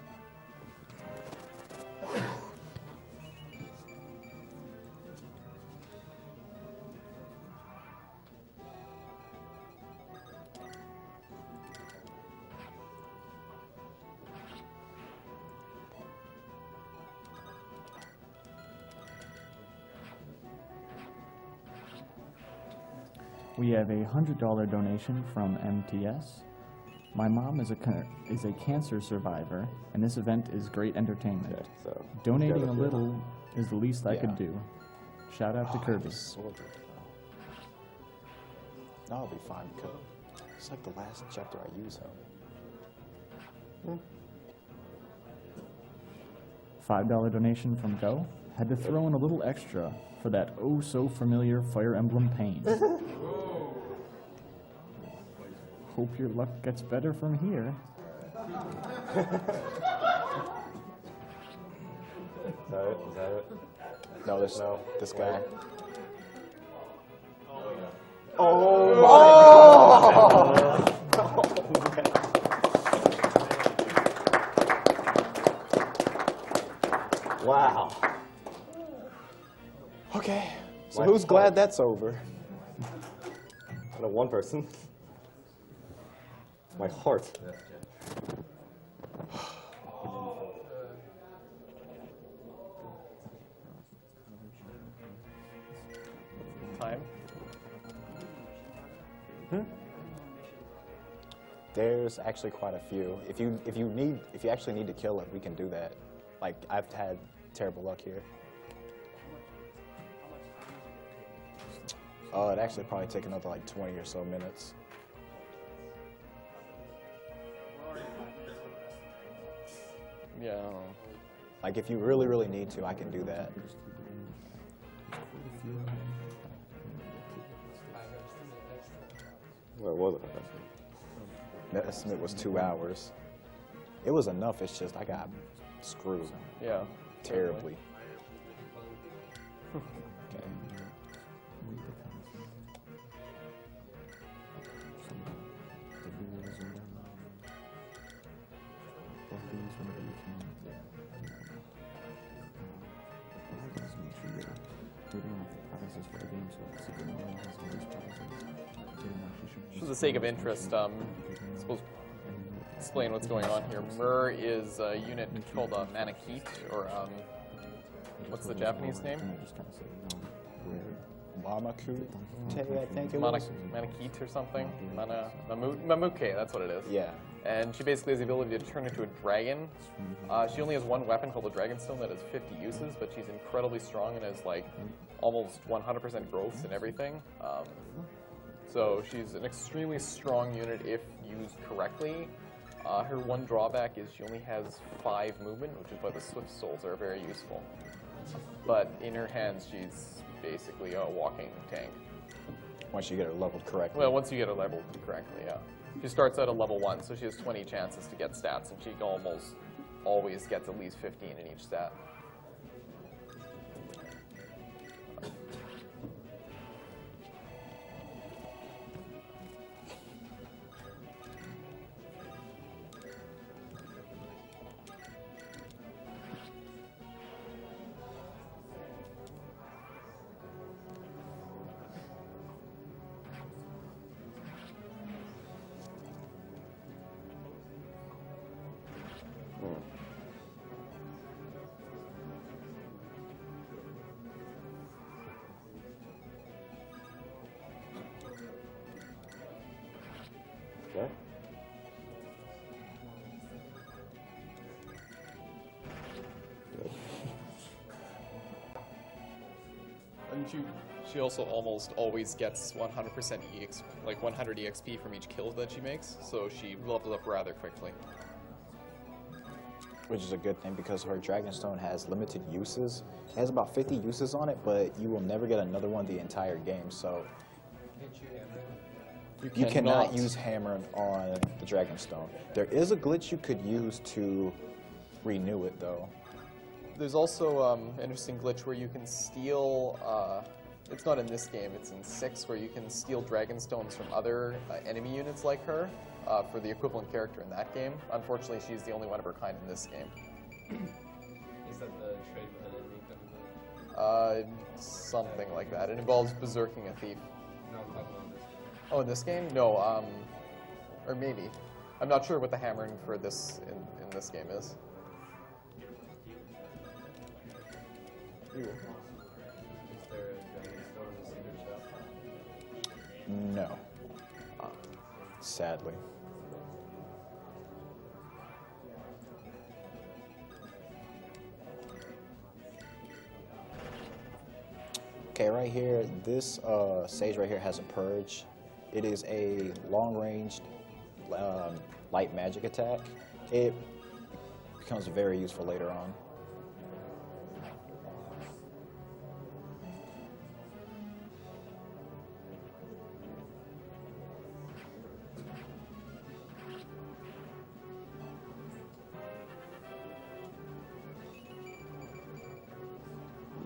A: We have a $100 donation from MTS. My mom is a cancer survivor, and this event is great entertainment.
I: Okay, so
A: Donating
I: get
A: a
I: up here.
A: little is the least I
F: Yeah.
A: could do. Shout out to Kirby.
F: Sword. No, I'll be fine because it's like the last chapter I use him.
A: $5 donation from Go. Had to throw in a little extra for that oh so familiar Fire Emblem pain. Hope your luck gets better from here.
I: Is that it? Is that it?
F: No, this
I: No.
F: this guy.
I: Wow.
F: Okay. So
I: My
F: who's
I: heart.
F: glad that's over?
I: I know one person. My heart.
E: Time.
F: There's actually quite a few. If you actually need to kill it, we can do that. Like I've had terrible luck here. Oh, it'd actually probably take another like 20 or so minutes.
E: Yeah, I don't know.
F: Like if you really, really need to, I can do that.
I: Where was it?
F: The estimate was 2 hours. It was enough, it's just I got screwed
E: Yeah.
F: terribly. Okay.
E: For the sake of interest, suppose explain what's going on here. Mur is a unit called a Manakite, or what's the Japanese name?
F: Mamakute, I think it was.
E: Manakite or something? Mamuke, that's what it is.
F: Yeah.
E: And she basically has the ability to turn into a dragon. She only has one weapon called the Dragonstone that has 50 uses, but she's incredibly strong and has like almost 100% growth and everything. So she's an extremely strong unit if used correctly. Her one drawback is she only has 5 movement, which is why the Swift Souls are very useful. But in her hands, she's basically a walking tank.
F: Once you get her leveled correctly.
E: Well, once you get her leveled correctly, yeah. She starts out at level 1, so she has 20 chances to get stats, and she almost always gets at least 15 in each stat.
I: Okay.
E: And she also almost always gets 100% like 100 EXP from each kill that she makes, so she levels up rather quickly.
F: Which is a good thing because her Dragonstone has limited uses. It has about 50 uses on it, but you will never get another one the entire game. So you cannot use hammer on the Dragonstone. There is a glitch you could use to renew it, though.
E: There's also an interesting glitch where you can steal, it's not in this game, it's in 6, where you can steal Dragonstones from other enemy units like her for the equivalent character in that game. Unfortunately, she's the only one of her kind in this game.
B: Is that the trade with an enemy kind of
E: Something like that. It involves berserking a thief.
B: No, I'm talking about this game.
E: Oh, in this game? No, or maybe. I'm not sure what the hammering for this in this game is.
B: Is there a dragon stone in the secret shop?
F: No. Sadly. Okay, right here, this sage right here has a purge. It is a long-ranged light magic attack. It becomes very useful later on.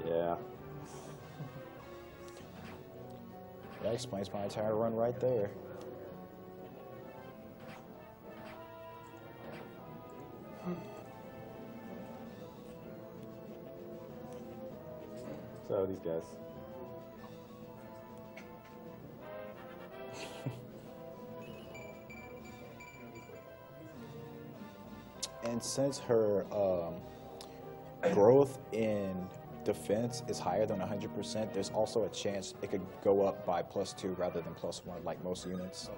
I: Yeah.
F: That explains my entire run right there.
I: So these guys.
F: And since her growth in defense is higher than 100%, there's also a chance it could go up by +2 rather than +1 like most units.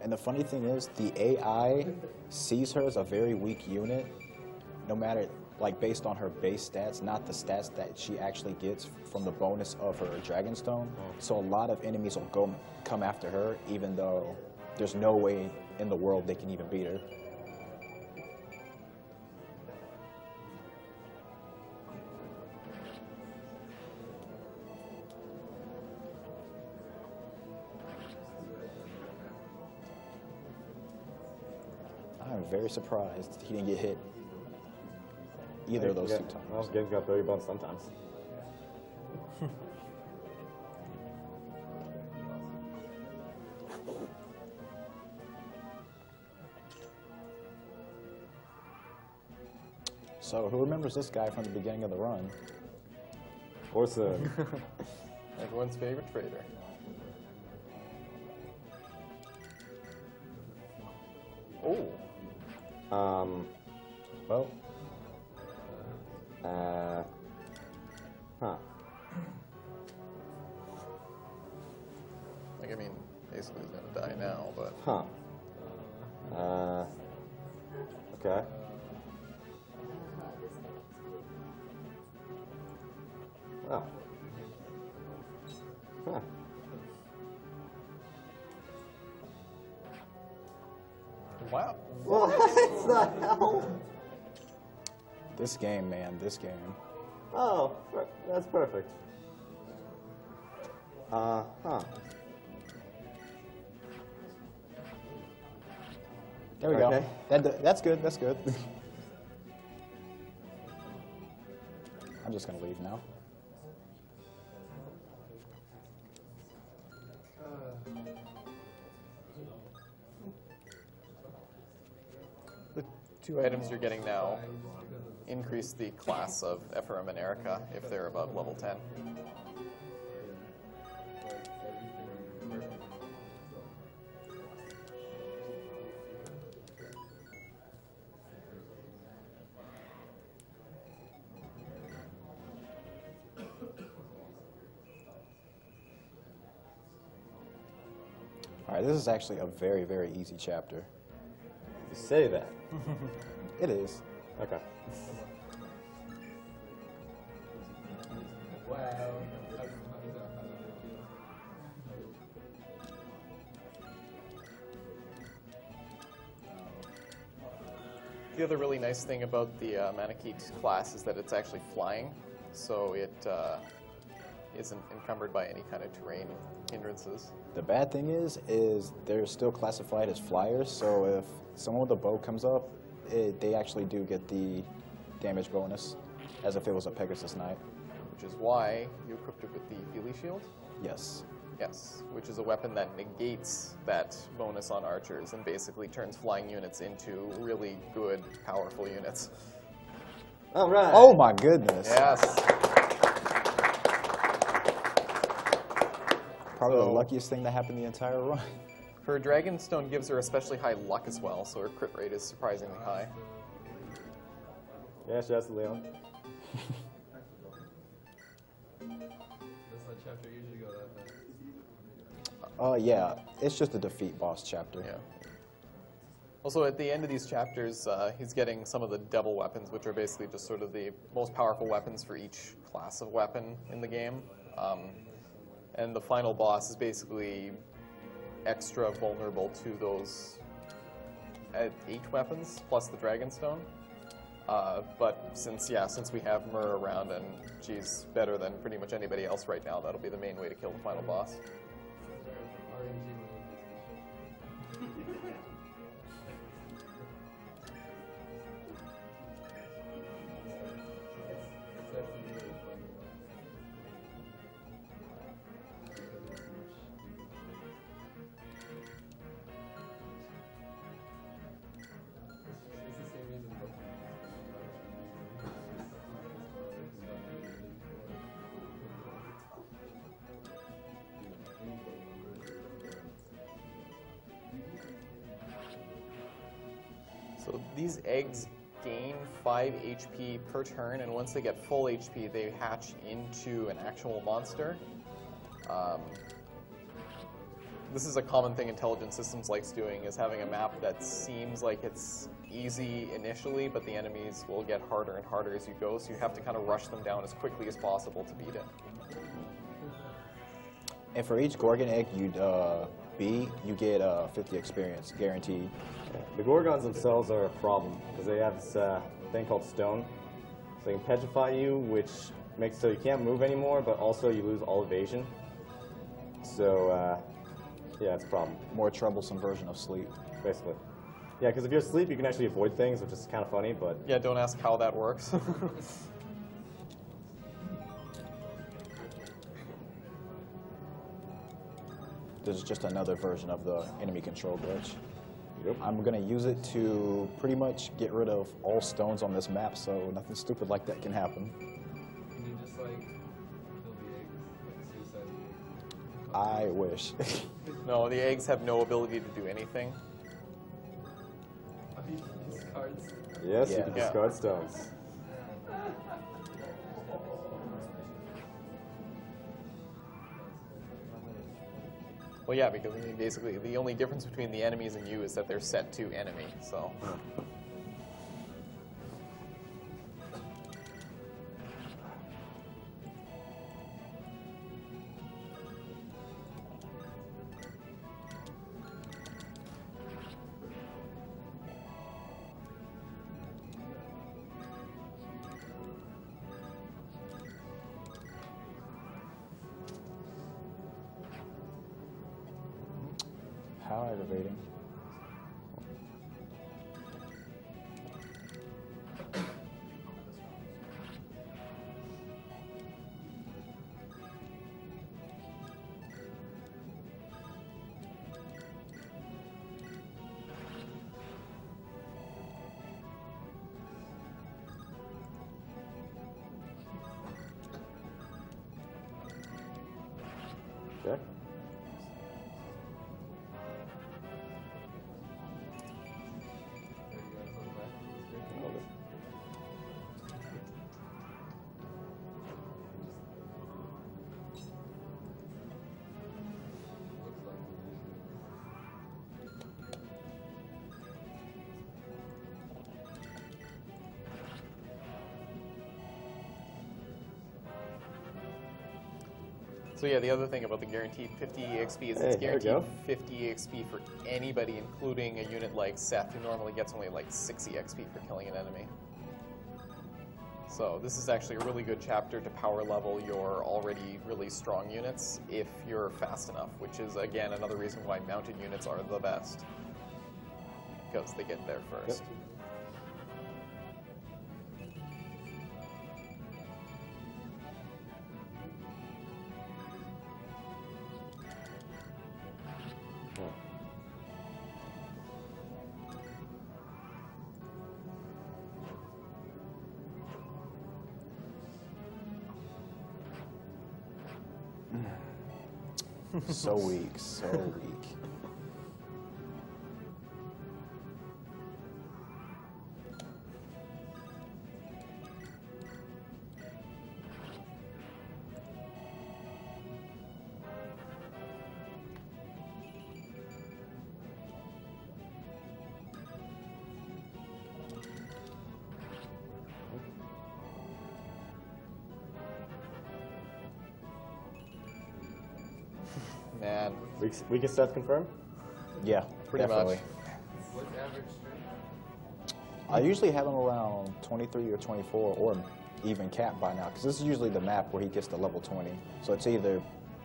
F: And the funny thing is, the AI sees her as a very weak unit, no matter, like, based on her base stats, not the stats that she actually gets from the bonus of her Dragonstone. So a lot of enemies will come after her, even though there's no way in the world they can even beat her. I'm very surprised he didn't get hit either of those 2 times.
I: Most games got 30 bucks sometimes.
F: So who remembers this guy from the beginning of the run?
I: Orson.
E: Everyone's favorite trader. Oh.
I: Well. Huh.
E: Like, I mean, basically he's gonna die now, but...
I: Huh. Okay. Oh. Huh.
E: Wow.
I: What the hell?
F: This game, man, this game.
I: Oh, that's perfect. Huh.
F: There we
I: Okay.
F: go. That's good, that's good. I'm just gonna leave now.
E: 2 items you're getting now increase the class of Ephraim and Erica if they're above level 10.
F: All right, this is actually a very, very easy chapter.
I: You say that.
F: It is.
I: Okay.
B: Wow.
E: The other really nice thing about the Manakite class is that it's actually flying, so it isn't encumbered by any kind of terrain hindrances.
F: The bad thing is they're still classified as flyers, so if someone with a bow comes up, they actually do get the damage bonus, as if it was a Pegasus Knight.
E: Which is why you equipped it with the Feely Shield?
F: Yes.
E: Yes, which is a weapon that negates that bonus on archers and basically turns flying units into really good, powerful units.
I: All right.
F: Oh my goodness.
E: Yes.
F: Probably the
E: So-
F: luckiest thing that happened the entire run.
E: Her Dragonstone gives her especially high luck as well, so her crit rate is surprisingly high.
I: Yeah, shouts to Leon.
B: Does that chapter usually go that fast?
F: Yeah, it's just a defeat boss chapter.
E: Yeah. Also, at the end of these chapters, he's getting some of the double weapons, which are basically just sort of the most powerful weapons for each class of weapon in the game. And the final boss is basically extra vulnerable to those 8 weapons plus the Dragonstone. But since we have Myrrh around and she's better than pretty much anybody else right now, that'll be the main way to kill the final boss. So these eggs gain 5 HP per turn, and once they get full HP, they hatch into an actual monster. This is a common thing Intelligent Systems likes doing, is having a map that seems like it's easy initially, but the enemies will get harder and harder as you go, so you have to kind of rush them down as quickly as possible to beat it.
F: And for each Gorgon egg you beat, you get 50 experience, guaranteed.
I: The Gorgons themselves are a problem because they have this thing called stone. So they can petrify you, which makes so you can't move anymore, but also you lose all evasion. So, yeah, it's a problem,
F: More troublesome version of sleep.
I: basically. Yeah, because if you're asleep, you can actually avoid things, which is kind of funny, but
E: Yeah, don't ask how that works.
F: This is just another version of the enemy control glitch.
I: yep.
F: I'm gonna use it to pretty much get rid of all stones on this map, so nothing stupid like that can happen.
B: Can you just like kill the eggs, like suicide the eggs?
F: I wish.
E: No, the eggs have no ability to do anything.
B: Oh, you can use cards.
I: Yes, you
F: Yeah.
I: can
E: Yeah.
I: discard stones.
E: Well, yeah, because I mean, basically the only difference between the enemies and you is that they're set to enemy, so.
F: How aggravating.
I: Okay.
B: There you guys look back.
I: Hold it.
B: Looks like it usually is.
E: So yeah, the other thing about the guaranteed 50 EXP is
I: Hey,
E: it's
I: there we
E: guaranteed
I: go.
E: 50 EXP for anybody, including a unit like Seth, who normally gets only like 6 EXP for killing an enemy. So this is actually a really good chapter to power level your already really strong units if you're fast enough, which is again another reason why mounted units are the best, because they get there first.
I: Yep.
F: So weak, so weak.
E: Man,
I: We can Seth confirm?
F: Yeah,
E: Pretty
F: definitely.
E: much.
B: What's average strength?
F: I usually have him around 23 or 24 or even capped by now, because this is usually the map where he gets to level 20. So it's either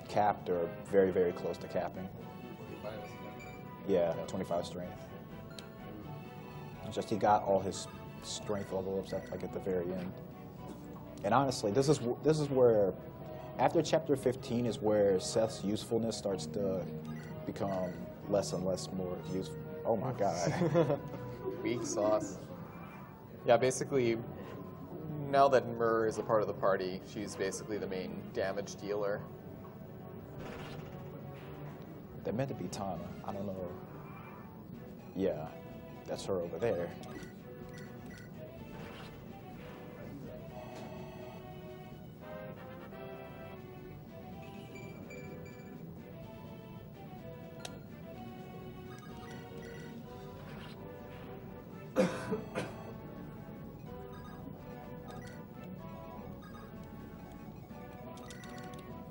F: capped or very, very close to capping.
B: 45 is good.
F: Yeah, 25 strength. It's just he got all his strength level ups at, like at the very end. And honestly, this is where, after chapter 15 is where Seth's usefulness starts to become less and less more useful. Oh my god.
E: Weak sauce. Yeah, basically, now that Myrrh is a part of the party, she's basically the main damage dealer.
F: They're meant to be Tana. I don't know. Yeah, that's her over there.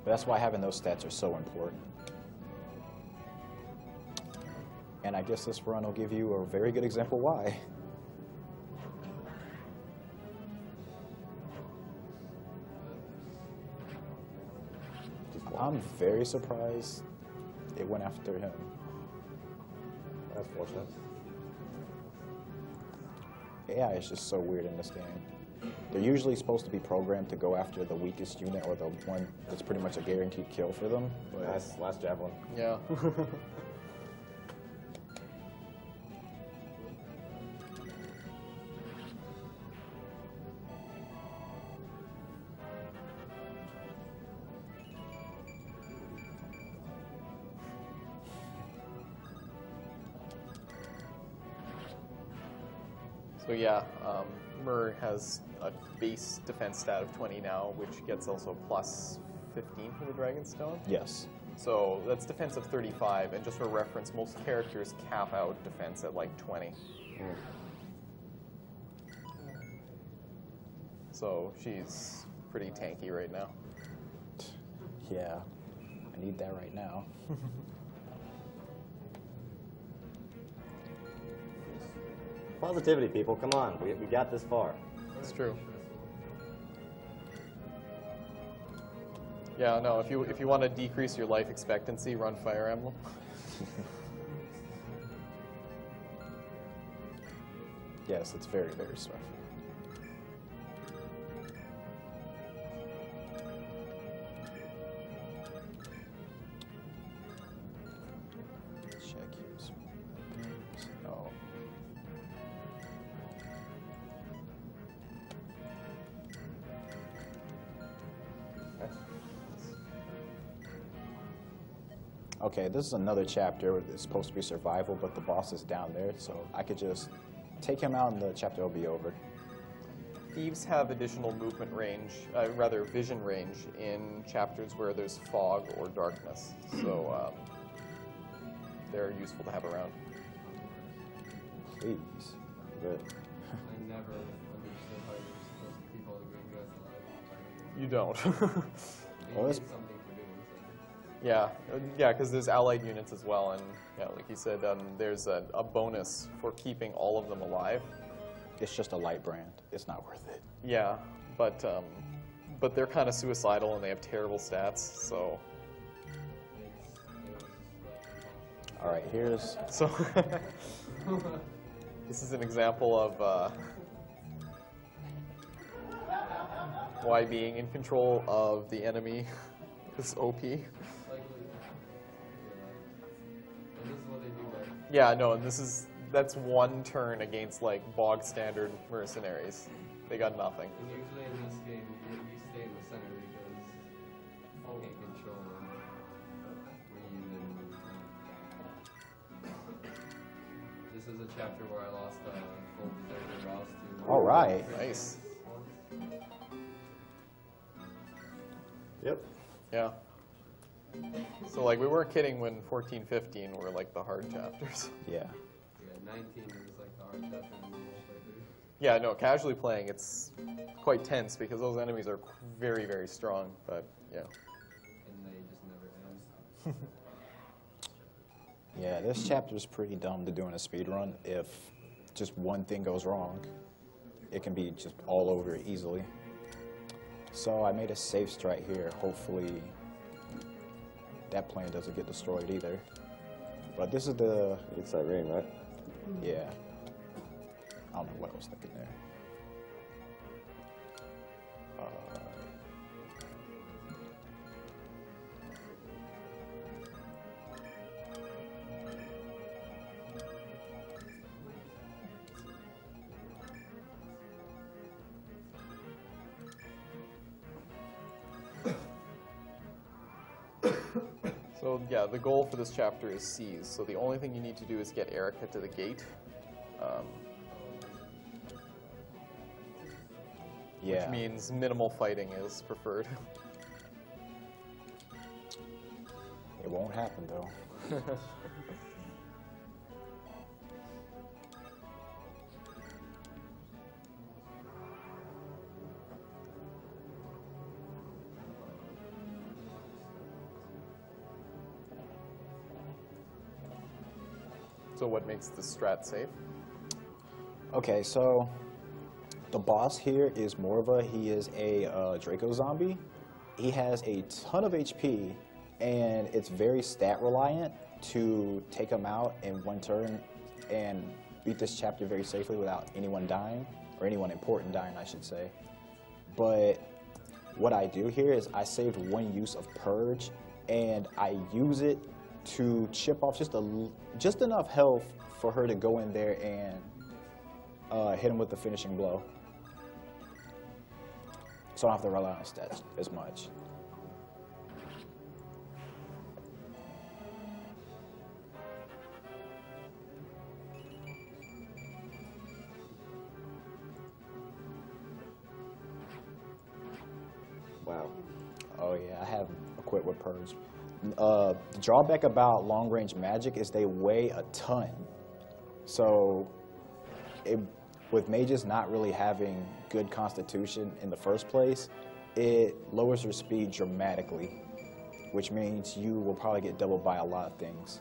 F: But that's why having those stats are so important. And I guess this run will give you a very good example why. I'm very surprised it went after him.
I: That's fortunate.
F: AI is just so weird in this game. They're usually supposed to be programmed to go after the weakest unit or the one that's pretty much a guaranteed kill for them. But
I: Nice, last javelin.
E: Yeah. So yeah, Myrrh has a base defense stat of 20 now, which gets also plus 15 for the Dragonstone.
F: yes.
E: So that's defense of 35, and just for reference, most characters cap out defense at like 20. So she's pretty tanky right now.
F: Yeah. I need that right now.
I: Positivity, people, come on. We got this far.
E: It's true. Yeah, no, if you want to decrease your life expectancy, run Fire Emblem.
F: Yes, it's very, very stressful. Check use. Oh. okay, this is another chapter where it's supposed to be survival, but the boss is down there, so I could just take him out and the chapter will be over.
E: Thieves have additional movement range, rather vision range, in chapters where there's fog or darkness. So they're useful to have around.
F: Please. Good.
B: I never understood how you're supposed to keep all the green guys alive.
E: You don't.
B: You
F: Well,
B: need
F: it's-
B: something for doing so.
E: Yeah, because there's allied units as well, and yeah, like you said, there's a bonus for keeping all of them alive.
F: It's just a light brand. It's not worth it.
E: Yeah, but they're kind of suicidal and they have terrible stats. So
F: All right, here's
E: this is an example of why being in control of the enemy is OP.
B: Like, and this is what they do. Like,
E: Yeah, no, and that's one turn against like bog standard mercenaries. They got nothing.
B: and usually in this game, you stay in the center because you can't control Reed and this is a chapter where I lost full Deserter Ross to.
F: all right.
E: Nice.
I: Yep.
E: Yeah. So like we weren't kidding when 14, 15 were like the hard chapters.
F: Yeah.
B: Yeah, 19 is like the hard chapter in the whole playthrough.
E: Yeah, no, casually playing it's quite tense because those enemies are very, very strong. But yeah.
B: And they just never end.
F: Yeah, this chapter is pretty dumb to do in a speed run. If just one thing goes wrong, it can be just all over easily. So I made a safe strike here. Hopefully that plane doesn't get destroyed either. But this is the...
I: It's that rain, right?
F: Yeah. I don't know what I was thinking there.
E: So yeah, the goal for this chapter is seize. So the only thing you need to do is get Erica to the gate.
F: Yeah.
E: Which means minimal fighting is preferred.
F: It won't happen though.
E: So what makes the strat safe?
F: Okay, so the boss here is more of he is a Draco zombie. He has a ton of HP, and it's very stat reliant to take him out in one turn and beat this chapter very safely without anyone dying, or anyone important dying, I should say. But what I do here is I saved one use of Purge, and I use it to chip off just enough health for her to go in there and hit him with the finishing blow. So I don't have to rely on stats as much.
I: Wow.
F: Oh yeah, I have equipped with Purge. The drawback about long-range magic is they weigh a ton. So with mages not really having good constitution in the first place, it lowers your speed dramatically, which means you will probably get doubled by a lot of things.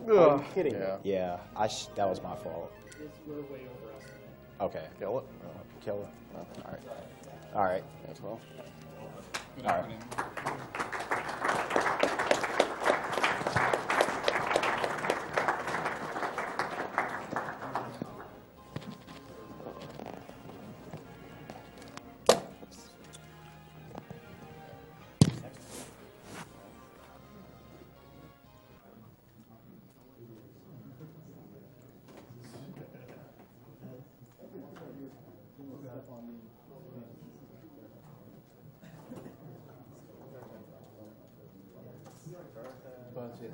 I: Are you kidding me?
F: Yeah, that was my fault.
G: We're way overestimated.
F: Okay.
E: Kill it.
F: Kill it. Oh, all right. All right.
E: As well.
F: All right.
B: Budget.